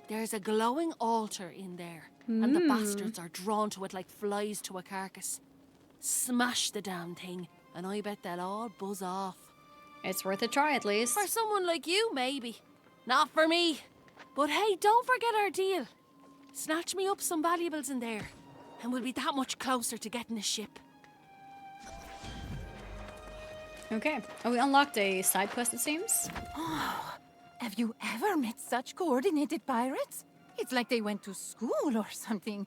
There's a glowing altar in there. And the bastards are drawn to it like flies to a carcass. Smash the damn thing, and I bet they'll all buzz off. It's worth a try at least. For someone like you, maybe. Not for me. But hey, don't forget our deal. Snatch me up some valuables in there, and we'll be that much closer to getting a ship. Okay. Oh, we unlocked a side quest, it seems. Oh, have you ever met such coordinated pirates? It's like they went to school or something.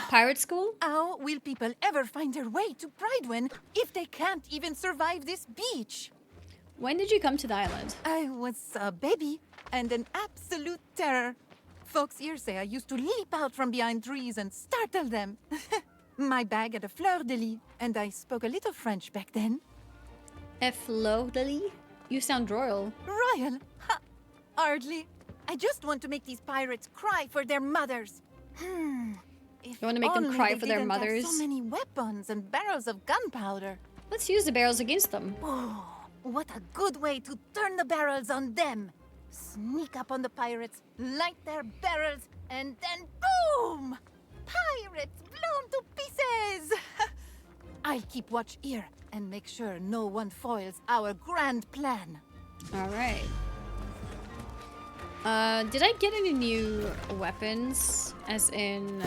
Pirate school? How will people ever find their way to Prideinn if they can't even survive this beach? When did you come to the island? I was a baby and an absolute terror. Folks here say I used to leap out from behind trees and startle them. My bag had a fleur-de-lis, and I spoke a little French back then. A fleur-de-lis? You sound royal. Royal? Ha! Hardly. I just want to make these pirates cry for their mothers. If You want to make them only cry they for their didn't have mothers? so many weapons and barrels of gunpowder. Let's use the barrels against them. Oh, what a good way to turn the barrels on them. Sneak up on the pirates, light their barrels, and then boom! Pirates blown to pieces! I'll keep watch here and make sure no one foils our grand plan. All right. Did I get any new weapons? As in...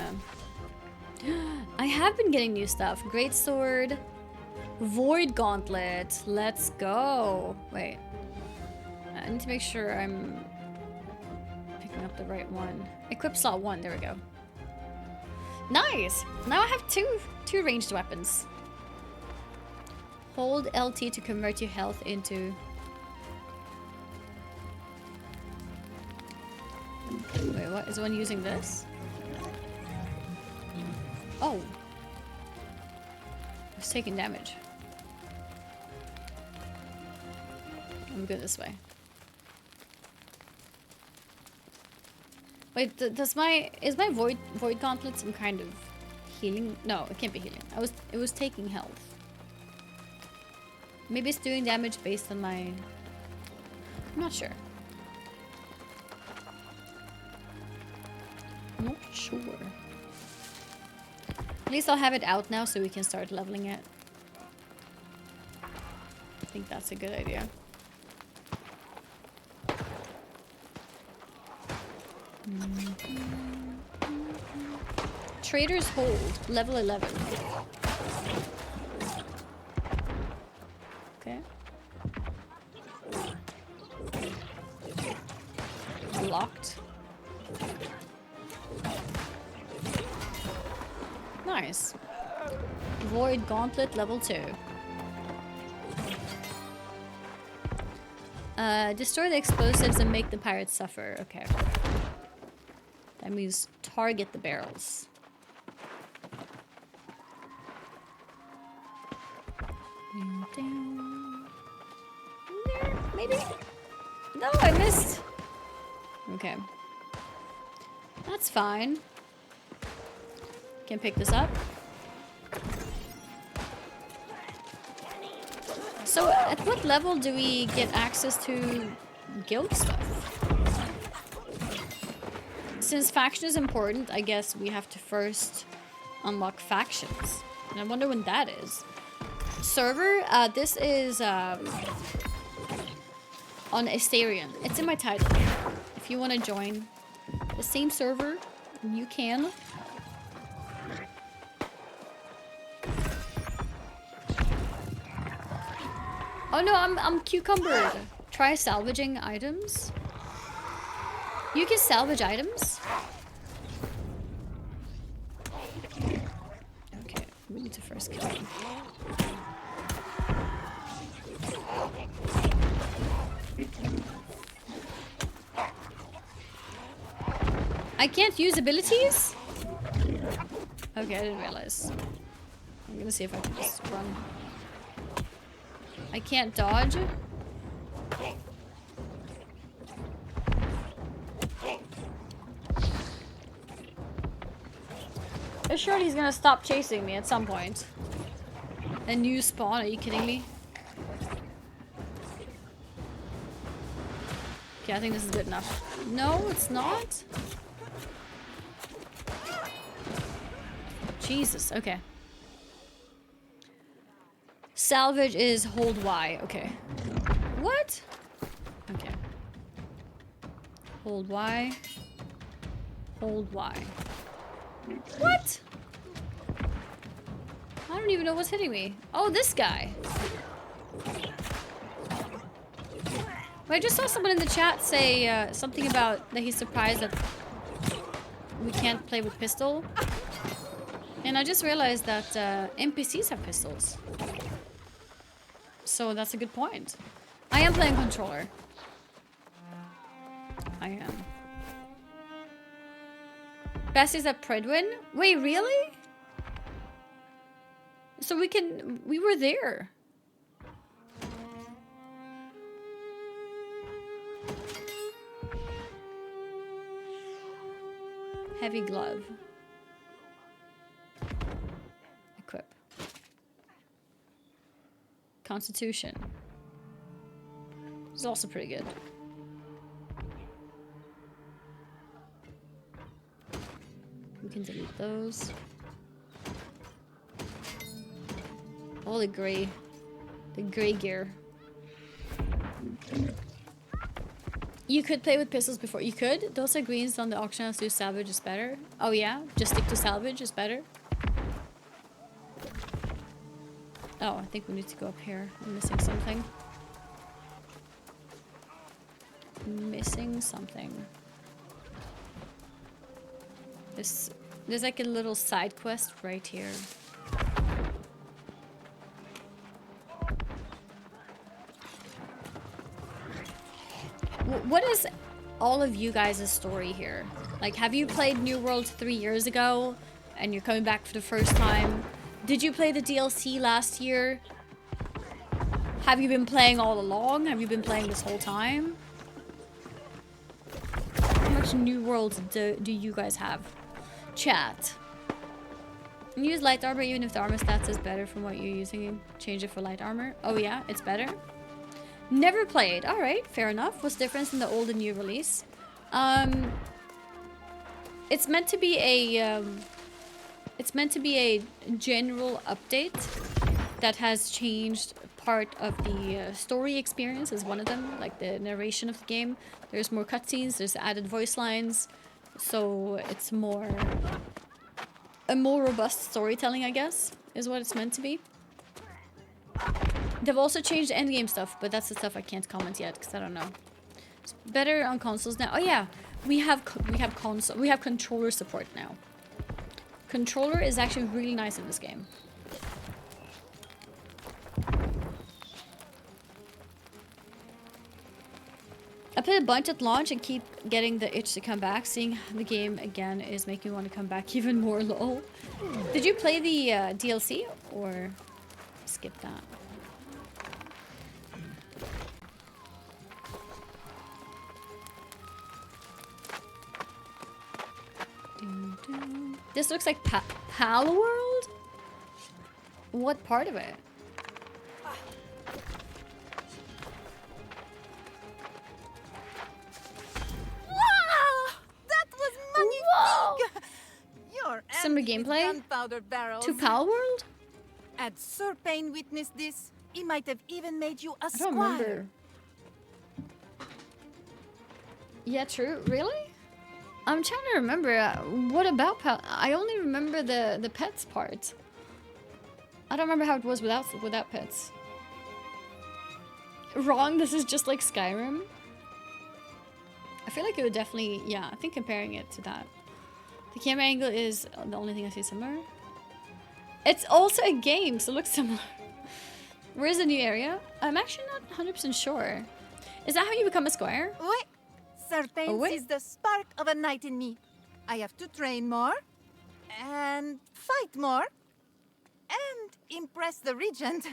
I have been getting new stuff. Great sword. Void gauntlet. Let's go. Wait. I need to make sure I'm picking up the right one. Equip slot 1. There we go. Nice! Now I have two ranged weapons. Hold LT to convert your health into... Wait, what? Is one using this? Oh. It's taking damage. I'm good this way. Wait, is my void gauntlet some kind of healing? No, it can't be healing. It was taking health. Maybe it's doing damage based on my... I'm not sure. Not sure. At least I'll have it out now so we can start leveling it. I think that's a good idea. Trader's Hold, level 11. Okay. Locked. Nice. Void Gauntlet, level 2. Destroy the explosives and make the pirates suffer. Okay. That means target the barrels. There, maybe? No, I missed. Okay. That's fine. Can pick this up. So, at what level do we get access to guild stuff? Since faction is important, I guess we have to first unlock factions. And I wonder when that is. Server, this is on Asterion. It's in my title. If you want to join the same server, you can. Oh no, I'm cucumbered. Try salvaging items. You can salvage items. Okay, we need to first kill him. I can't use abilities? Okay, I didn't realize. I'm gonna see if I can just run. I can't dodge. Surely he's gonna stop chasing me at some point. A new spawn, are you kidding me? Okay, I think this is good enough. No, it's not. Jesus, okay. Salvage is hold Y, okay. What? Okay. Hold Y. Hold Y. What? I don't even know what's hitting me. Oh, this guy. I just saw someone in the chat say something about that he's surprised that we can't play with pistol. And I just realized that NPCs have pistols. So that's a good point. I am playing controller. I am. Best is at Prideinn? Wait, really? So we were there. Heavy glove. Equip. Constitution. It's also pretty good. We can delete those. All the gray gear. You could play with pistols before. You could? Those are greens on the auction house. Do salvage is better. Oh yeah? Just stick to salvage is better. Oh, I think we need to go up here. I'm missing something. Missing something. There's like a little side quest right here. What is all of you guys' story here? Like, have you played New World 3 years ago and you're coming back for the first time? Did you play the DLC last year? Have you been playing all along? Have you been playing this whole time? How much New Worlds do you guys have? Chat. Use light armor even if the armor stats is better from what you're using. Change it for light armor. Oh yeah, it's better. Never played. All right, fair enough. What's the difference in the old and new release? It's meant to be a general update that has changed part of the story experience is one of them, like the narration of the game. There's more cutscenes, there's added voice lines, so it's a more robust storytelling, I guess, is what it's meant to be. They've also changed endgame stuff, but that's the stuff I can't comment yet because I don't know. It's better on consoles now. Oh yeah, we have controller support now. Controller is actually really nice in this game. I played a bunch at launch and keep getting the itch to come back. Seeing the game again is making me want to come back even more. Lol. Did you play the DLC or skip that? This looks like Pal World? What part of it? Wow! That was magnifique! Your Similar gameplay gunpowder barrels. to Pal World? Had Sir Payne witnessed this, he might have even made you a I don't remember. Yeah, true. Really? I'm trying to remember. What about Pal? I only remember the pets part. I don't remember how it was without pets. wrong? This is just like Skyrim? I feel like it would definitely, yeah, I think comparing it to that. The camera angle is the only thing I see similar. It's also a game, so it looks similar. Where's the new area? I'm actually not 100% sure. Is that how you become a squire? Oui. Certain oui? is the spark of a knight in me. I have to train more, and fight more, and impress the regent.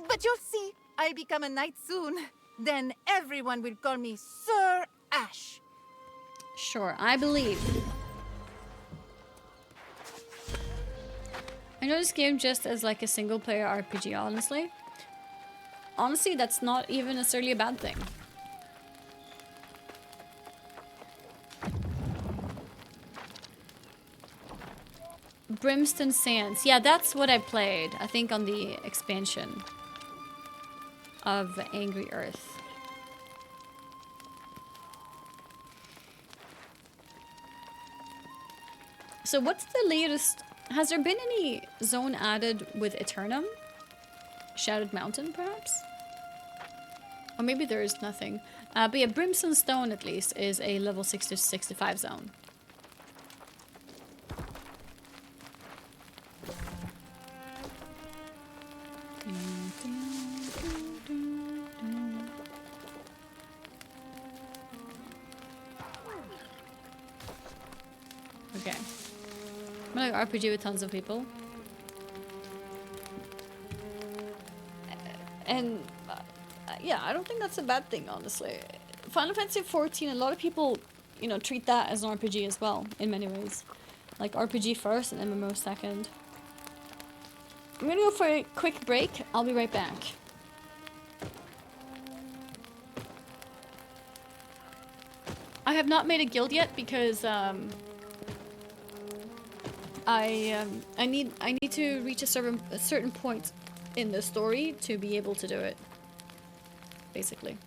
But you'll see, I'll become a knight soon. Then everyone will call me Sir Ash. Sure, I believe. I know this game just as like a single player RPG, honestly. Honestly, that's not even necessarily a bad thing. Brimstone Sands. Yeah, that's what I played. I think on the expansion of Angry Earth. So what's the latest? Has there been any zone added with Aeternum? Shadowed Mountain, perhaps? Or maybe there is nothing. But yeah, Brimstone Stone, at least, is a level 60 to 65 zone. Okay. I'm gonna RPG with tons of people. And yeah, I don't think that's a bad thing, honestly. Final Fantasy 14, a lot of people, you know, treat that as an RPG as well, in many ways. Like RPG first and MMO second. I'm gonna go for a quick break. I'll be right back. I have not made a guild yet because I need to reach a certain point in the story to be able to do it. Basically.